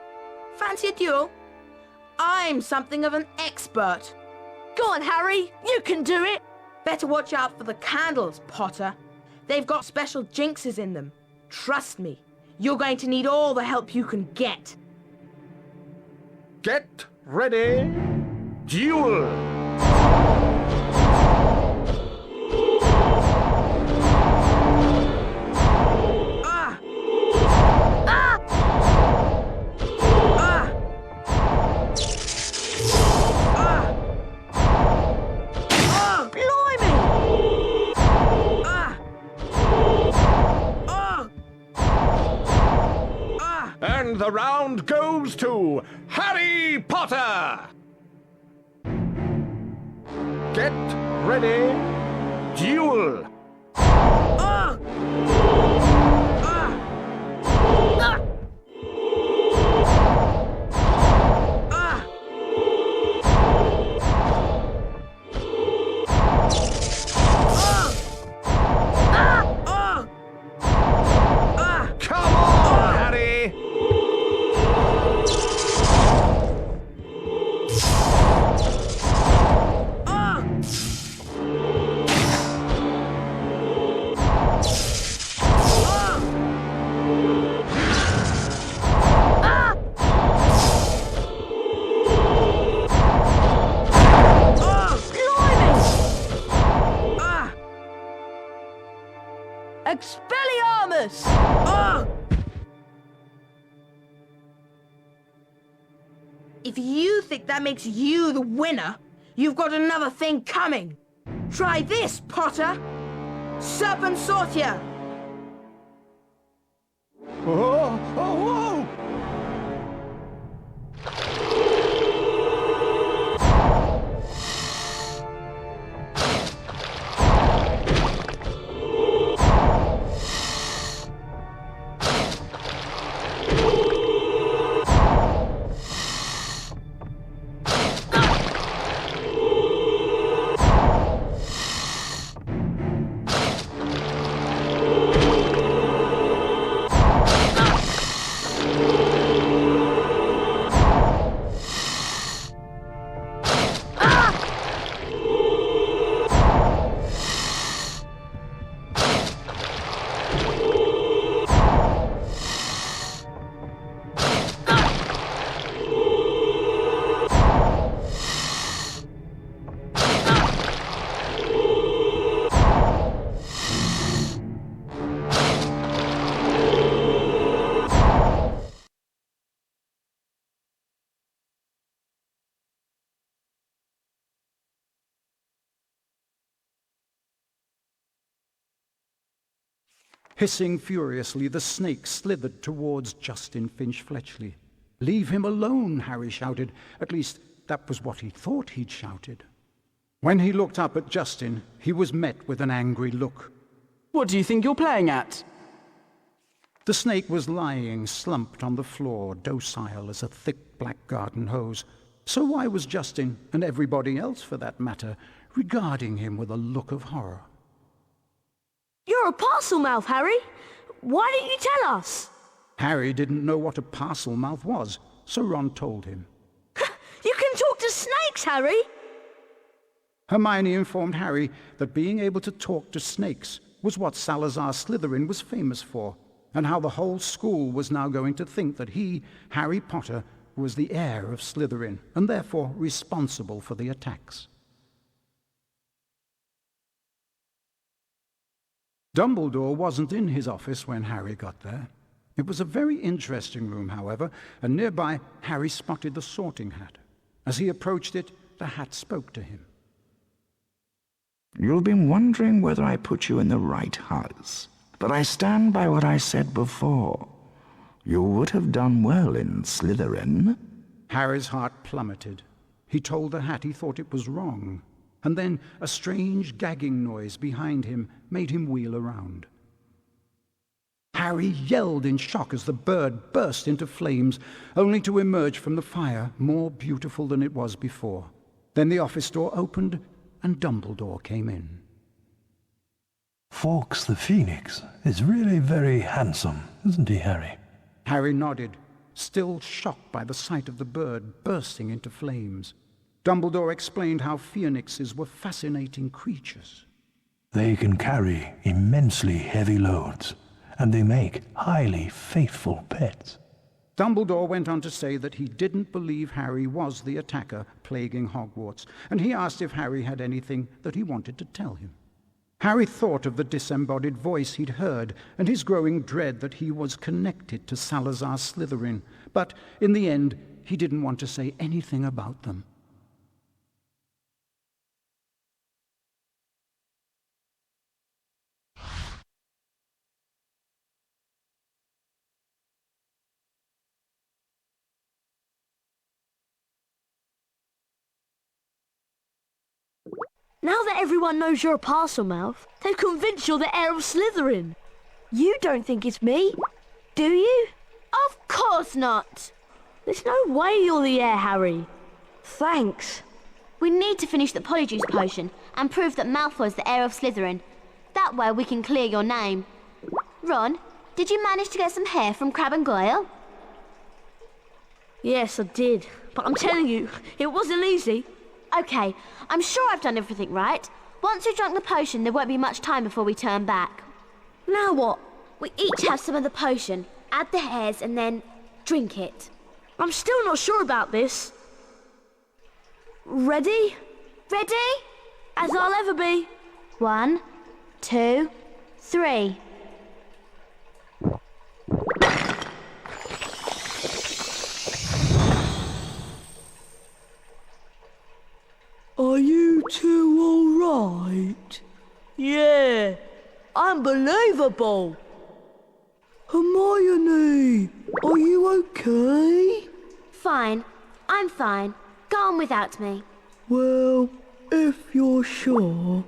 Fancy a duel? I'm something of an expert. Go on, Harry, you can do it. Better watch out for the candles, Potter. They've got special jinxes in them. Trust me, you're going to need all the help you can get. Get ready, duel! And the round goes to Harry Potter! Get ready. Duel. Come on, Harry. Expelliarmus! If you think that makes you the winner, you've got another thing coming. Try this, Potter. Serpent Sortia. Oh, oh, whoa! Hissing furiously, the snake slithered towards Justin Finch-Fletchley. "Leave him alone," Harry shouted. At least, that was what he thought he'd shouted. When he looked up at Justin, he was met with an angry look. What do you think you're playing at? The snake was lying slumped on the floor, docile as a thick black garden hose. So why was Justin, and everybody else for that matter, regarding him with a look of horror? You're a parcel mouth, Harry. Why didn't you tell us? Harry didn't know what a parcel mouth was, so Ron told him. You can talk to snakes, Harry. Hermione informed Harry that being able to talk to snakes was what Salazar Slytherin was famous for, and how the whole school was now going to think that he, Harry Potter, was the heir of Slytherin, and therefore responsible for the attacks. Dumbledore wasn't in his office when Harry got there. It was a very interesting room, however, and nearby Harry spotted the sorting hat. As he approached it, the hat spoke to him. You've been wondering whether I put you in the right house, but I stand by what I said before. You would have done well in Slytherin. Harry's heart plummeted. He told the hat he thought it was wrong, and then a strange gagging noise behind him made him wheel around. Harry yelled in shock as the bird burst into flames, only to emerge from the fire more beautiful than it was before. Then the office door opened, and Dumbledore came in. Fawkes the Phoenix is really very handsome, isn't he, Harry? Harry nodded, still shocked by the sight of the bird bursting into flames. Dumbledore explained how phoenixes were fascinating creatures. They can carry immensely heavy loads, and they make highly faithful pets. Dumbledore went on to say that he didn't believe Harry was the attacker plaguing Hogwarts, and he asked if Harry had anything that he wanted to tell him. Harry thought of the disembodied voice he'd heard and his growing dread that he was connected to Salazar Slytherin, but in the end he didn't want to say anything about them. Now that everyone knows you're a Parselmouth, they've convinced you're the heir of Slytherin. You don't think it's me, do you? Of course not. There's no way you're the heir, Harry. Thanks. We need to finish the Polyjuice potion and prove that Malfoy's the heir of Slytherin. That way we can clear your name. Ron, did you manage to get some hair from Crabbe and Goyle? Yes, I did. But I'm telling you, it wasn't easy. OK, I'm sure I've done everything right. Once we've drunk the potion, there won't be much time before we turn back. Now what? We each have some of the potion, add the hairs, and then drink it. I'm still not sure about this. Ready? Ready? As I'll ever be. 1, 2, 3. Are you two all right? Yeah, unbelievable. Hermione, are you okay? Fine, I'm fine. Go on without me. Well, if you're sure,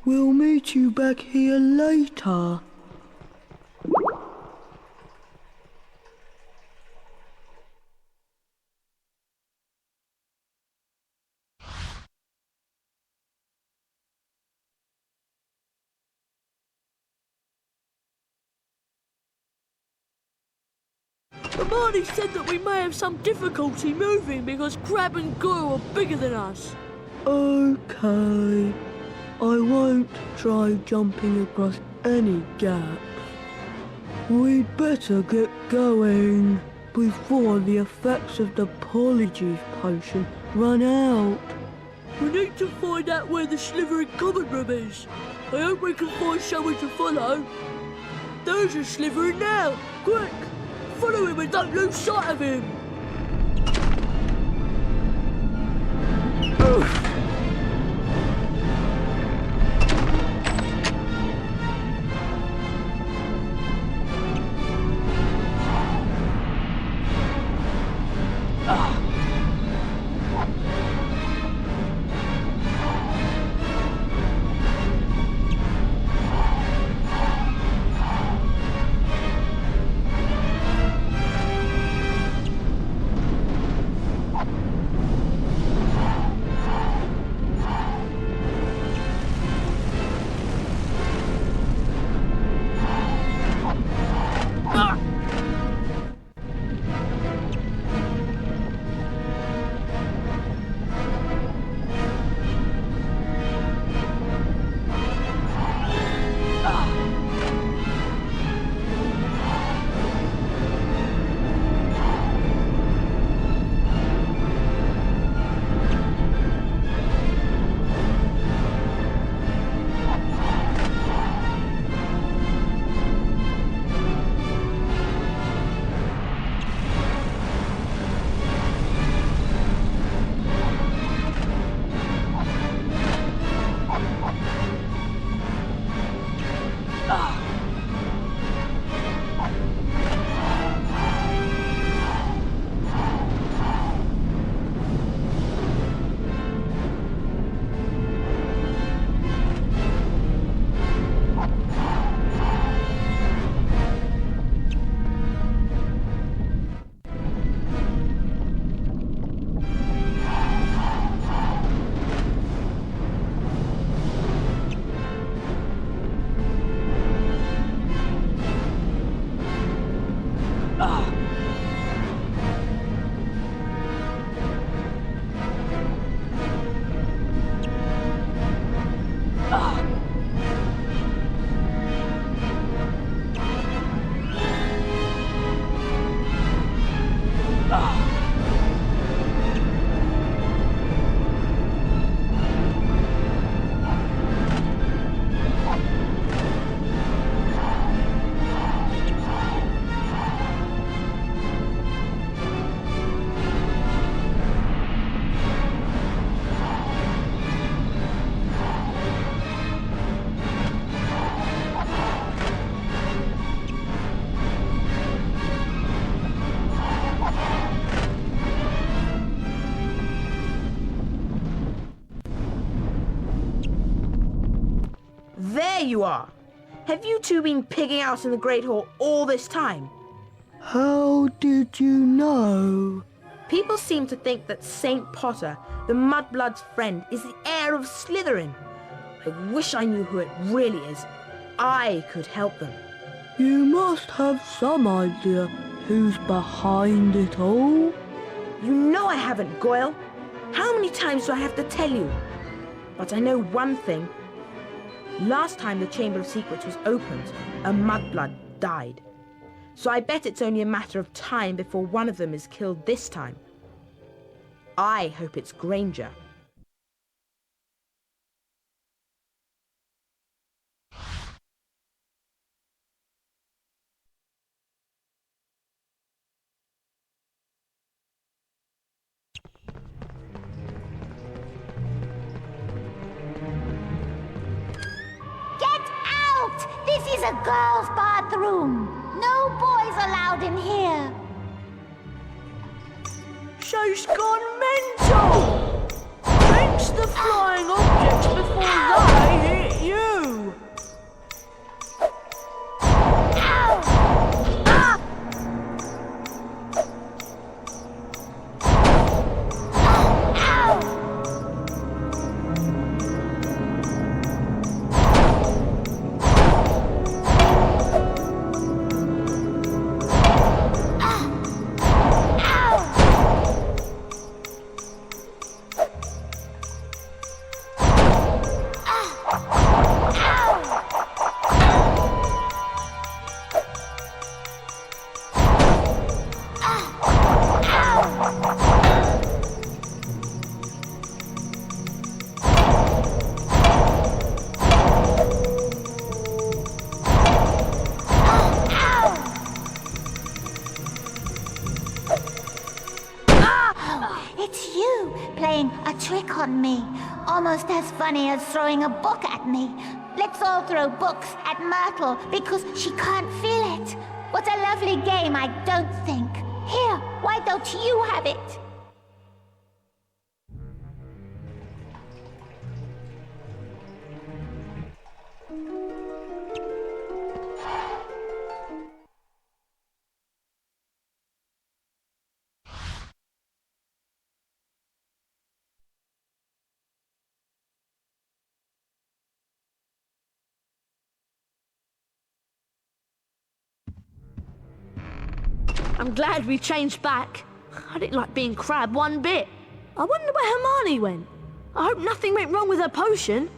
we'll meet you back here later. Hermione said that we may have some difficulty moving because Crabbe and Goyle are bigger than us. Okay. I won't try jumping across any gaps. We'd better get going before the effects of the Polyjuice potion run out. We need to find out where the Slytherin common room is. I hope we can find someone to follow. There's a Slytherin now. Quick! Follow him and don't lose sight of him! you are. Have you two been pigging out in the Great Hall all this time? How did you know? People seem to think that St. Potter, the Mudblood's friend, is the heir of Slytherin. I wish I knew who it really is. I could help them. You must have some idea who's behind it all. You know I haven't, Goyle. How many times do I have to tell you? But I know one thing. Last time the Chamber of Secrets was opened, a Mudblood died. So I bet it's only a matter of time before one of them is killed this time. I hope it's Granger. This is a girl's bathroom. No boys allowed in here. She's gone mental! Fence the flying objects before they hit you! Ow! Ah! Ow! Almost as funny as throwing a book at me. Let's all throw books at Myrtle because she can't feel it. What a lovely game, I don't think. Here, why don't you have it? I'm glad we changed back. I didn't like being Crab one bit. I wonder where Hermione went. I hope nothing went wrong with her potion.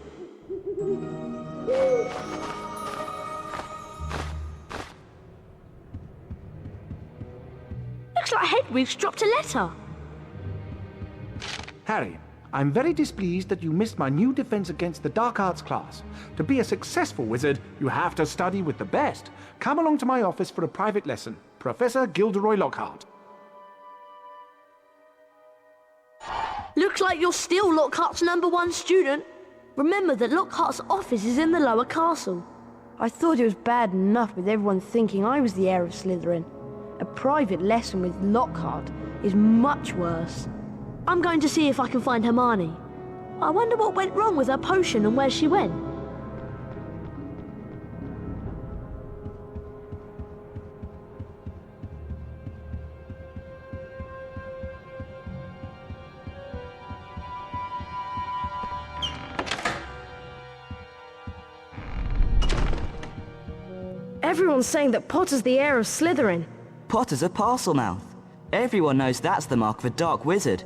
Looks like Hedwig's dropped a letter. Harry, I'm very displeased that you missed my new defense against the dark arts class. To be a successful wizard, you have to study with the best. Come along to my office for a private lesson. Professor Gilderoy Lockhart. Looks like you're still Lockhart's #1 student. Remember that Lockhart's office is in the lower castle. I thought it was bad enough with everyone thinking I was the heir of Slytherin. A private lesson with Lockhart is much worse. I'm going to see if I can find Hermione. I wonder what went wrong with her potion and where she went. Everyone's saying that Potter's the heir of Slytherin. Potter's a parcel mouth. Everyone knows that's the mark of a dark wizard.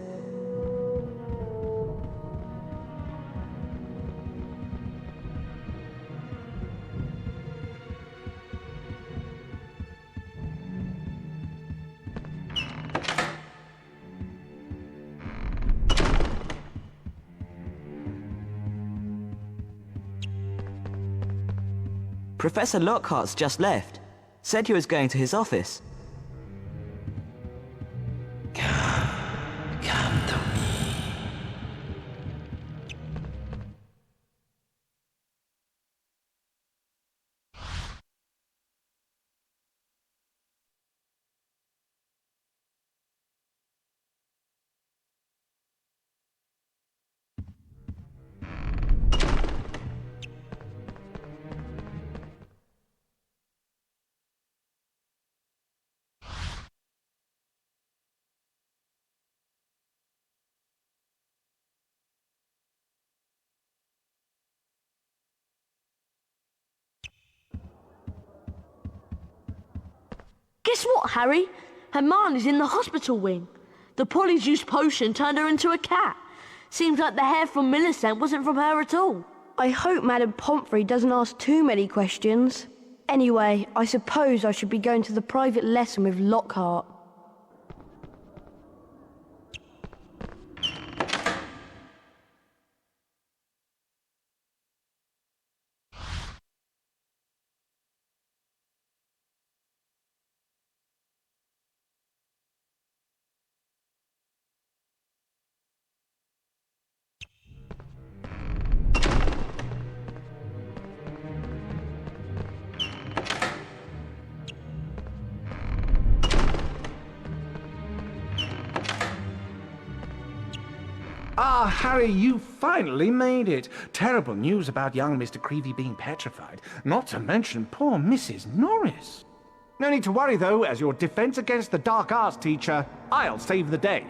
Professor Lockhart's just left. Said he was going to his office. Come to me. Guess what, Harry? Hermione's in the hospital wing. The polyjuice potion turned her into a cat. Seems like the hair from Millicent wasn't from her at all. I hope Madame Pomfrey doesn't ask too many questions. Anyway, I suppose I should be going to the private lesson with Lockhart. Ah, Harry, you finally made it. Terrible news about young Mr. Creevy being petrified, not to mention poor Mrs. Norris. No need to worry, though, as your defense against the dark arts teacher, I'll save the day.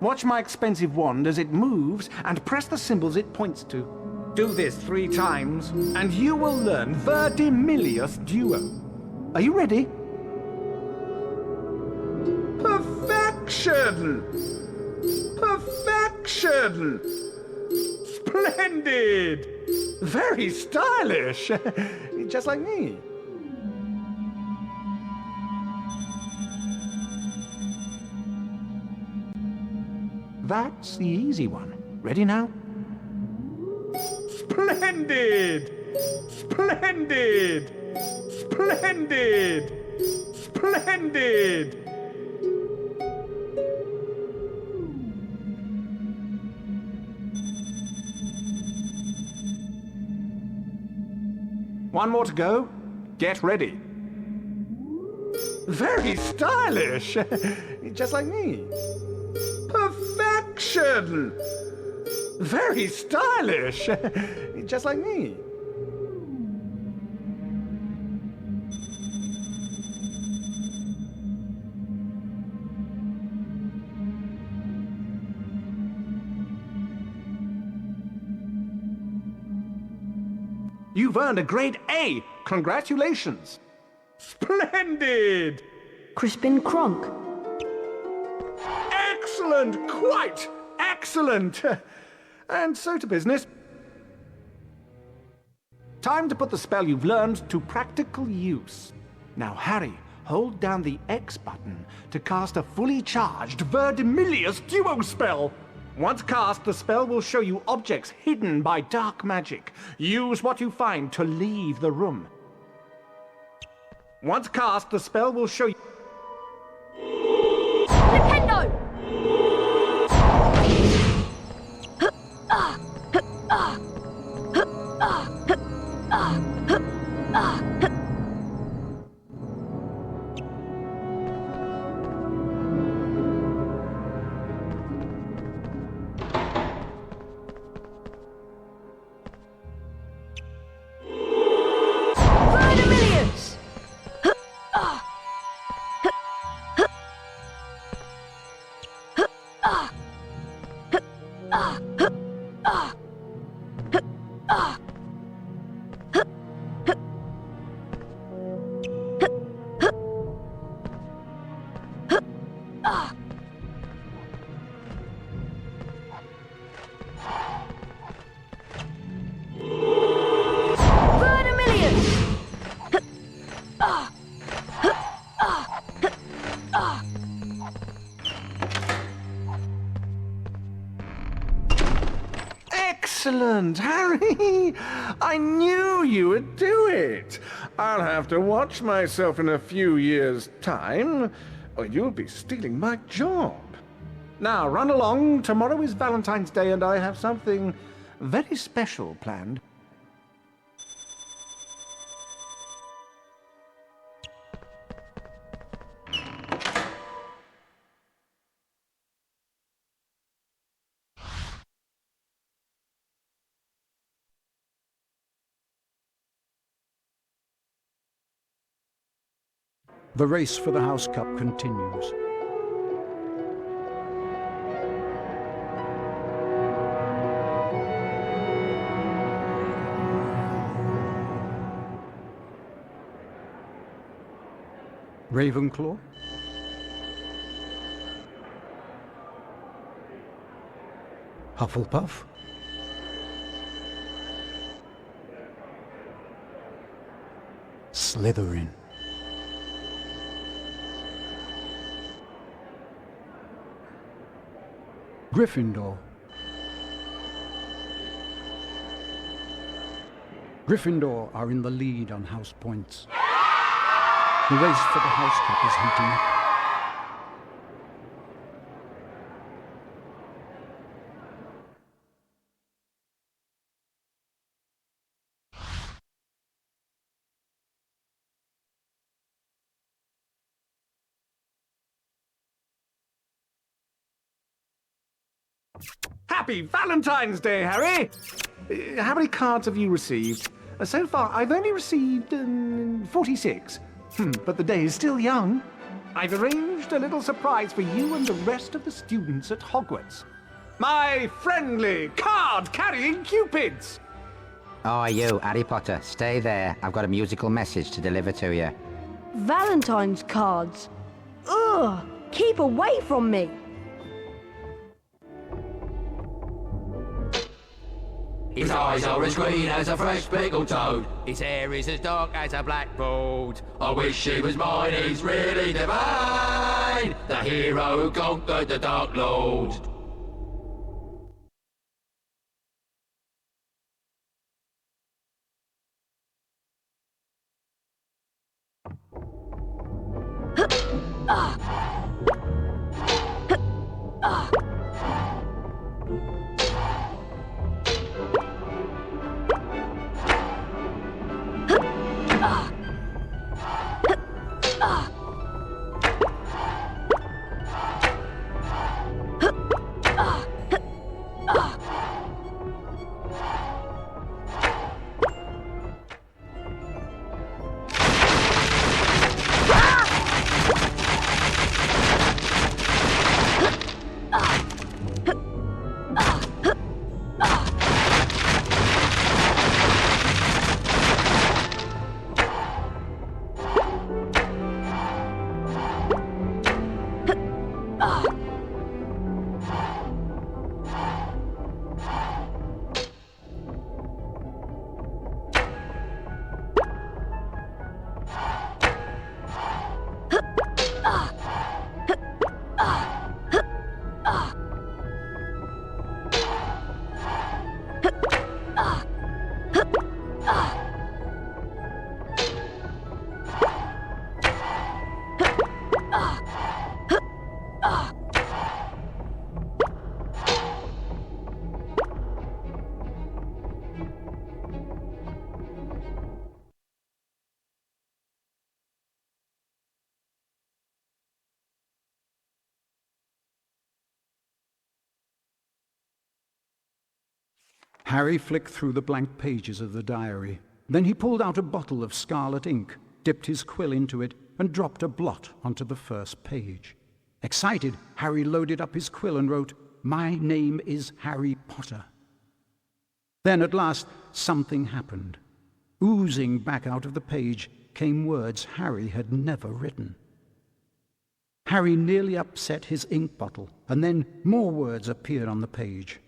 Watch my expensive wand as it moves and press the symbols it points to. Do this 3 times, and you will learn Verdimillious Duo. Are you ready? Perfection! Perfection! Splendid! Very stylish! Just like me. That's the easy one. Ready now? Splendid! Splendid! Splendid! Splendid! One more to go. Get ready. Very stylish! Just like me. Perfection! Very stylish! Just like me. You've earned a grade A! Congratulations! Splendid! Crispin Kronk. Excellent! Quite excellent! And so to business. Time to put the spell you've learned to practical use. Now, Harry, hold down the X button to cast a fully charged Verdimillious Duo spell. Once cast, the spell will show you objects hidden by dark magic. Use what you find to leave the room. Once cast, the spell will show you... Nintendo! Excellent, Harry! I knew you would do it! I'll have to watch myself in a few years' time, or you'll be stealing my job. Now, run along. Tomorrow is Valentine's Day, and I have something very special planned. The race for the House Cup continues. Ravenclaw? Hufflepuff? Slytherin. Gryffindor. Gryffindor are in the lead on house points. The race for the House Cup is heating up. Happy Valentine's Day, Harry! How many cards have you received? So far, I've only received 46. But the day is still young. I've arranged a little surprise for you and the rest of the students at Hogwarts. My friendly card-carrying cupids! Oh, you, Harry Potter, stay there. I've got a musical message to deliver to you. Valentine's cards? Ugh! Keep away from me! His eyes are as green as a fresh pickled toad. His hair is as dark as a blackboard. I wish he was mine, he's really divine. The hero who conquered the Dark Lord. Harry flicked through the blank pages of the diary. Then he pulled out a bottle of scarlet ink, dipped his quill into it, and dropped a blot onto the first page. Excited, Harry loaded up his quill and wrote, "My name is Harry Potter." Then at last, something happened. Oozing back out of the page came words Harry had never written. Harry nearly upset his ink bottle, and then more words appeared on the page.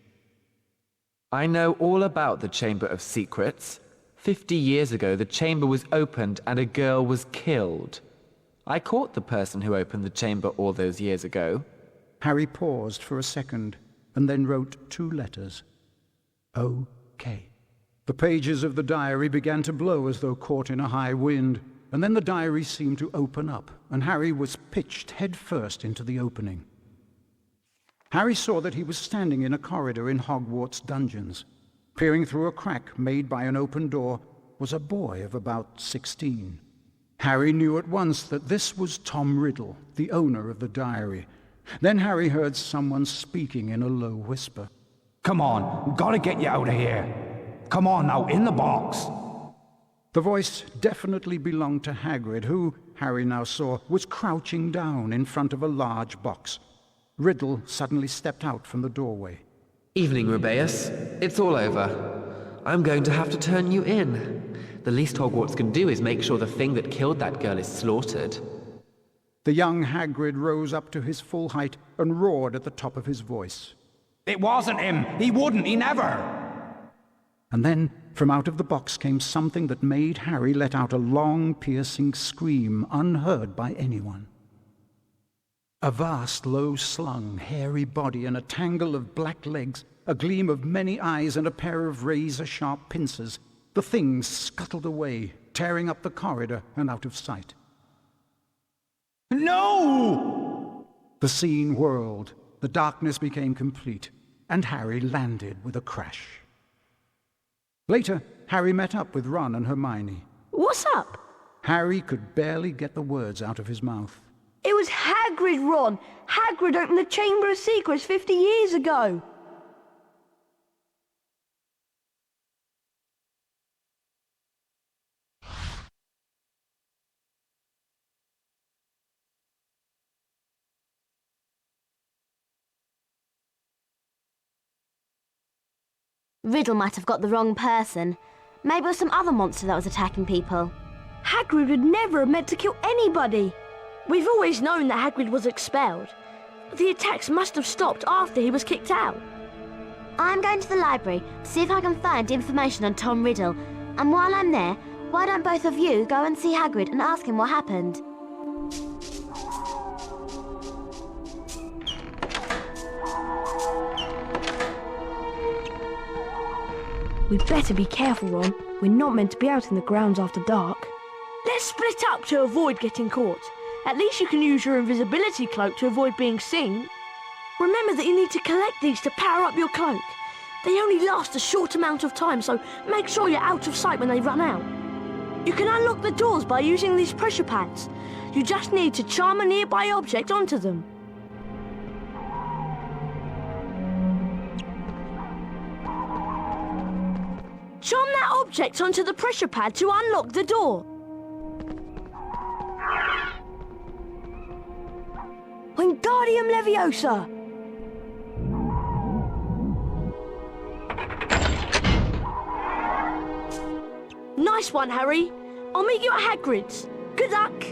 I know all about the Chamber of Secrets. 50 years ago, the chamber was opened and a girl was killed. I caught the person who opened the chamber all those years ago. Harry paused for a second and then wrote 2 letters. O.K. The pages of the diary began to blow as though caught in a high wind, and then the diary seemed to open up, and Harry was pitched headfirst into the opening. Harry saw that he was standing in a corridor in Hogwarts dungeons. Peering through a crack made by an open door was a boy of about 16. Harry knew at once that this was Tom Riddle, the owner of the diary. Then Harry heard someone speaking in a low whisper. Come on, gotta get you out of here. Come on now, in the box. The voice definitely belonged to Hagrid, who, Harry now saw, was crouching down in front of a large box. Riddle suddenly stepped out from the doorway. Evening, Rubeus. It's all over. I'm going to have to turn you in. The least Hogwarts can do is make sure the thing that killed that girl is slaughtered. The young Hagrid rose up to his full height and roared at the top of his voice. It wasn't him! He wouldn't! He never! And then, from out of the box came something that made Harry let out a long, piercing scream unheard by anyone. A vast, low-slung, hairy body and a tangle of black legs, a gleam of many eyes and a pair of razor-sharp pincers. The thing scuttled away, tearing up the corridor and out of sight. No! The scene whirled, the darkness became complete, and Harry landed with a crash. Later, Harry met up with Ron and Hermione. What's up? Harry could barely get the words out of his mouth. It was Hagrid, Ron! Hagrid opened the Chamber of Secrets 50 years ago! Riddle might have got the wrong person. Maybe it was some other monster that was attacking people. Hagrid would never have meant to kill anybody. We've always known that Hagrid was expelled. The attacks must have stopped after he was kicked out. I'm going to the library to see if I can find information on Tom Riddle. And while I'm there, why don't both of you go and see Hagrid and ask him what happened? We'd better be careful, Ron. We're not meant to be out in the grounds after dark. Let's split up to avoid getting caught. At least you can use your invisibility cloak to avoid being seen. Remember that you need to collect these to power up your cloak. They only last a short amount of time, so make sure you're out of sight when they run out. You can unlock the doors by using these pressure pads. You just need to charm a nearby object onto them. Charm that object onto the pressure pad to unlock the door. Wingardium Leviosa! Nice one, Harry. I'll meet you at Hagrid's. Good luck.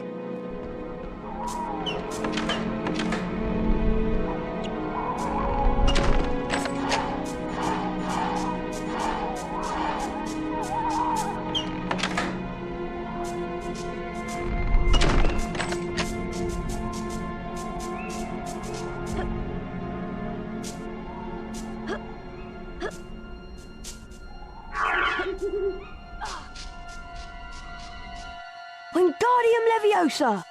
Wingardium Leviosa!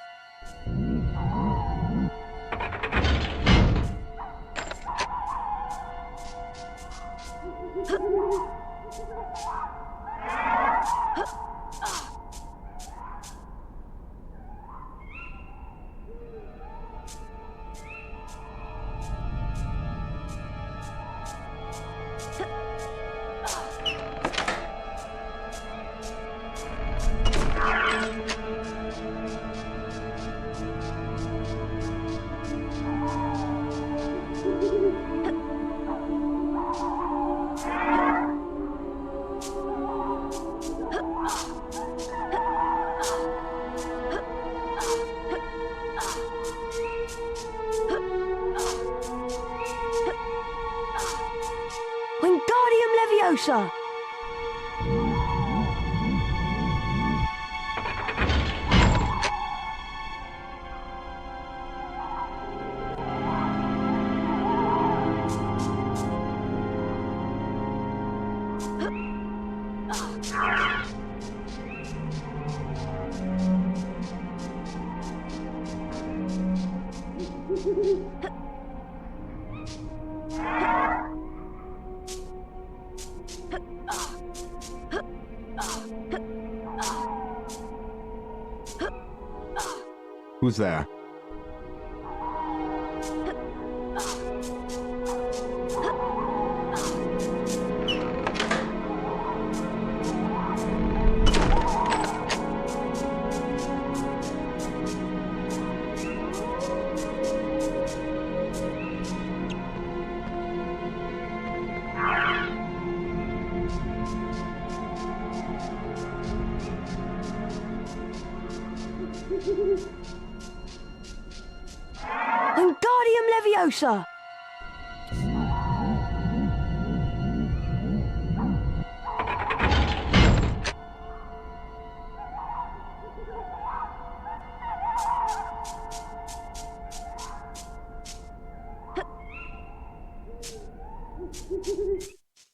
Wingardium Leviosa! Who's there? Leviosa!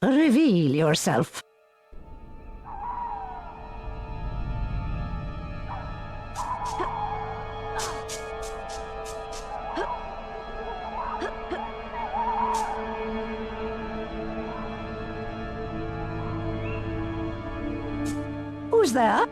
Reveal yourself. Who's there?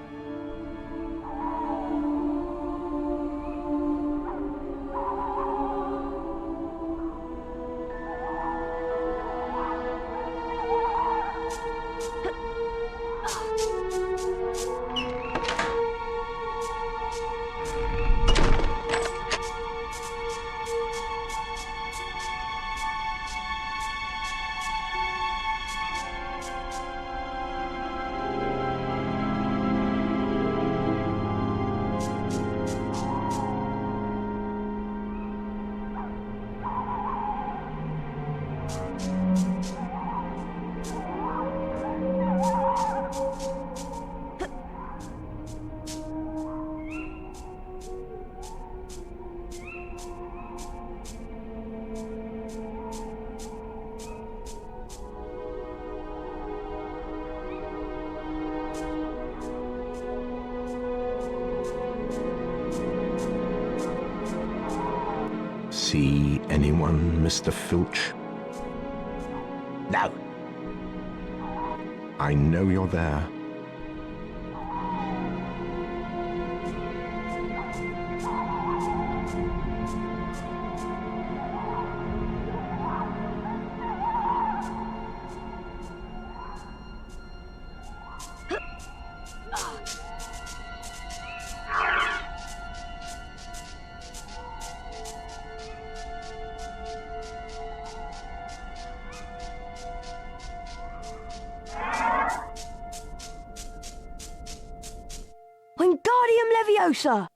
See anyone, Mr. Filch? No. I know you're there. Wingardium Leviosa!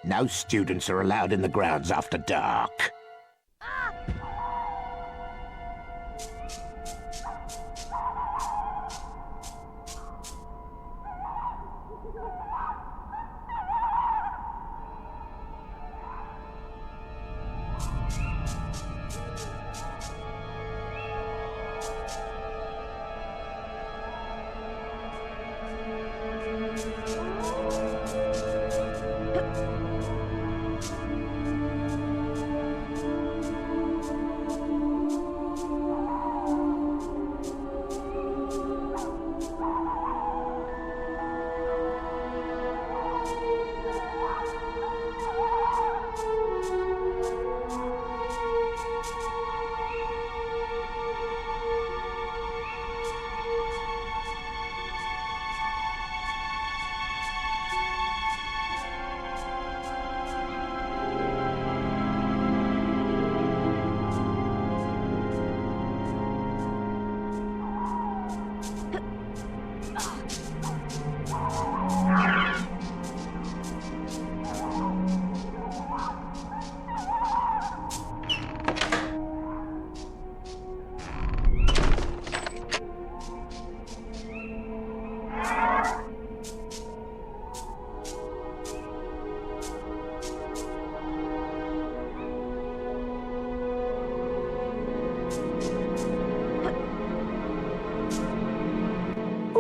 No students are allowed in the grounds after dark.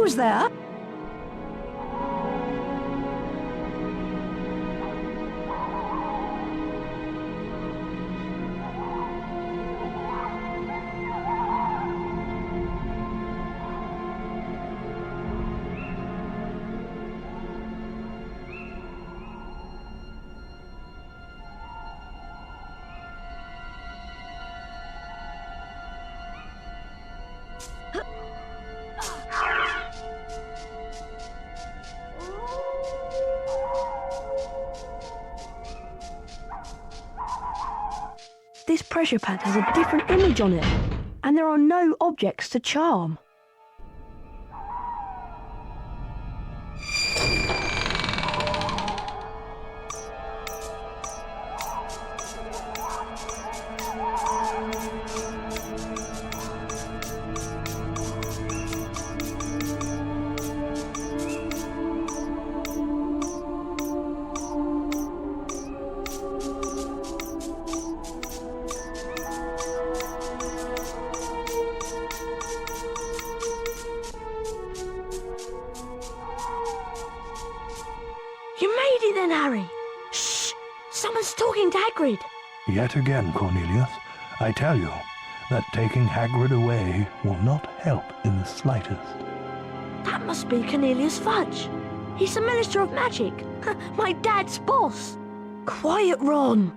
was there. This pressure pad has a different image on it, and there are no objects to charm. You made it then, Harry. Shh! Someone's talking to Hagrid. Yet again, Cornelius, I tell you that taking Hagrid away will not help in the slightest. That must be Cornelius Fudge. He's the Minister of Magic. My dad's boss. Quiet, Ron.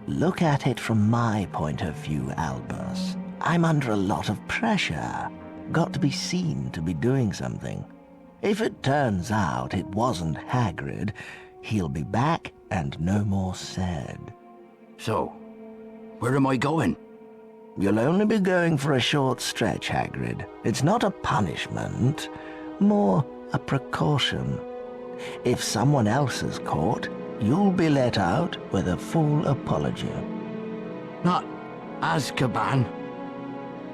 Look at it from my point of view, Albus. I'm under a lot of pressure. Got to be seen to be doing something. If it turns out it wasn't Hagrid, he'll be back and no more said. So, where am I going? You'll only be going for a short stretch, Hagrid. It's not a punishment, more a precaution. If someone else is caught, you'll be let out with a full apology. Not Azkaban.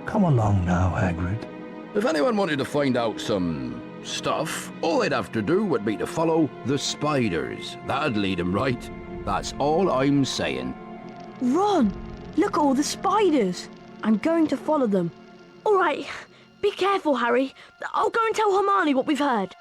Come along now, Hagrid. If anyone wanted to find out some stuff, all they'd have to do would be to follow the spiders. That'd lead them right. That's all I'm saying. Ron, look at all the spiders. I'm going to follow them. All right, be careful, Harry. I'll go and tell Hermione what we've heard.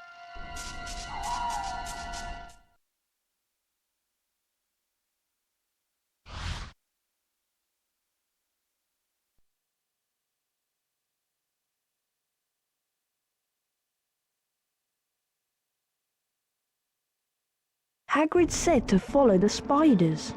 Hagrid said to follow the spiders.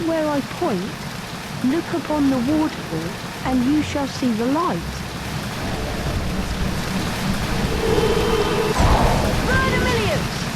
where I point, look upon the waterfall, and you shall see the light. Vermilions!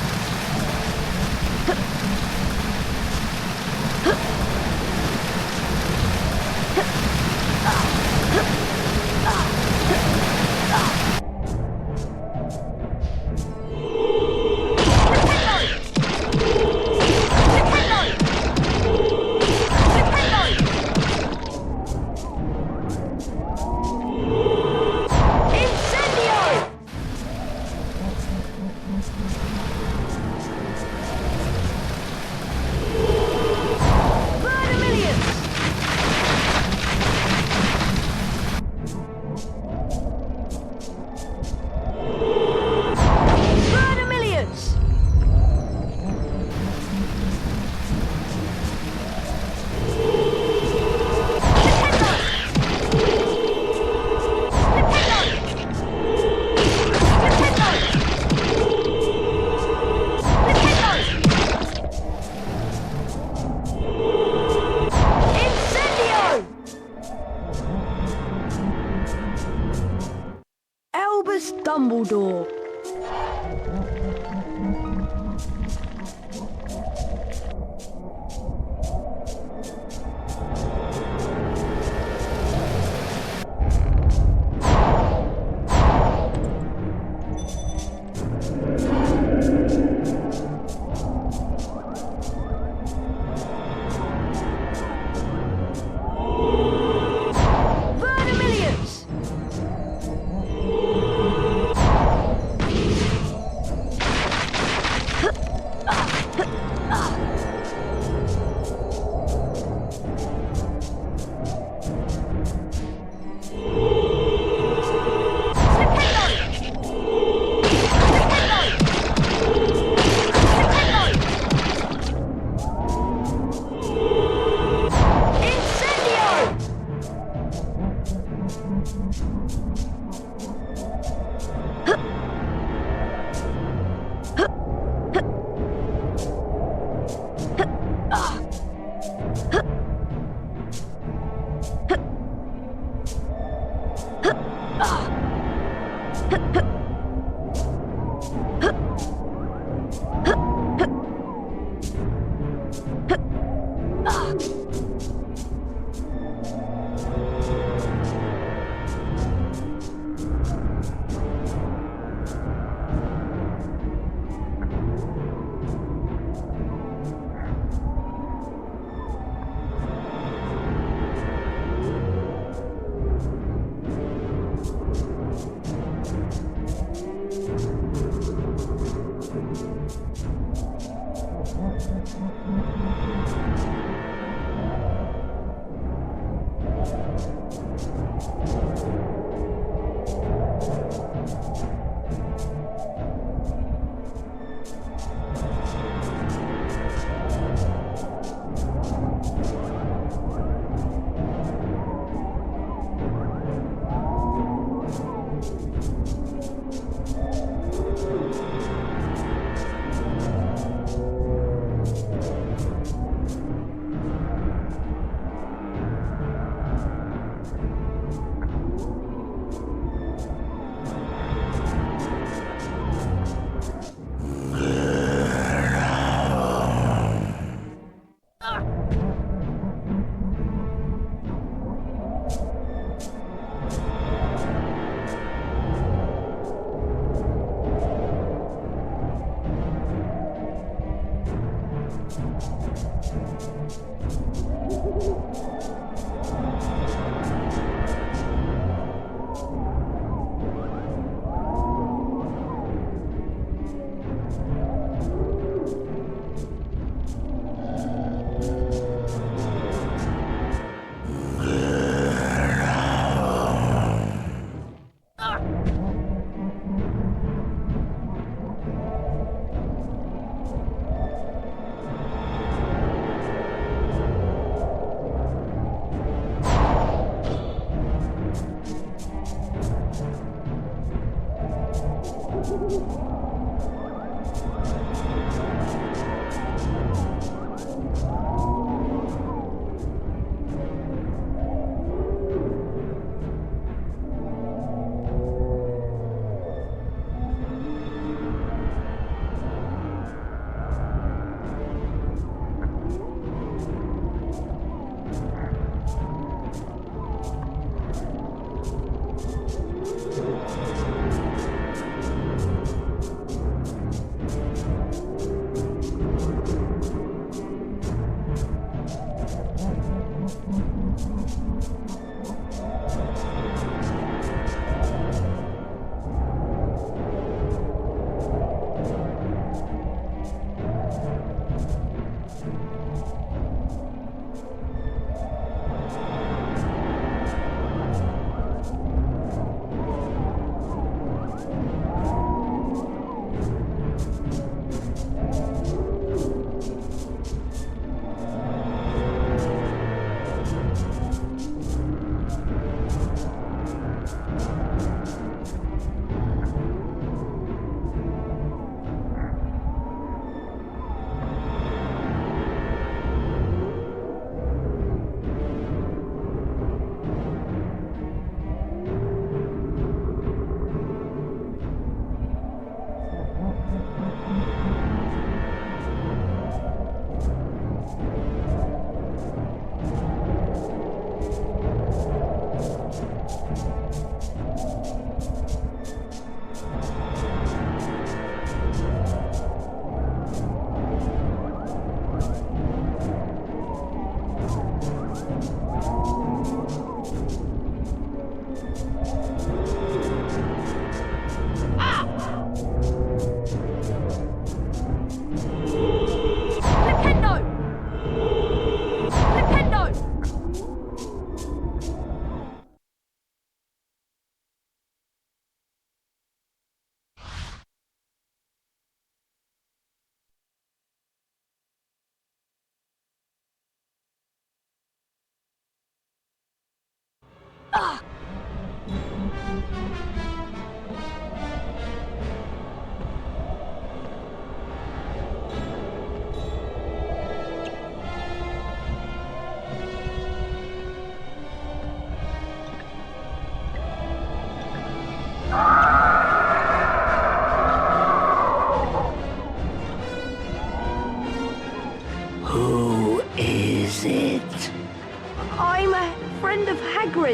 Dumbledore.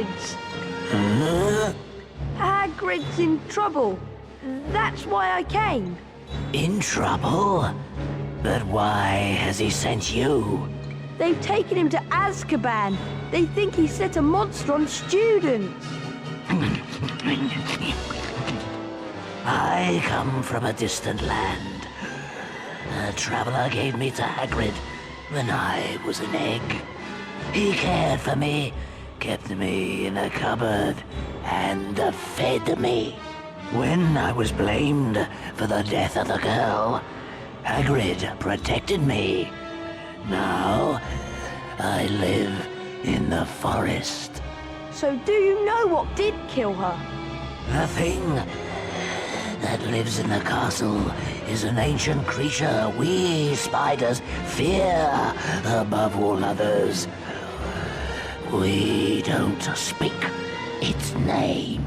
Hagrid's. Hagrid's in trouble. That's why I came. In trouble? But why has he sent you? They've taken him to Azkaban. They think he set a monster on students. I come from a distant land. A traveler gave me to Hagrid when I was an egg. He cared for me, kept me in a cupboard, and fed me. When I was blamed for the death of the girl, Hagrid protected me. Now, I live in the forest. So do you know what did kill her? The thing that lives in the castle is an ancient creature we spiders fear above all others. We don't speak its name.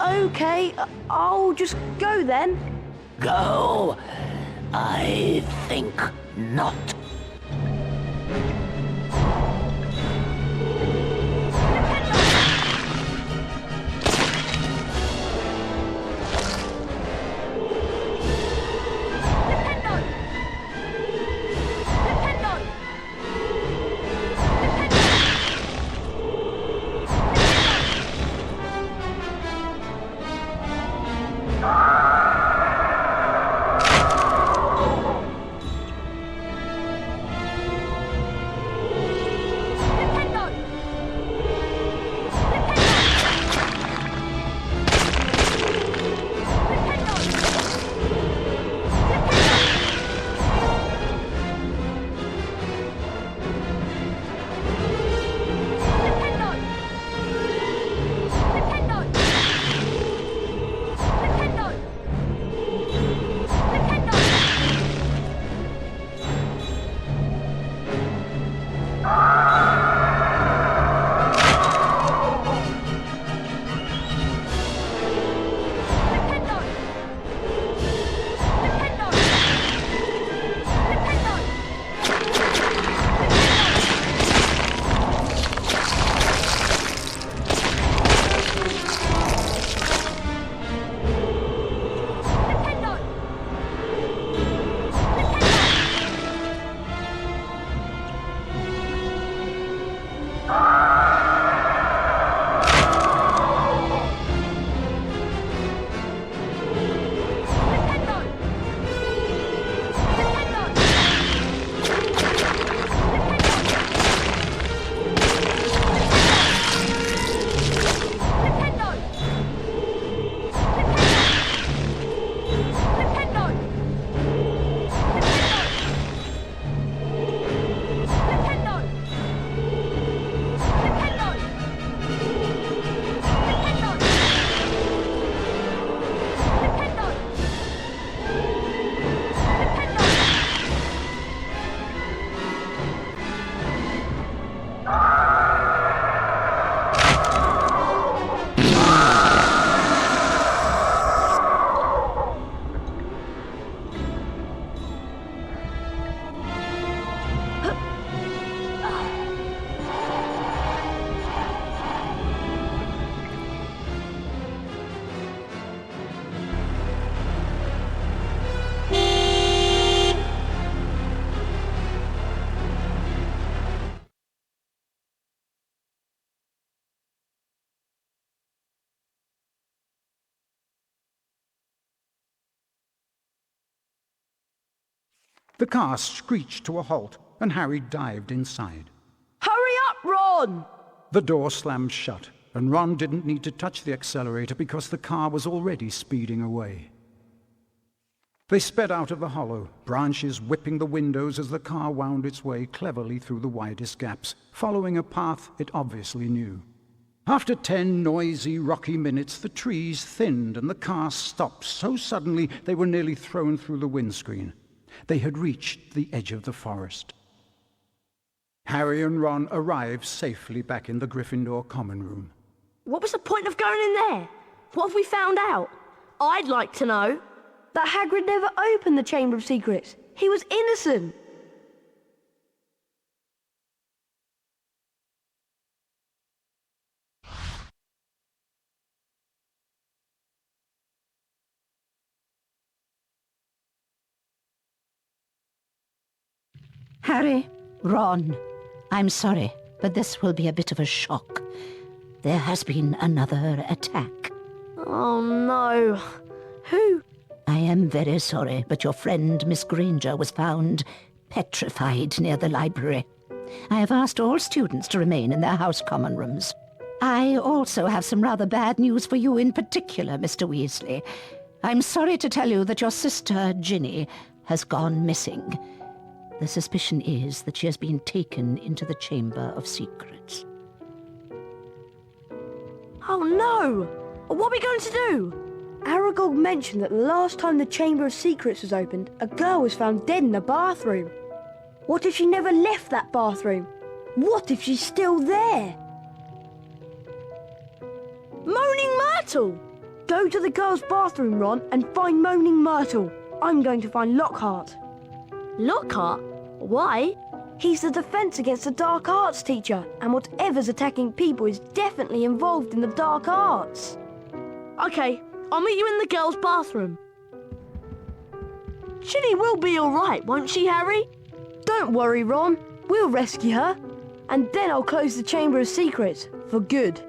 Okay, I'll just go then. Go? I think not. The car screeched to a halt, and Harry dived inside. Hurry up, Ron! The door slammed shut, and Ron didn't need to touch the accelerator because the car was already speeding away. They sped out of the hollow, branches whipping the windows as the car wound its way cleverly through the widest gaps, following a path it obviously knew. After 10 noisy, rocky minutes, the trees thinned and the car stopped so suddenly they were nearly thrown through the windscreen. They had reached the edge of the forest. Harry and Ron arrived safely back in the Gryffindor common room. What was the point of going in there? What have we found out? I'd like to know that Hagrid never opened the Chamber of Secrets. He was innocent. Harry, Ron, I'm sorry, but this will be a bit of a shock. There has been another attack. Oh no. Who? I am very sorry, but your friend Miss Granger was found petrified near the library. I have asked all students to remain in their house common rooms. I also have some rather bad news for you in particular, Mr. Weasley. I'm sorry to tell you that your sister, Ginny, has gone missing. The suspicion is that she has been taken into the Chamber of Secrets. Oh no! What are we going to do? Aragog mentioned that the last time the Chamber of Secrets was opened, a girl was found dead in the bathroom. What if she never left that bathroom? What if she's still there? Moaning Myrtle! Go to the girls' bathroom, Ron, and find Moaning Myrtle. I'm going to find Lockhart. Lockhart? Why? He's the Defense Against the Dark Arts teacher, and whatever's attacking people is definitely involved in the dark arts. Okay, I'll meet you in the girls' bathroom. Ginny will be all right, won't she, Harry? Don't worry, Ron. We'll rescue her. And then I'll close the Chamber of Secrets for good.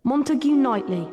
Montague Knightley.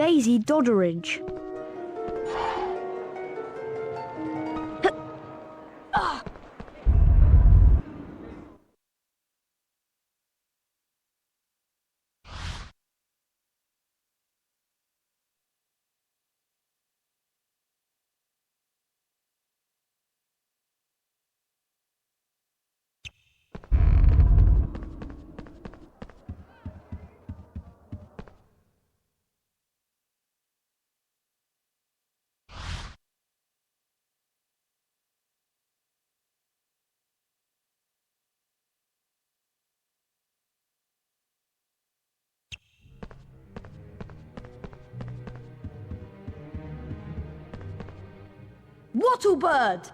Daisy Dodderidge. Wattlebird!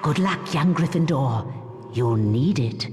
Good luck, young Gryffindor. You'll need it.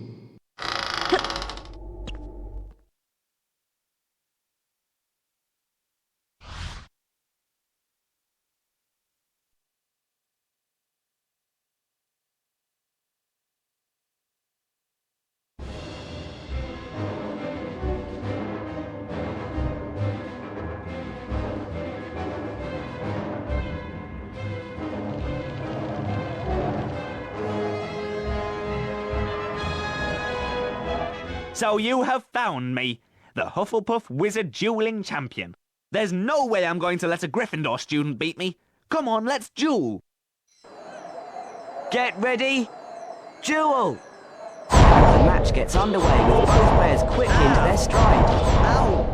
So you have found me, the Hufflepuff Wizard Dueling Champion. There's no way I'm going to let a Gryffindor student beat me. Come on, let's duel. Get ready, duel! And the match gets underway with both players quickly into their stride. Ow!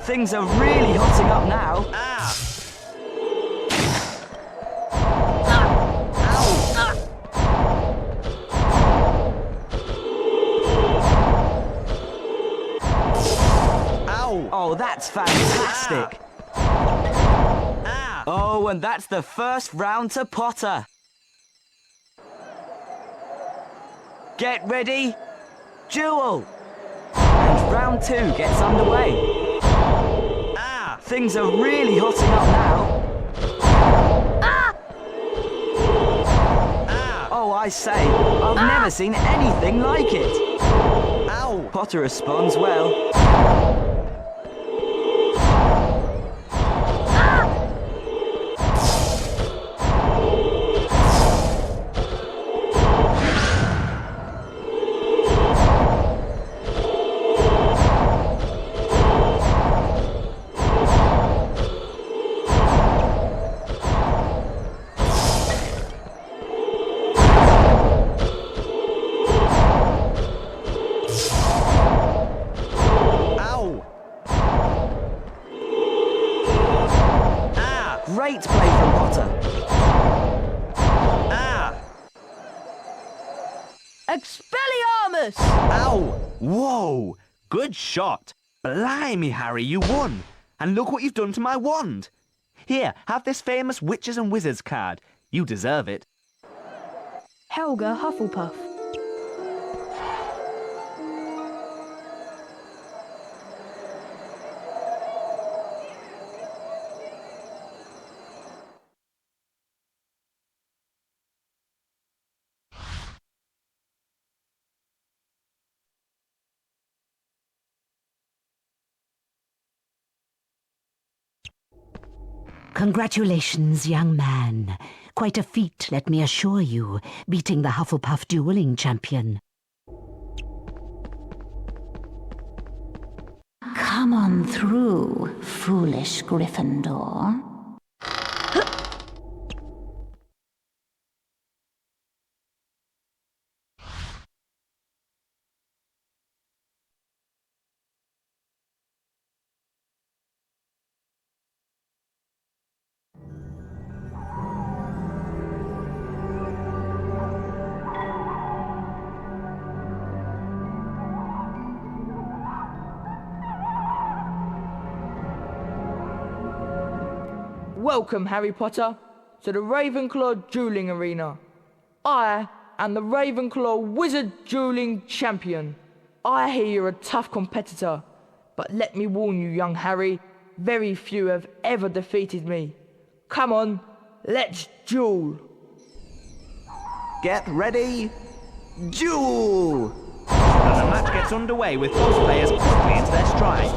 Things are really hotting up now. Ow! Oh, that's fantastic. Oh, and that's the first round to Potter. Get ready, duel! And round 2 gets underway. Things are really hotting up now. Oh, I say, I've never seen anything like it. Ow! Potter responds well. Great play from Potter. Expelliarmus! Ow! Whoa! Good shot. Blimey, Harry, you won. And look what you've done to my wand. Here, have this famous Witches and Wizards card. You deserve it. Helga Hufflepuff. Congratulations, young man. Quite a feat, let me assure you, beating the Hufflepuff dueling champion. Come on through, foolish Gryffindor. Welcome, Harry Potter, to the Ravenclaw dueling arena. I and the Ravenclaw Wizard Dueling Champion. I hear you're a tough competitor, but let me warn you, young Harry, very few have ever defeated me. Come on, let's duel. Get ready, duel! And the match gets underway with both players quickly into their stride.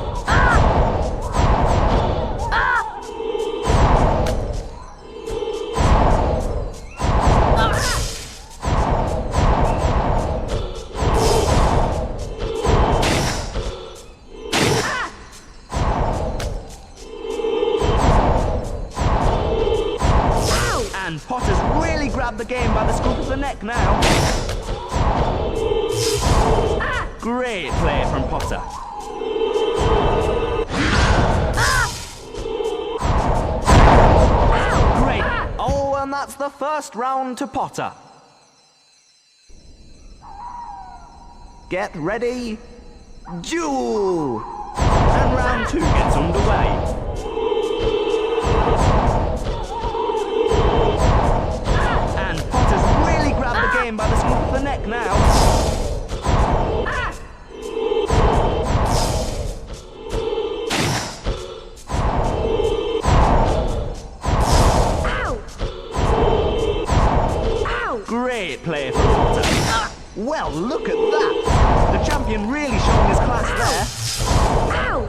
And Potter's really grabbed the game by the scruff of the neck now. Great play from Potter. Great. Oh, and that's the first round to Potter. Get ready, duel! And round 2 gets underway. Grab the game by the scruff of the neck now. Ow! Ow! Great play from Potter. Well, look at that. The champion really showing his class there. Ow!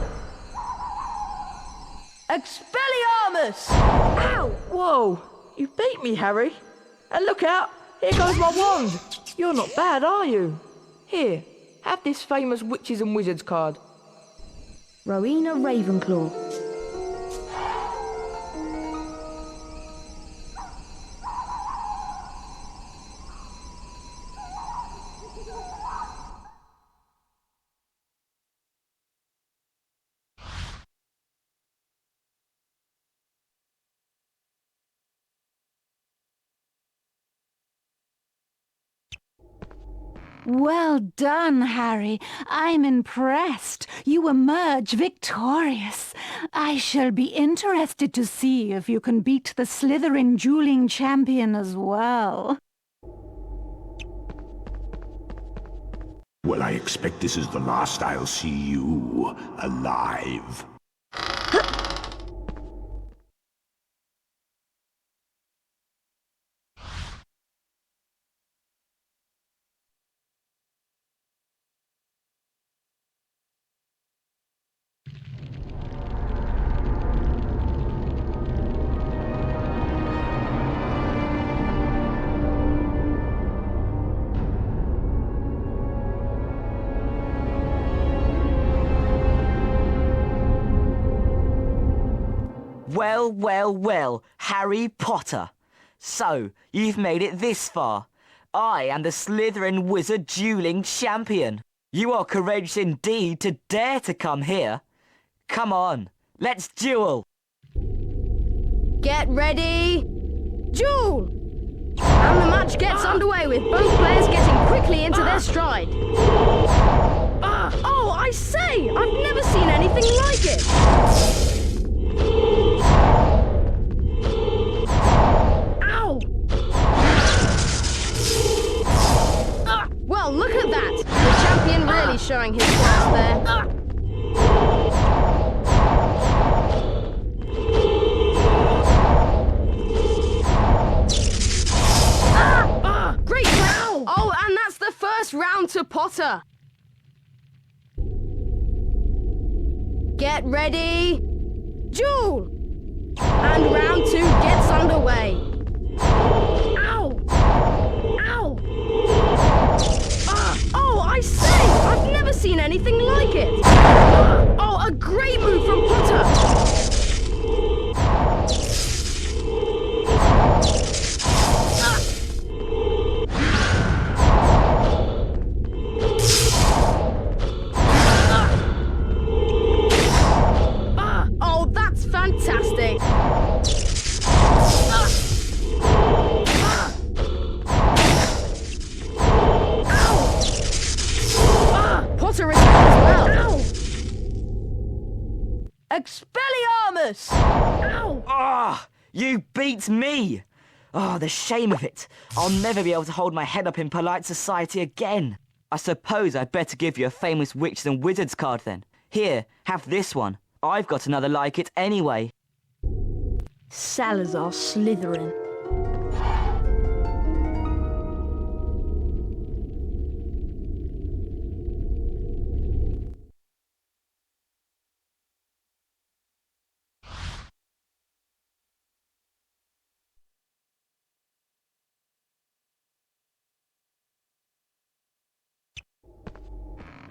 Expelliarmus! Ow! Whoa, you beat me, Harry. And look out, here goes my wand. You're not bad, are you? Here, have this famous Witches and Wizards card. Rowena Ravenclaw. Well done, Harry. I'm impressed. You emerge victorious. I shall be interested to see if you can beat the Slytherin dueling champion as well. Well, I expect this is the last I'll see you alive. Well, well, well, Harry Potter. So, you've made it this far. I am the Slytherin Wizard Dueling Champion. You are courageous indeed to dare to come here. Come on, let's duel. Get ready, duel! And the match gets underway with both players getting quickly into their stride. Oh, I say! I've never seen anything like it! Ow! Well, look at that! The champion really showing his class there. Great play! Oh, and that's the first round to Potter. Get ready, duel! And round 2 gets underway. Ow! Ow! Oh, I say! I've never seen anything like it! Oh, a great move from Potter! Oh, that's fantastic! Potter is as well. Expelliarmus! Ow! Ah, you beat me! Oh, the shame of it. I'll never be able to hold my head up in polite society again. I suppose I'd better give you a famous witches and wizards card then. Here, have this one. I've got another like it anyway. Salazar Slytherin.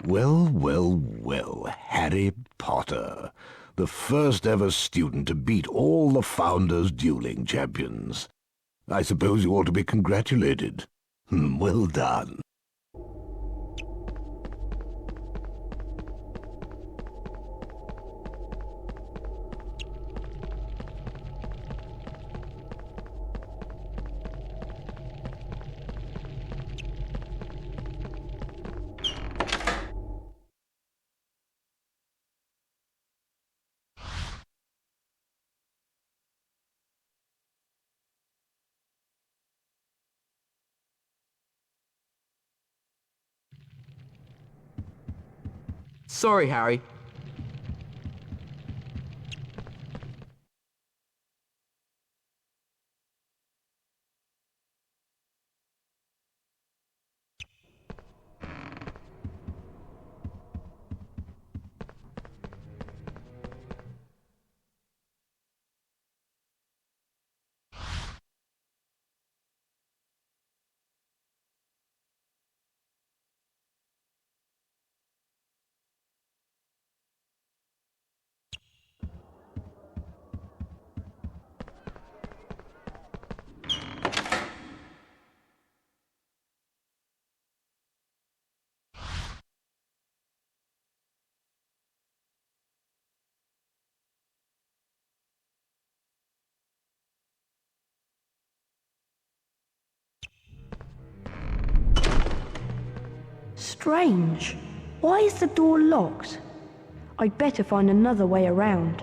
Well, well, well, Harry Potter. The first ever student to beat all the Founders dueling champions. I suppose you ought to be congratulated. Well done. Sorry, Harry. Strange. Why is the door locked? I'd better find another way around.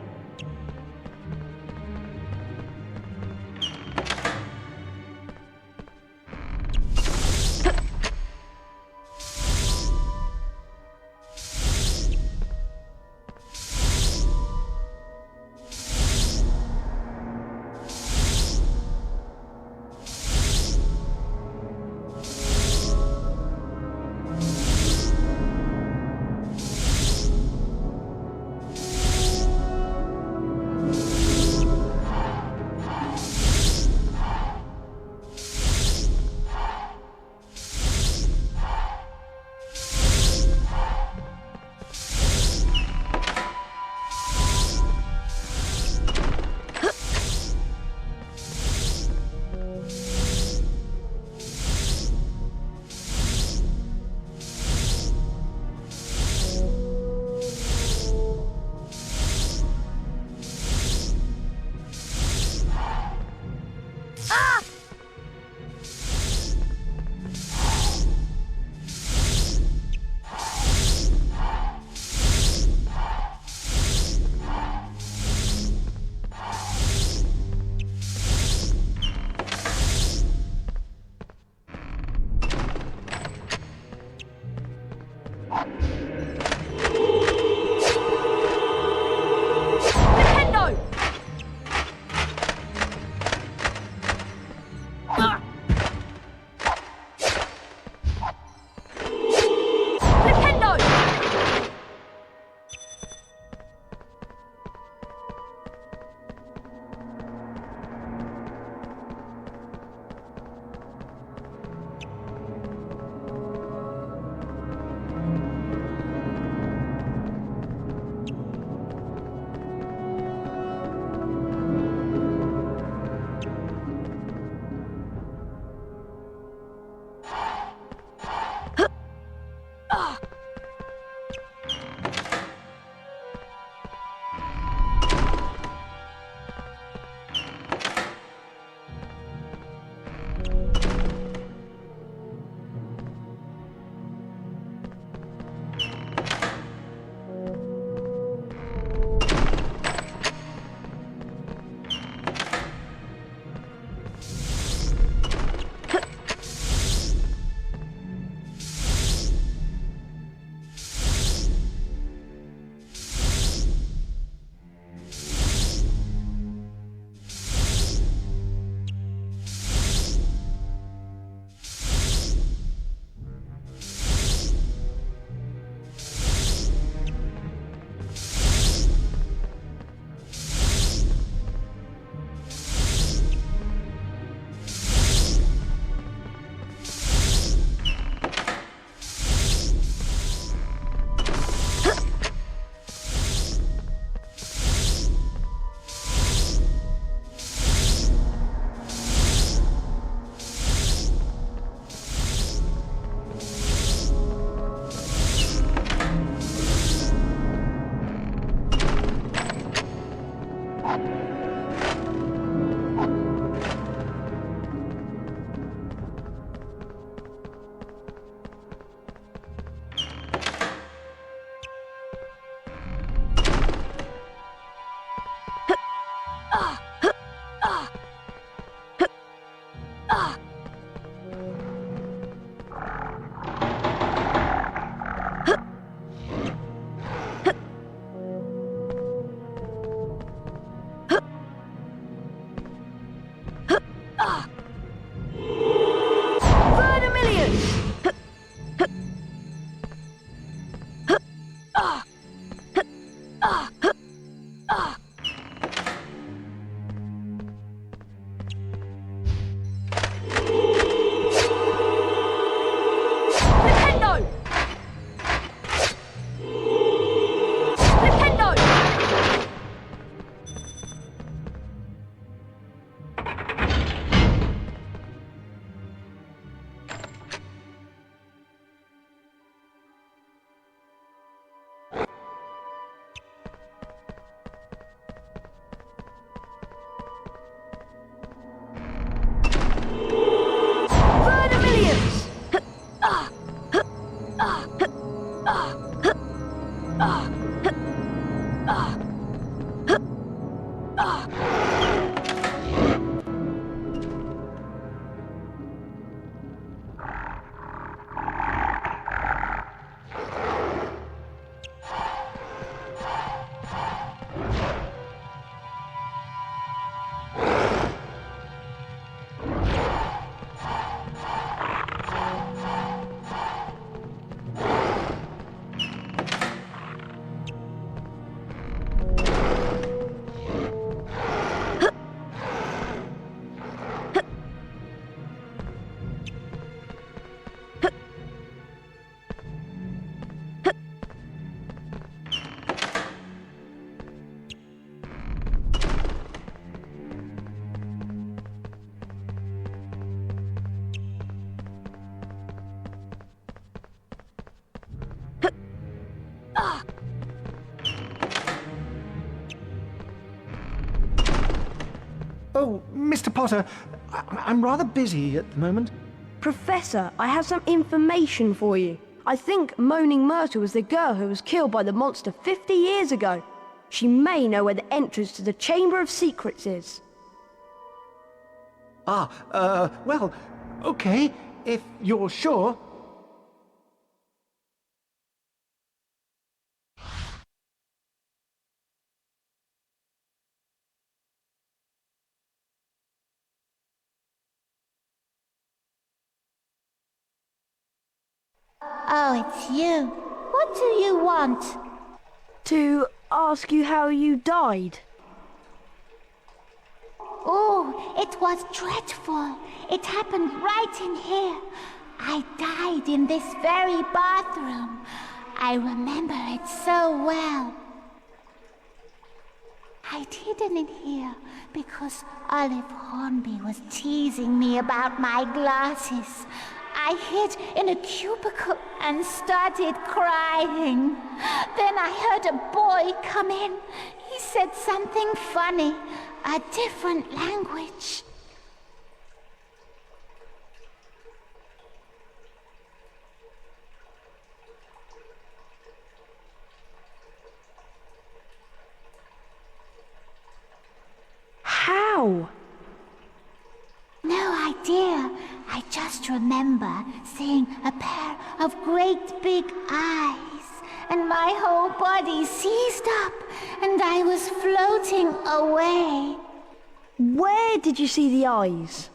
Oh, Mr. Potter, I'm rather busy at the moment. Professor, I have some information for you. I think Moaning Myrtle was the girl who was killed by the monster 50 years ago. She may know where the entrance to the Chamber of Secrets is. Well, okay, if you're sure. Oh, it's you. What do you want? To ask you how you died. Oh, it was dreadful. It happened right in here. I died in this very bathroom. I remember it so well. I'd hidden in here because Olive Hornby was teasing me about my glasses. I hid in a cubicle and started crying. Then I heard a boy come in. He said something funny, a different language. How? No idea. I just remember seeing a pair of great big eyes, and my whole body seized up, and I was floating away. Where did you see the eyes?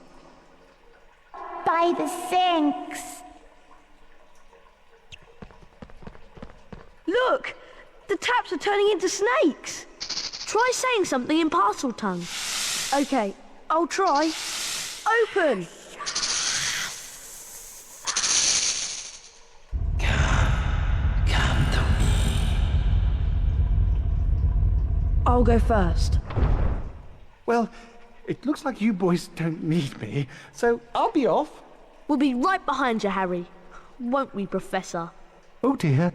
By the sinks. Look! The taps are turning into snakes! Try saying something in parcel tongue. Okay, I'll try. Open! I'll go first. Well, it looks like you boys don't need me, so I'll be off. We'll be right behind you, Harry. Won't we, Professor? Oh dear.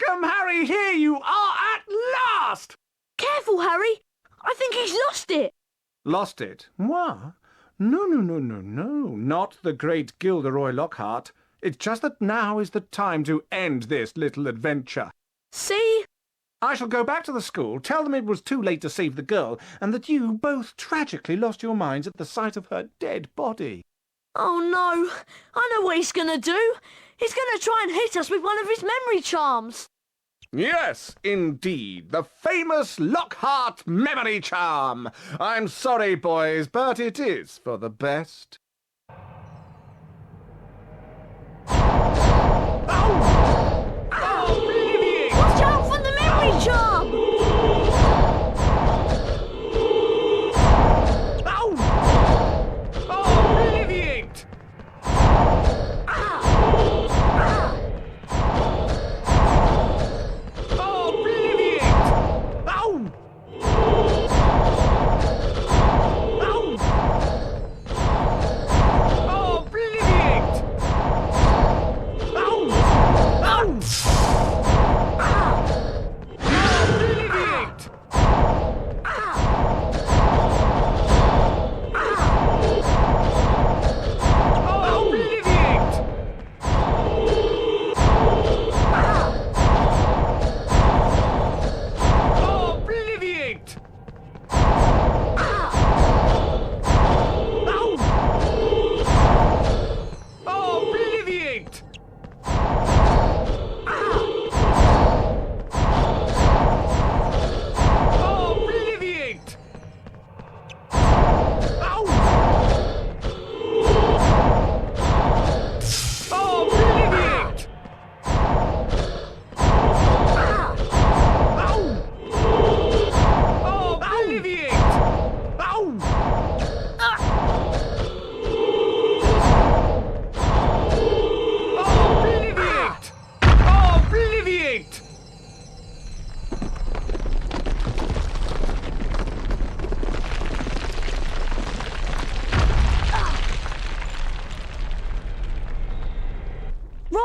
Welcome, Harry! Here you are at last! Careful, Harry! I think he's lost it! Lost it? What? No. Not the great Gilderoy Lockhart. It's just that now is the time to end this little adventure. See? I shall go back to the school, tell them it was too late to save the girl, and that you both tragically lost your minds at the sight of her dead body. Oh no! I know what he's gonna do! He's gonna try and hit us with one of his memory charms! Yes, indeed, the famous Lockhart memory charm! I'm sorry, boys, but it is for the best. Watch out for the memory charm! Ow!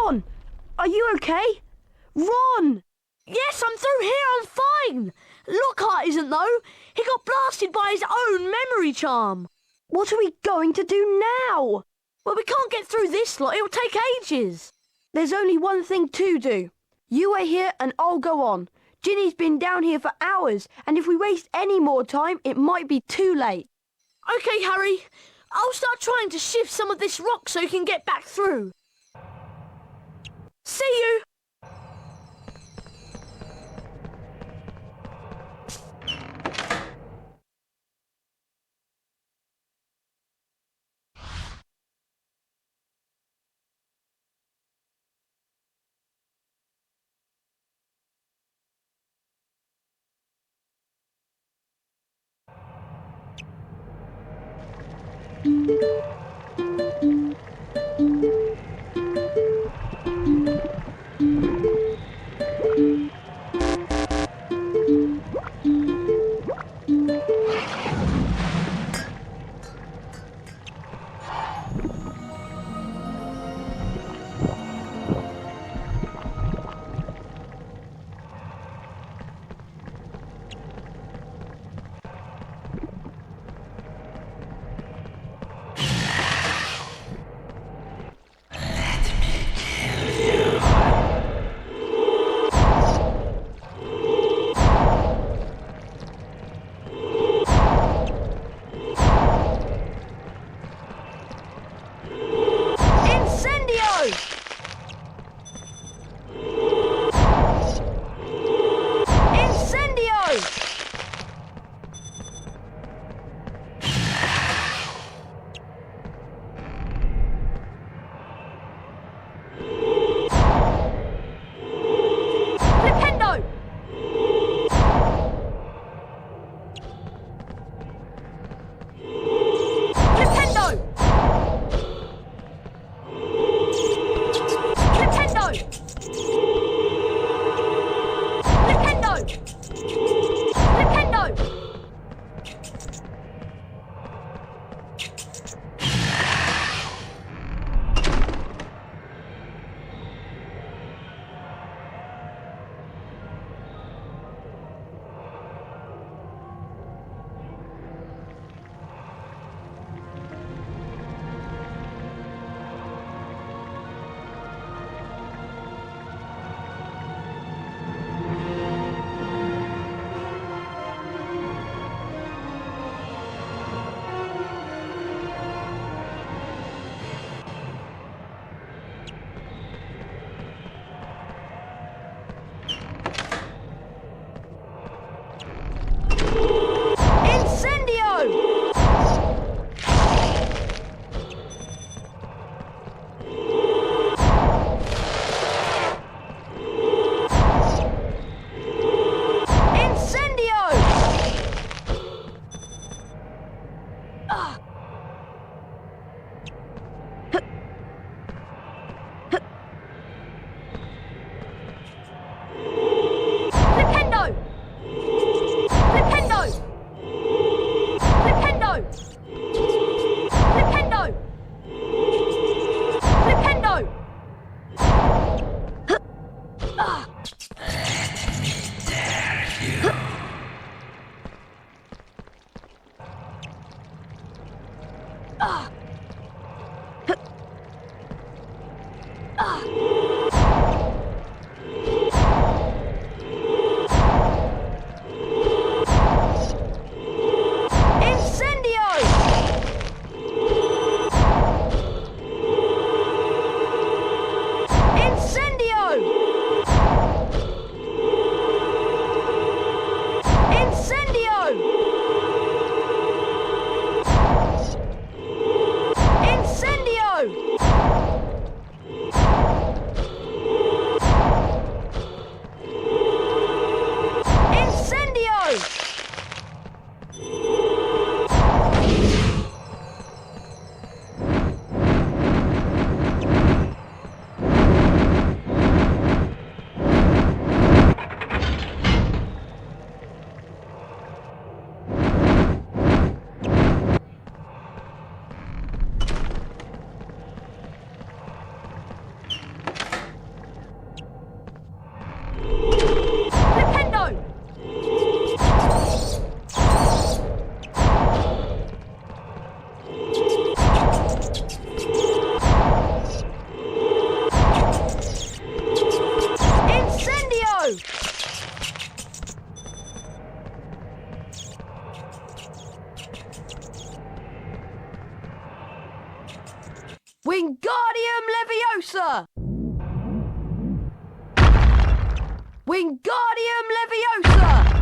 Ron, are you okay? Ron! Yes, I'm through here, I'm fine! Lockhart isn't, though. He got blasted by his own memory charm. What are we going to do now? Well, we can't get through this lot. It'll take ages. There's only one thing to do. You wait here and I'll go on. Ginny's been down here for hours, and if we waste any more time, it might be too late. OK, Harry. I'll start trying to shift some of this rock so you can get back through. See you! Wingardium Leviosa!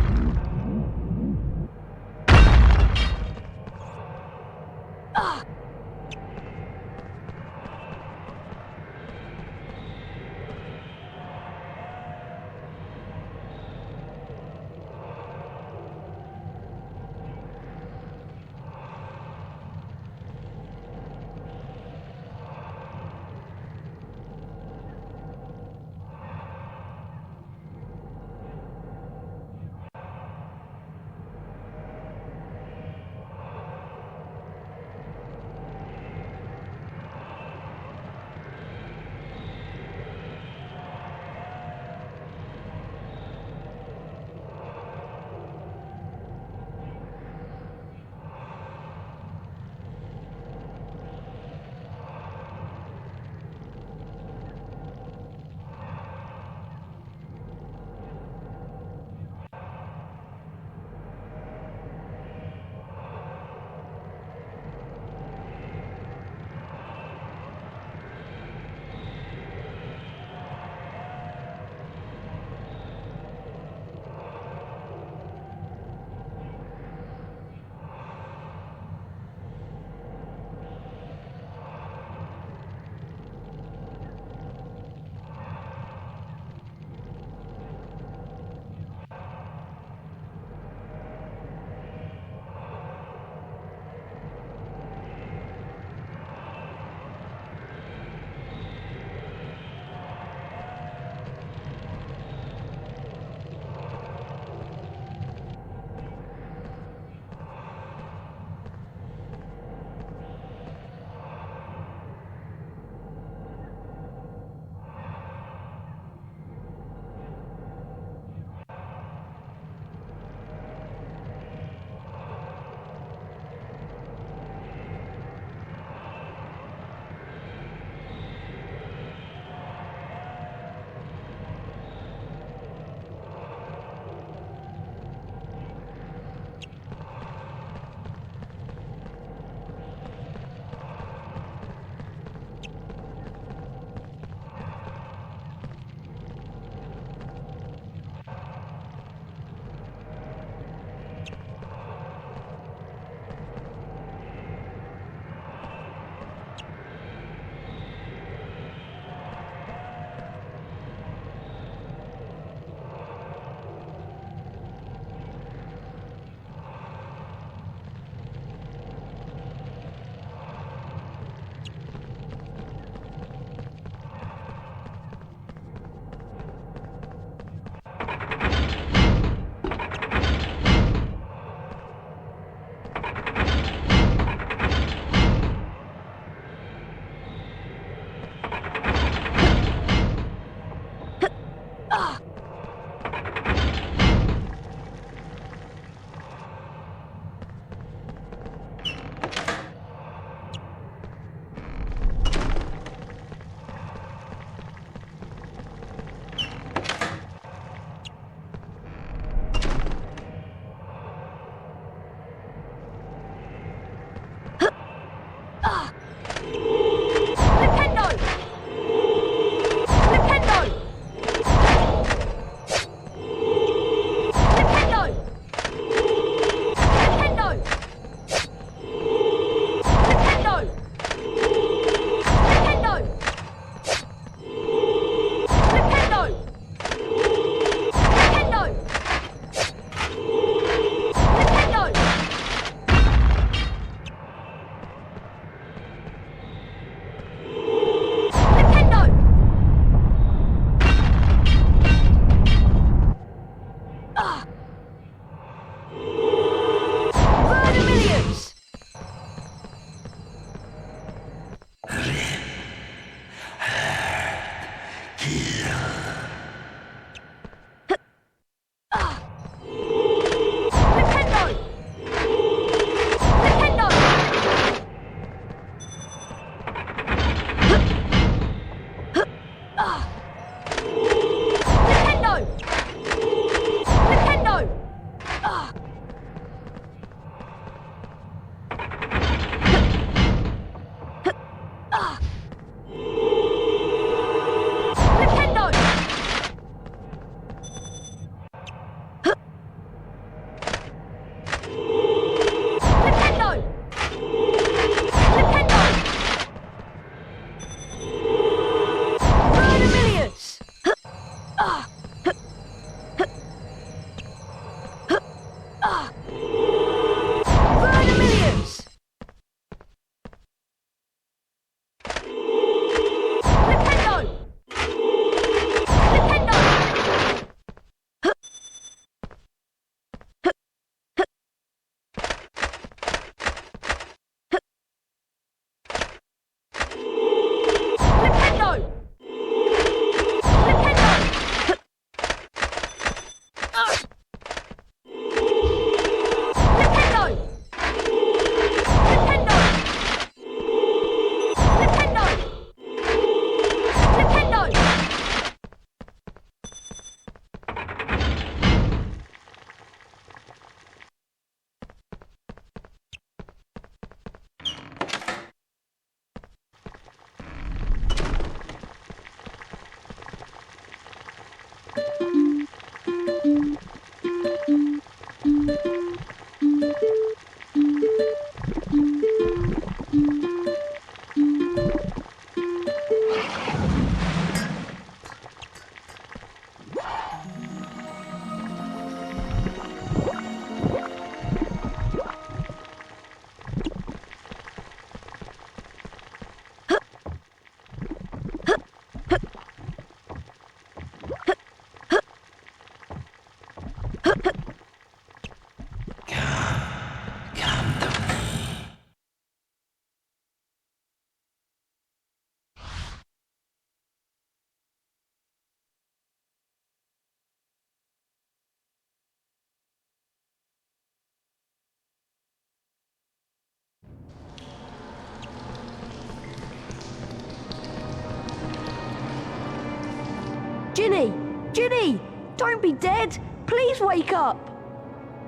Ginny! Ginny! Don't be dead! Please wake up!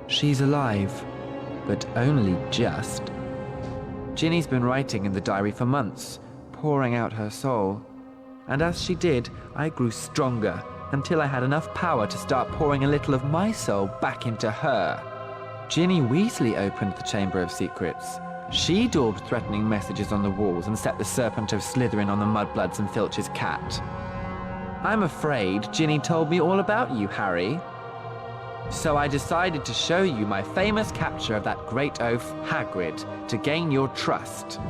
She's alive, but only just. Ginny's been writing in the diary for months, pouring out her soul. And as she did, I grew stronger, until I had enough power to start pouring a little of my soul back into her. Ginny Weasley opened the Chamber of Secrets. She daubed threatening messages on the walls and set the Serpent of Slytherin on the Mudbloods and Filch's cat. I'm afraid Ginny told me all about you, Harry. So I decided to show you my famous capture of that great oaf, Hagrid, to gain your trust.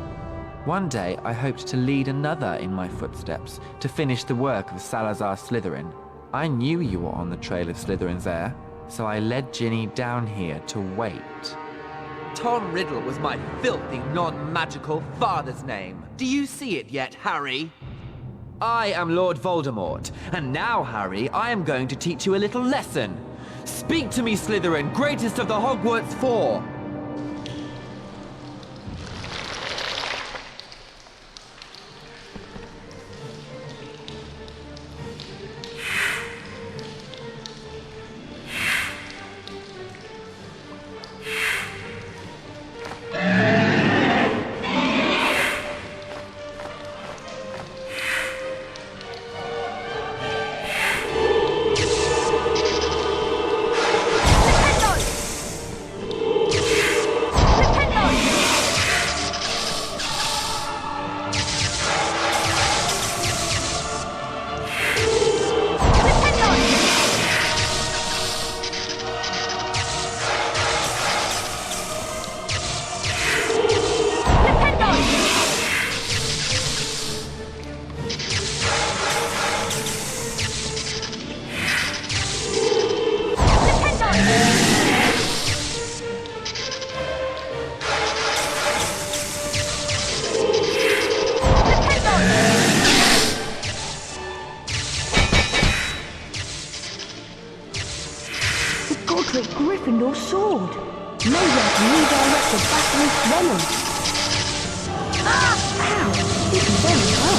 One day I hoped to lead another in my footsteps, to finish the work of Salazar Slytherin. I knew you were on the trail of Slytherin's heir, so I led Ginny down here to wait. Tom Riddle was my filthy, non-magical father's name. Do you see it yet, Harry? I am Lord Voldemort, and now, Harry, I am going to teach you a little lesson. Speak to me, Slytherin, greatest of the Hogwarts Four! Gryffindor sword. Maybe I can redirect the Basilisk venom. Ow! This is very hard.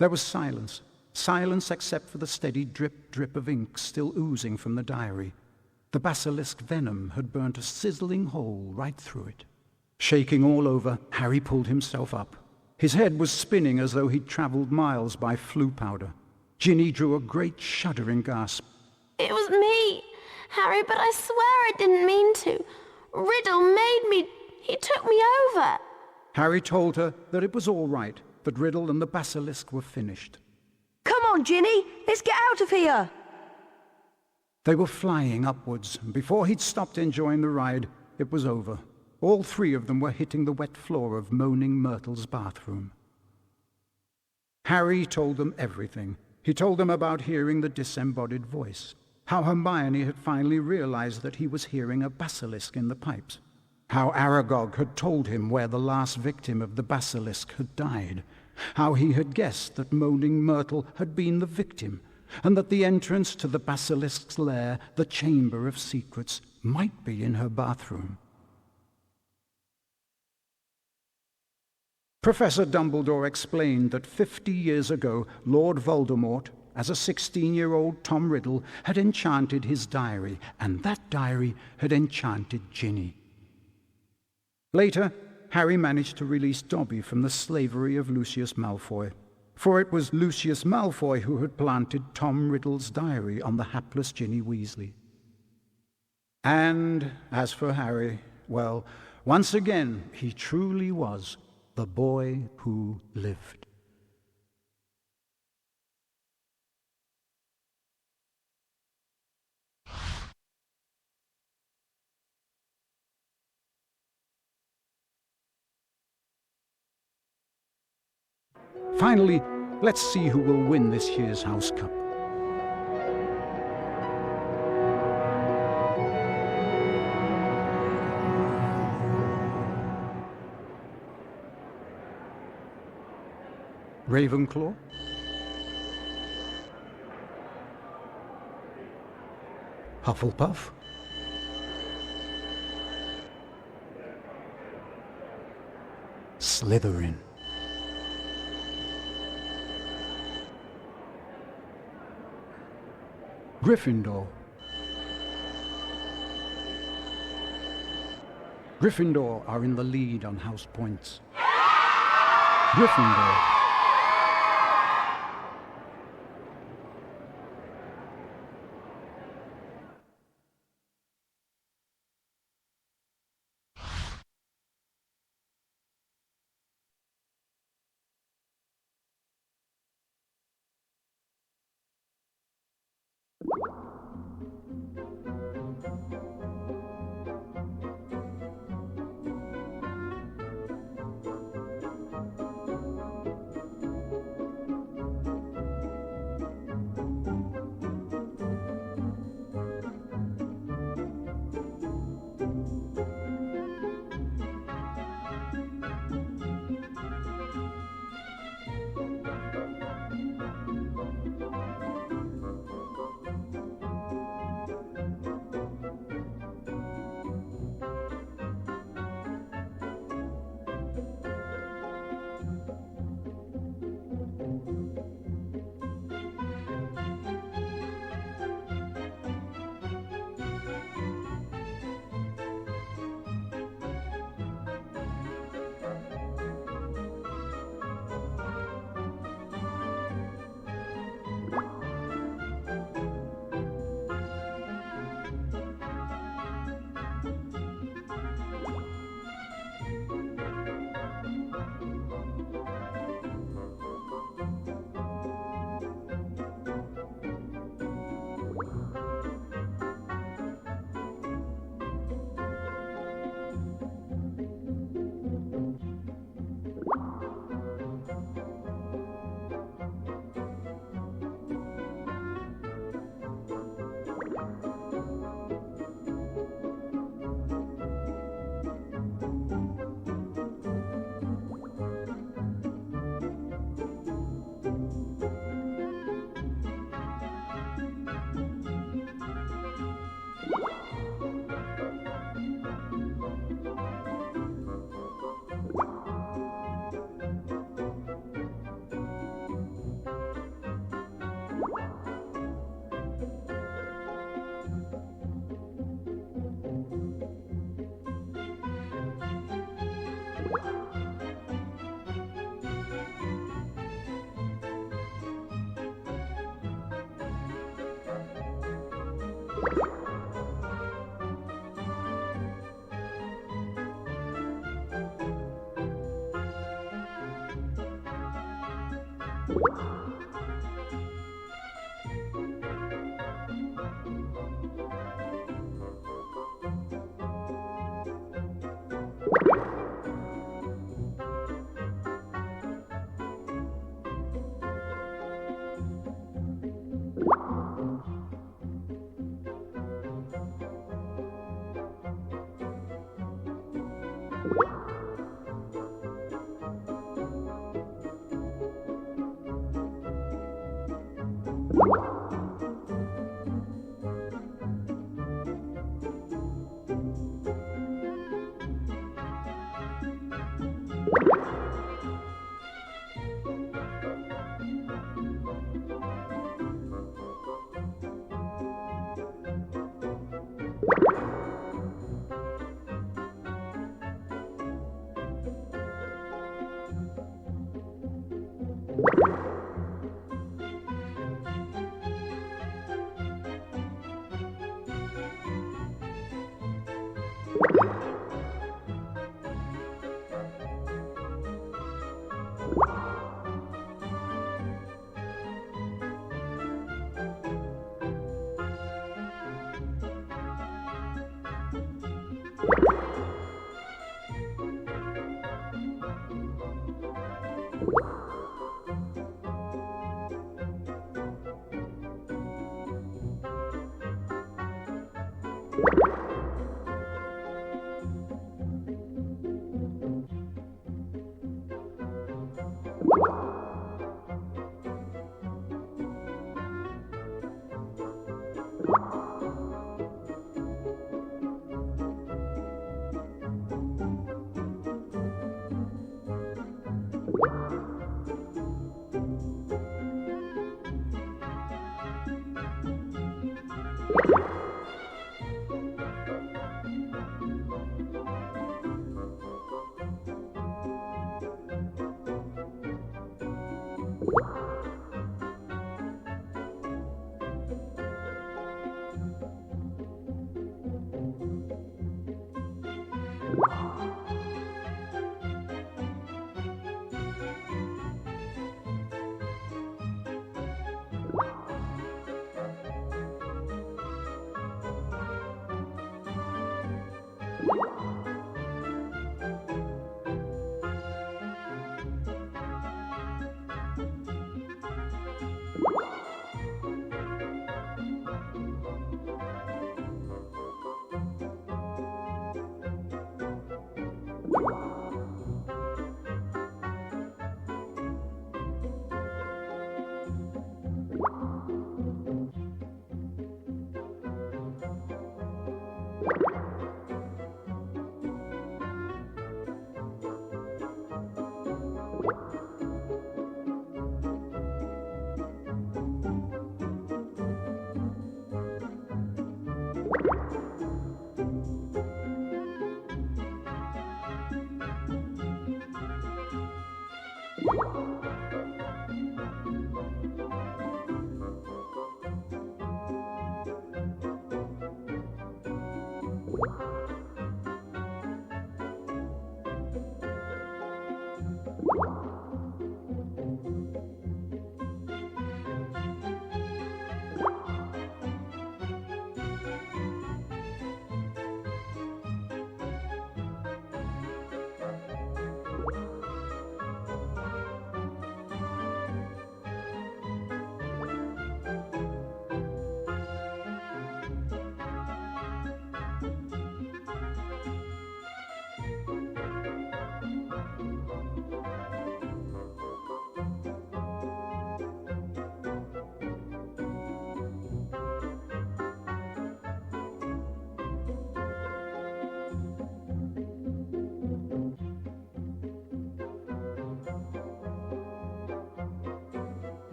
There was silence. Silence except for the steady drip of ink still oozing from the diary. The basilisk venom had burnt a sizzling hole right through it. Shaking all over, Harry pulled himself up. His head was spinning as though he'd travelled miles by Floo powder. Ginny drew a great shuddering gasp. It was me, Harry, but I swear I didn't mean to. Riddle made me. He took me over. Harry told her that it was all right, that Riddle and the basilisk were finished. Come on, Ginny, let's get out of here. They were flying upwards, and before he'd stopped enjoying the ride, it was over. All three of them were hitting the wet floor of Moaning Myrtle's bathroom. Harry told them everything. He told them about hearing the disembodied voice, how Hermione had finally realized that he was hearing a basilisk in the pipes, how Aragog had told him where the last victim of the basilisk had died, how he had guessed that Moaning Myrtle had been the victim, and that the entrance to the basilisk's lair, the Chamber of Secrets, might be in her bathroom. Professor Dumbledore explained that 50 years ago, Lord Voldemort, as a 16-year-old Tom Riddle, had enchanted his diary, and that diary had enchanted Ginny. Later, Harry managed to release Dobby from the slavery of Lucius Malfoy, for it was Lucius Malfoy who had planted Tom Riddle's diary on the hapless Ginny Weasley. And as for Harry, well, once again, he truly was the boy who lived. Finally, let's see who will win this year's House Cup. Ravenclaw? Hufflepuff? Slytherin? Gryffindor? Gryffindor are in the lead on house points. Gryffindor.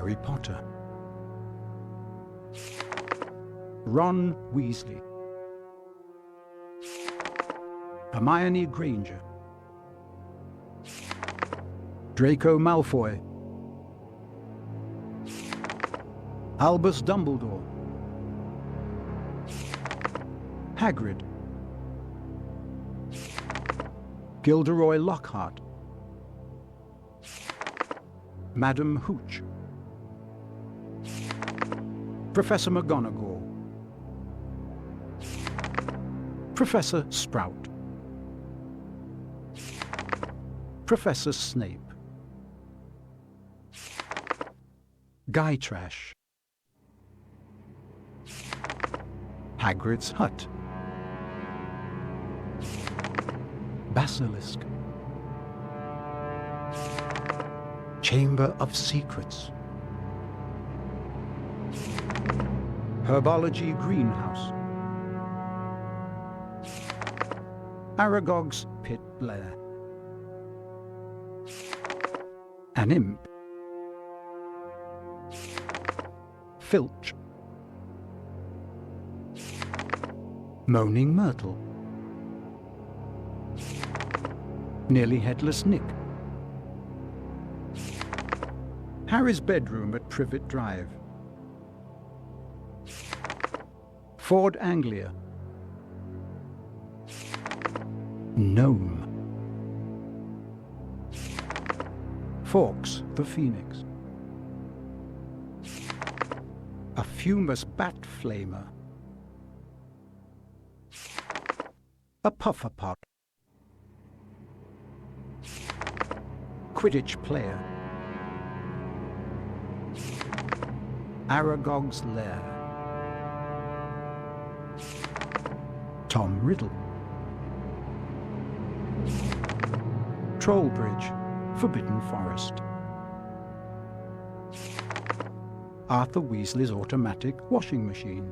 Harry Potter. Ron Weasley. Hermione Granger. Draco Malfoy. Albus Dumbledore. Hagrid. Gilderoy Lockhart. Madam Hooch. Professor McGonagall. Professor Sprout. Professor Snape. Guy Trash. Hagrid's Hut. Basilisk. Chamber of Secrets. Herbology Greenhouse. Aragog's Pit Lair. An Imp. Filch. Moaning Myrtle. Nearly Headless Nick. Harry's bedroom at Privet Drive. Ford Anglia. Gnome. Fawkes the Phoenix. A fumous bat flamer. A puffer pot. Quidditch player. Aragog's lair. Tom Riddle. Trollbridge, Forbidden Forest. Arthur Weasley's automatic washing machine.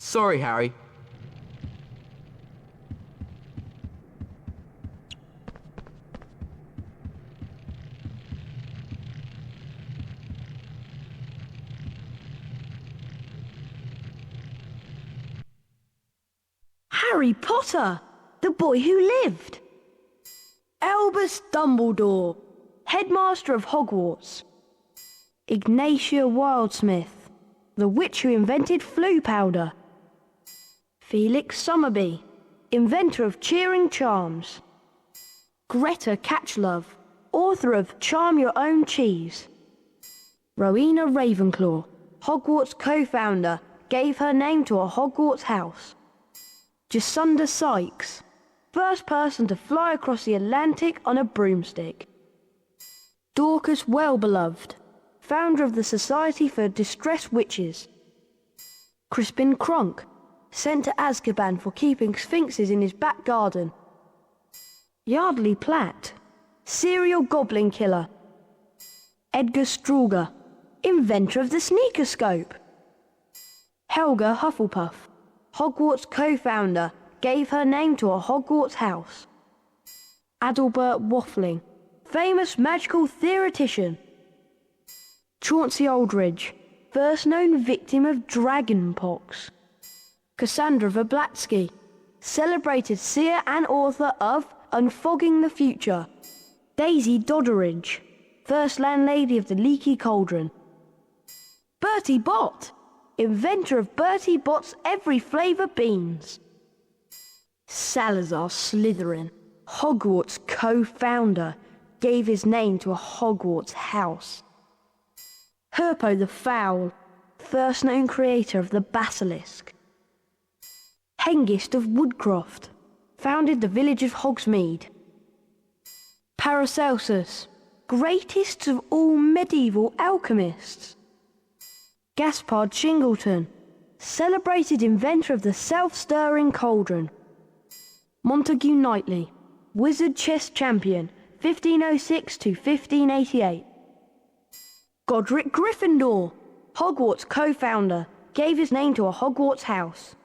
Sorry, Harry. Harry Potter, the boy who lived. Albus Dumbledore, headmaster of Hogwarts. Ignatia Wildsmith, the witch who invented Floo powder. Felix Summerby, inventor of cheering charms. Greta Catchlove, author of Charm Your Own Cheese. Rowena Ravenclaw, Hogwarts co-founder, gave her name to a Hogwarts house. Jacinda Sykes, first person to fly across the Atlantic on a broomstick. Dorcas Wellbeloved, founder of the Society for Distressed Witches. Crispin Cronk, sent to Azkaban for keeping sphinxes in his back garden. Yardley Platt, serial goblin killer. Edgar Struger, inventor of the sneakerscope. Helga Hufflepuff, Hogwarts co-founder, gave her name to a Hogwarts house. Adalbert Waffling, famous magical theoretician. Chauncey Aldridge, first known victim of dragonpox. Cassandra Verblatsky, celebrated seer and author of Unfogging the Future. Daisy Dodderidge, first landlady of the Leaky Cauldron. Bertie Bott, inventor of Bertie Bott's every flavour beans. Salazar Slytherin, Hogwarts co-founder, gave his name to a Hogwarts house. Herpo the Foul, first known creator of the Basilisk. Hengist of Woodcroft, founded the village of Hogsmeade. Paracelsus, greatest of all medieval alchemists. Gaspard Shingleton, celebrated inventor of the self-stirring cauldron. Montague Knightley, wizard chess champion, 1506 to 1588. Godric Gryffindor, Hogwarts co-founder, gave his name to a Hogwarts house.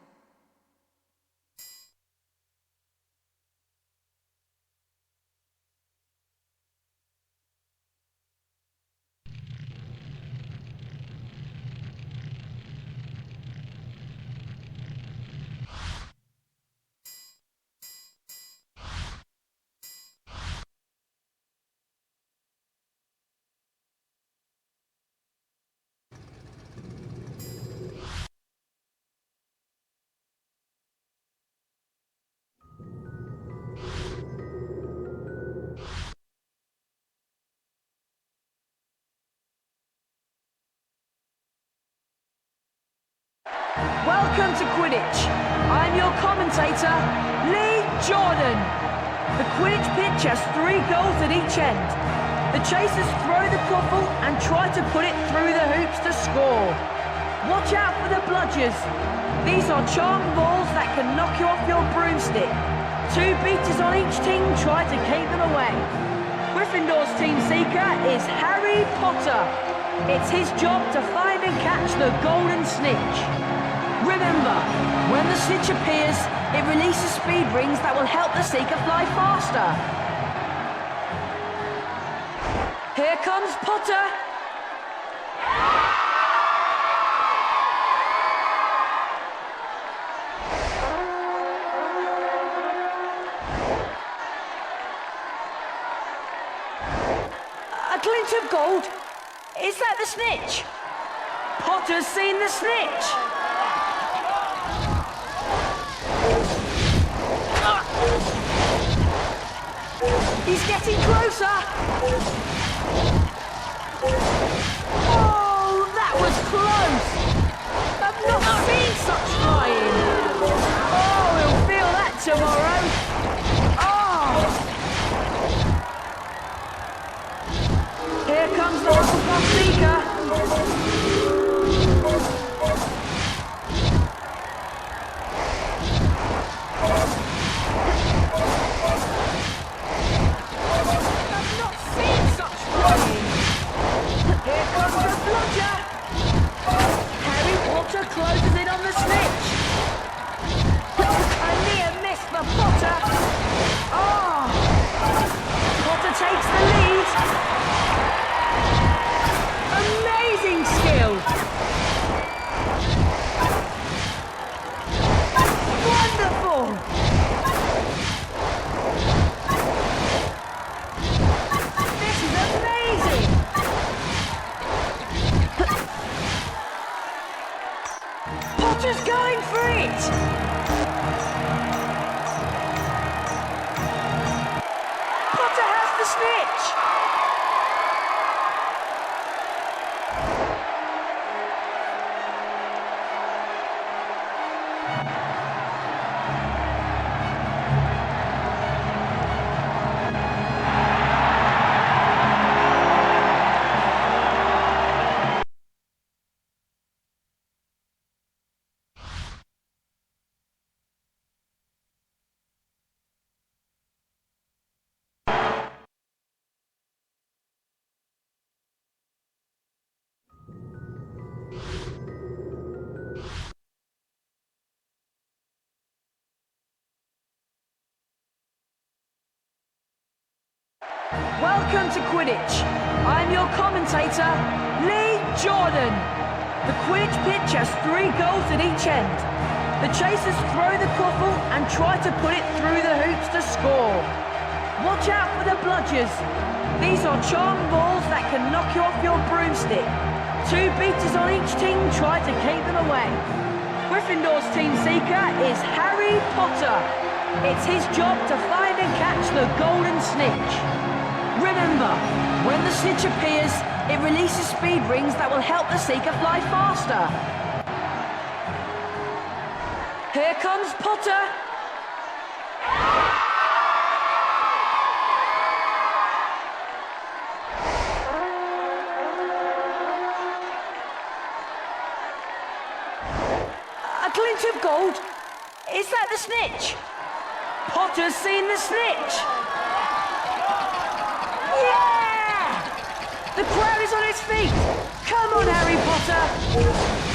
Welcome to Quidditch. I'm your commentator, Lee Jordan. The Quidditch pitch has 3 goals at each end. The chasers throw the quaffle and try to put it through the hoops to score. Watch out for the bludgers. These are charmed balls that can knock you off your broomstick. 2 beaters on each team try to keep them away. Gryffindor's team seeker is Harry Potter. It's his job to find and catch the golden snitch. Remember, when the snitch appears, it releases speed rings that will help the seeker fly faster. Here comes Potter. A glint of gold. Is that the snitch? Potter's seen the snitch. He's getting closer! Oh, that was close! I've not seen such flying! Oh, we'll feel that tomorrow! Oh! Here comes the Hufflepuff seeker! Potter's going for it! Potter has the snitch! Welcome to Quidditch. I'm your commentator, Lee Jordan. The Quidditch pitch has 3 goals at each end. The chasers throw the quaffle and try to put it through the hoops to score. Watch out for the bludgers. These are charmed balls that can knock you off your broomstick. 2 beaters on each team try to keep them away. Gryffindor's team seeker is Harry Potter. It's his job to find and catch the golden snitch. Remember, when the snitch appears, it releases speed rings that will help the seeker fly faster. Here comes Potter. A glint of gold. Is that the snitch? Potter's seen the snitch. Yeah! The crowd is on its feet. Come on, Harry Potter.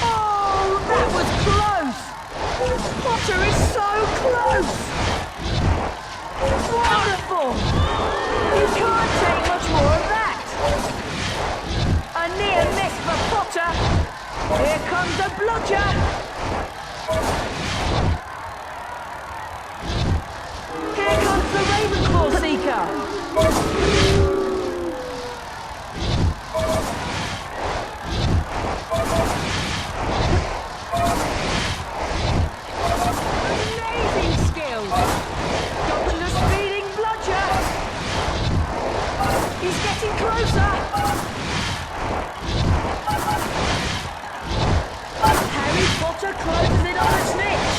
Oh, that was close. Potter is so close. Wonderful. You can't take much more of that. A near miss for Potter. Here comes the bludger. Here comes the Ravenclaw seeker. Amazing skills. Stopping the speeding bludger. He's getting closer. Harry Potter closes in on the snitch.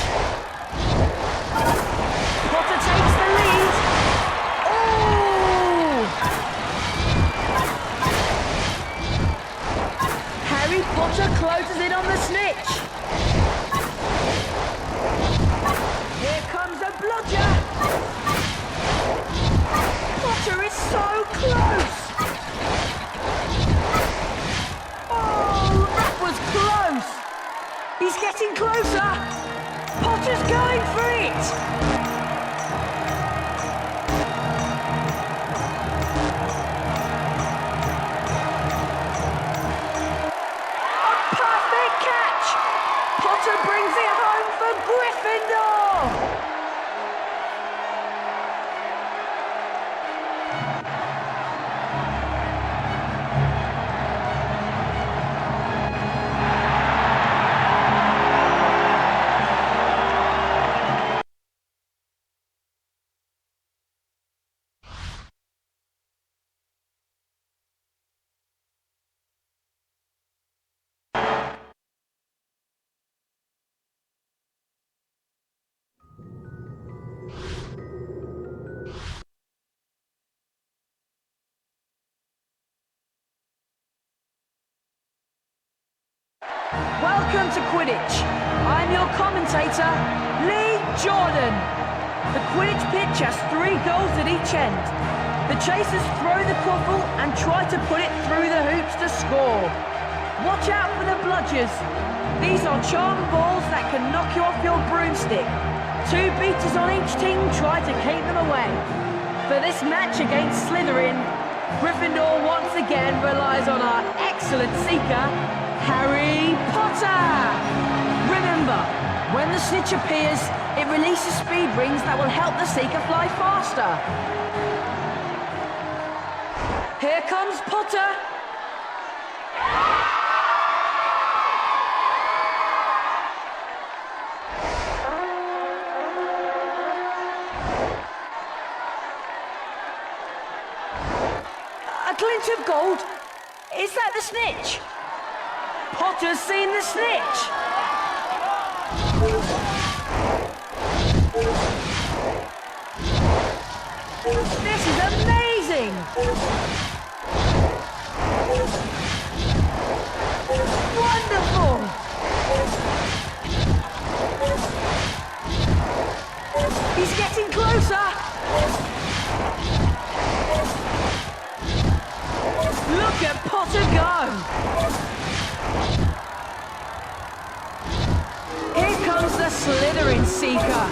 Potter takes the lead. Oh! Harry Potter closes in on the snitch. Here comes the bludger. Potter is so close. Oh, that was close. He's getting closer. Potter's going for it. Potter brings it home for Gryffindor! Welcome to Quidditch. I'm your commentator, Lee Jordan. The Quidditch pitch has 3 goals at each end. The chasers throw the quaffle and try to put it through the hoops to score. Watch out for the bludgers. These are charmed balls that can knock you off your broomstick. 2 beaters on each team try to keep them away. For this match against Slytherin, Gryffindor once again relies on our excellent seeker, Harry Potter! Remember, when the snitch appears, it releases speed rings that will help the seeker fly faster. Here comes Potter! glint of gold. Is that the snitch? Potter's seen the snitch. This is amazing. Wonderful. He's getting closer. Look at Potter go! Here comes the Slytherin Seeker!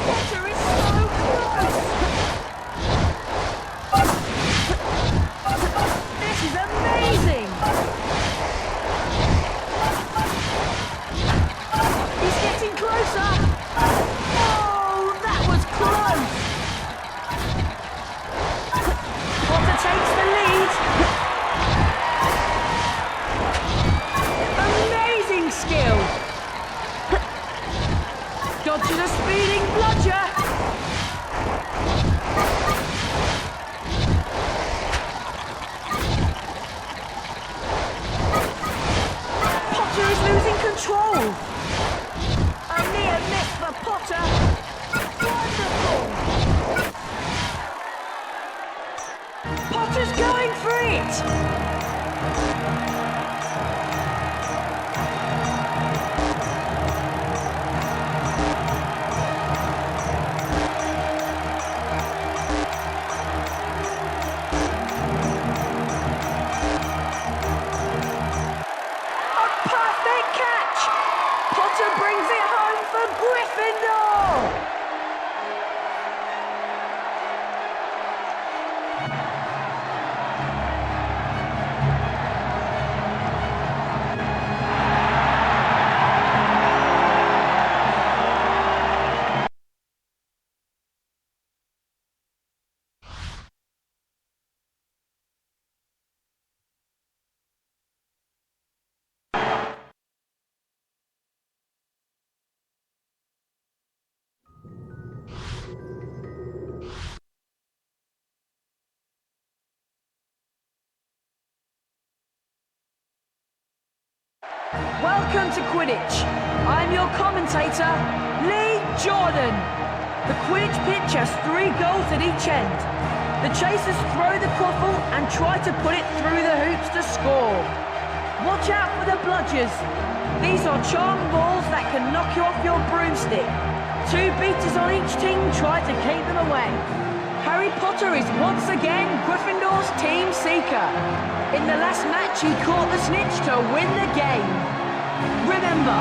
Potter is so close! This is amazing! Closer! Oh, that was close! Potter takes the lead. Amazing skill! Dodging a speeding bludger! Potter is losing control! A near miss for Potter. Wonderful. Potter's going for it. A perfect catch. Potter brings it home for Gryffindor! Welcome to Quidditch. I'm your commentator, Lee Jordan. The Quidditch pitch has 3 goals at each end. The chasers throw the quaffle and try to put it through the hoops to score. Watch out for the bludgers. These are charmed balls that can knock you off your broomstick. 2 beaters on each team try to keep them away. Harry Potter is once again Gryffindor's team seeker. In the last match, he caught the snitch to win the game. Remember,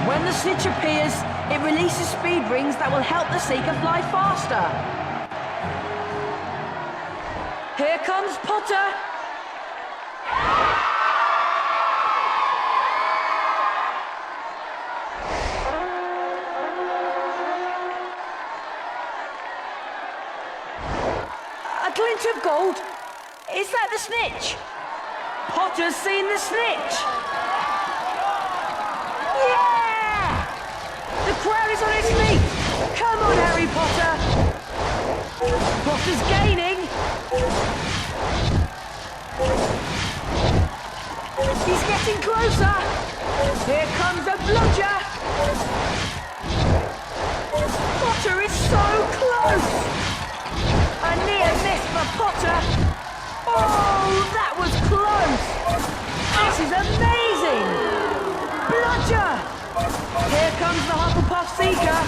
when the snitch appears, it releases speed rings that will help the seeker fly faster. Here comes Potter. A glint of gold. Is that the snitch? Potter's seen the snitch. Yeah! The crowd is on its feet. Come on, Harry Potter. Potter's gaining. He's getting closer. Here comes a bludger. Potter is so close. A near miss for Potter. Oh, that was close. This is amazing. Bludger. Here comes the Hufflepuff Seeker.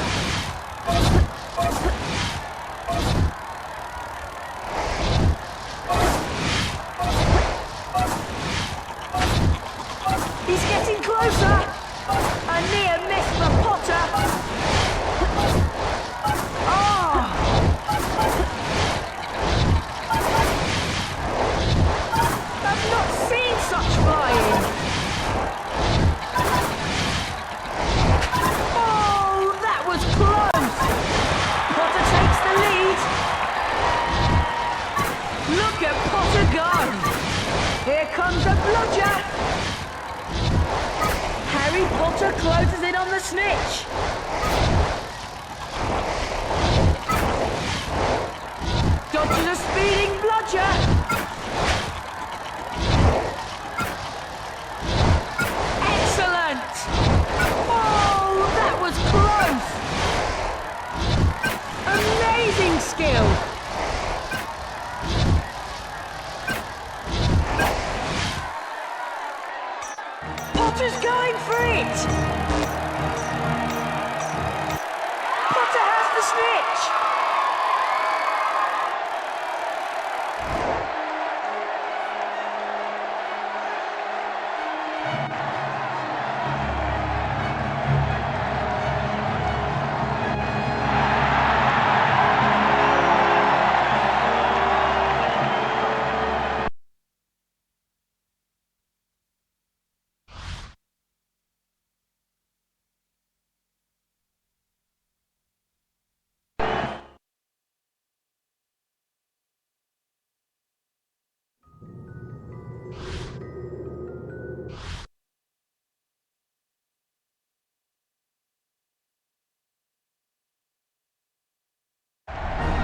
He's getting closer. A near miss for Potter. Oh! I've not seen such flying. Oh, that was close. Potter takes the lead. Look at Potter go. Here comes a bludger. Harry Potter closes in on the snitch. Dodges a speeding bludger. Excellent! Oh, that was close! Amazing skill! Potter's going for it! Potter has the snitch!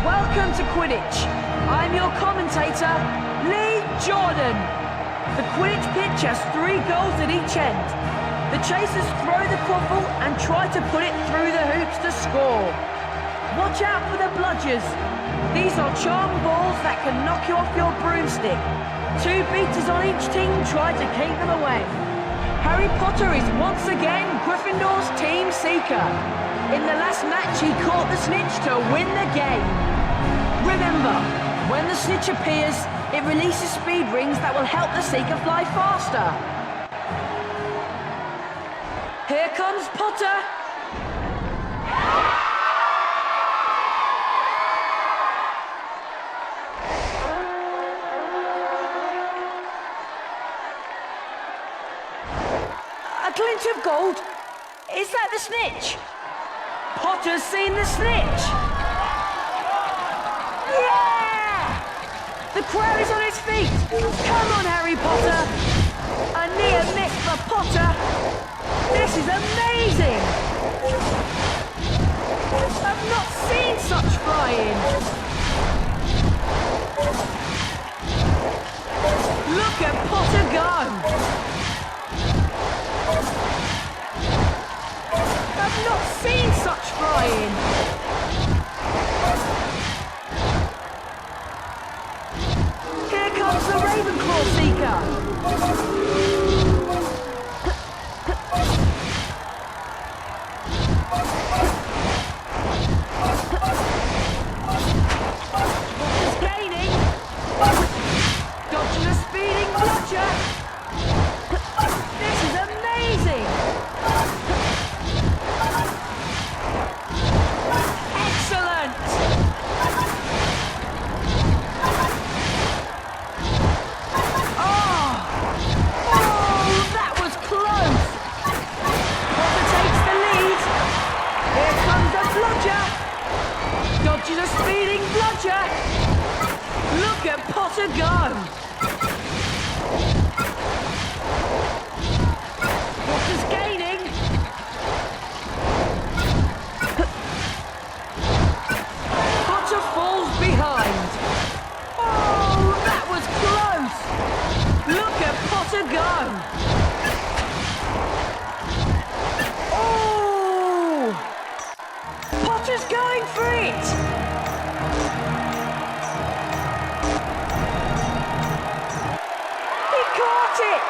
Welcome to Quidditch. I'm your commentator, Lee Jordan. The Quidditch pitch has 3 goals at each end. The chasers throw the quaffle and try to put it through the hoops to score. Watch out for the bludgers. These are charm balls that can knock you off your broomstick. 2 beaters on each team try to keep them away. Harry Potter is once again Gryffindor's team seeker. In the last match, he caught the snitch to win the game. Remember, when the snitch appears, it releases speed rings that will help the seeker fly faster. Here comes Potter. A glint of gold. Is that the snitch? Potter's seen the snitch! Yeah! The crowd is on its feet! Come on, Harry Potter! A near miss for Potter! This is amazing! I've not seen such flying! Look at Potter go! I've not seen such flying! Here comes the Ravenclaw Seeker! Potter's gaining! Dodging a speeding bludger! This is amazing! Excellent! Oh! Oh, that was close! Potter takes the lead. Here comes the bludger. Dodges a speeding bludger. Look at Potter go! Potter's gaining. Potter falls behind. Oh, that was close. Look at Potter go. Oh! Potter's going for it. He caught it.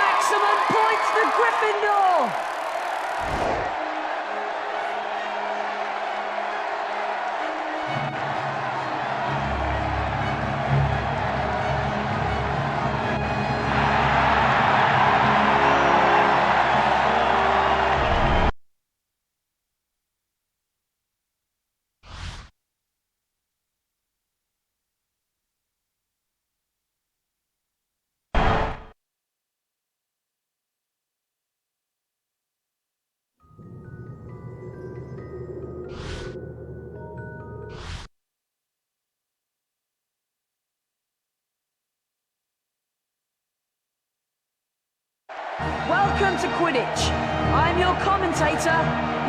Maximum points for Gryffindor. Welcome to Quidditch. I'm your commentator,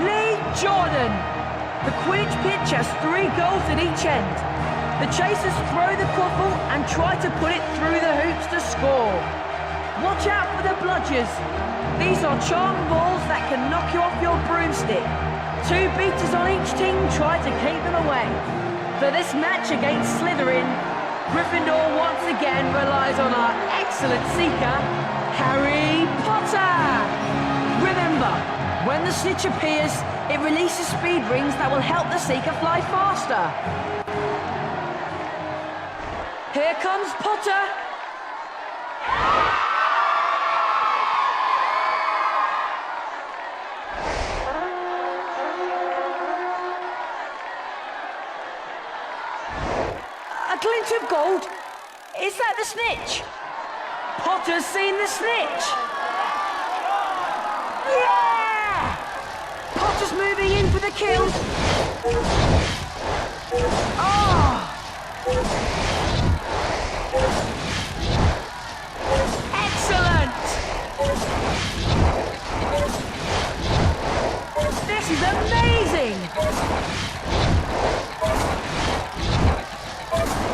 Lee Jordan. The Quidditch pitch has 3 goals at each end. The chasers throw the quaffle and try to put it through the hoops to score. Watch out for the bludgers. These are charmed balls that can knock you off your broomstick. 2 beaters on each team try to keep them away. For this match against Slytherin, Gryffindor once again relies on our excellent seeker, Harry Potter. Remember, when the snitch appears, it releases speed rings that will help the seeker fly faster. Here comes Potter. A glint of gold. Is that the snitch? Potter's seen the snitch. Yeah! Potter's moving in for the kill. Oh! Excellent! This is amazing!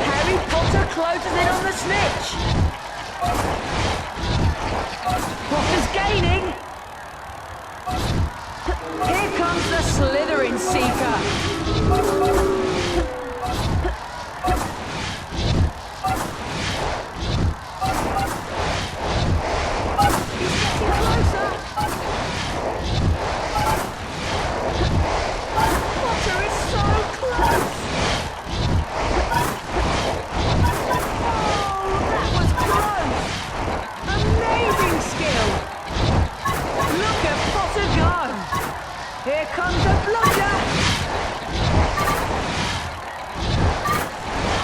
Harry Potter closes in on the snitch. Potter's gaining. Here comes the Slytherin seeker. Here comes a bludger!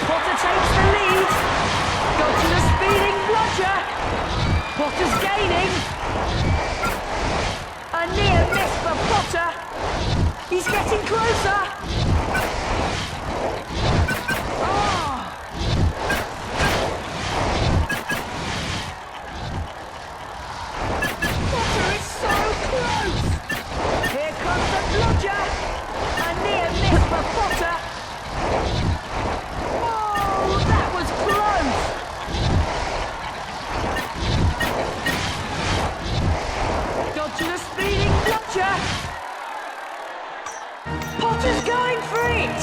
Potter takes the lead. Dodging a speeding bludger. Potter's gaining. A near miss for Potter. He's getting closer. Potter is so close. Here comes the bludger! A near miss for Potter! Oh, that was close! Dodging a speeding bludger! Potter's going for it!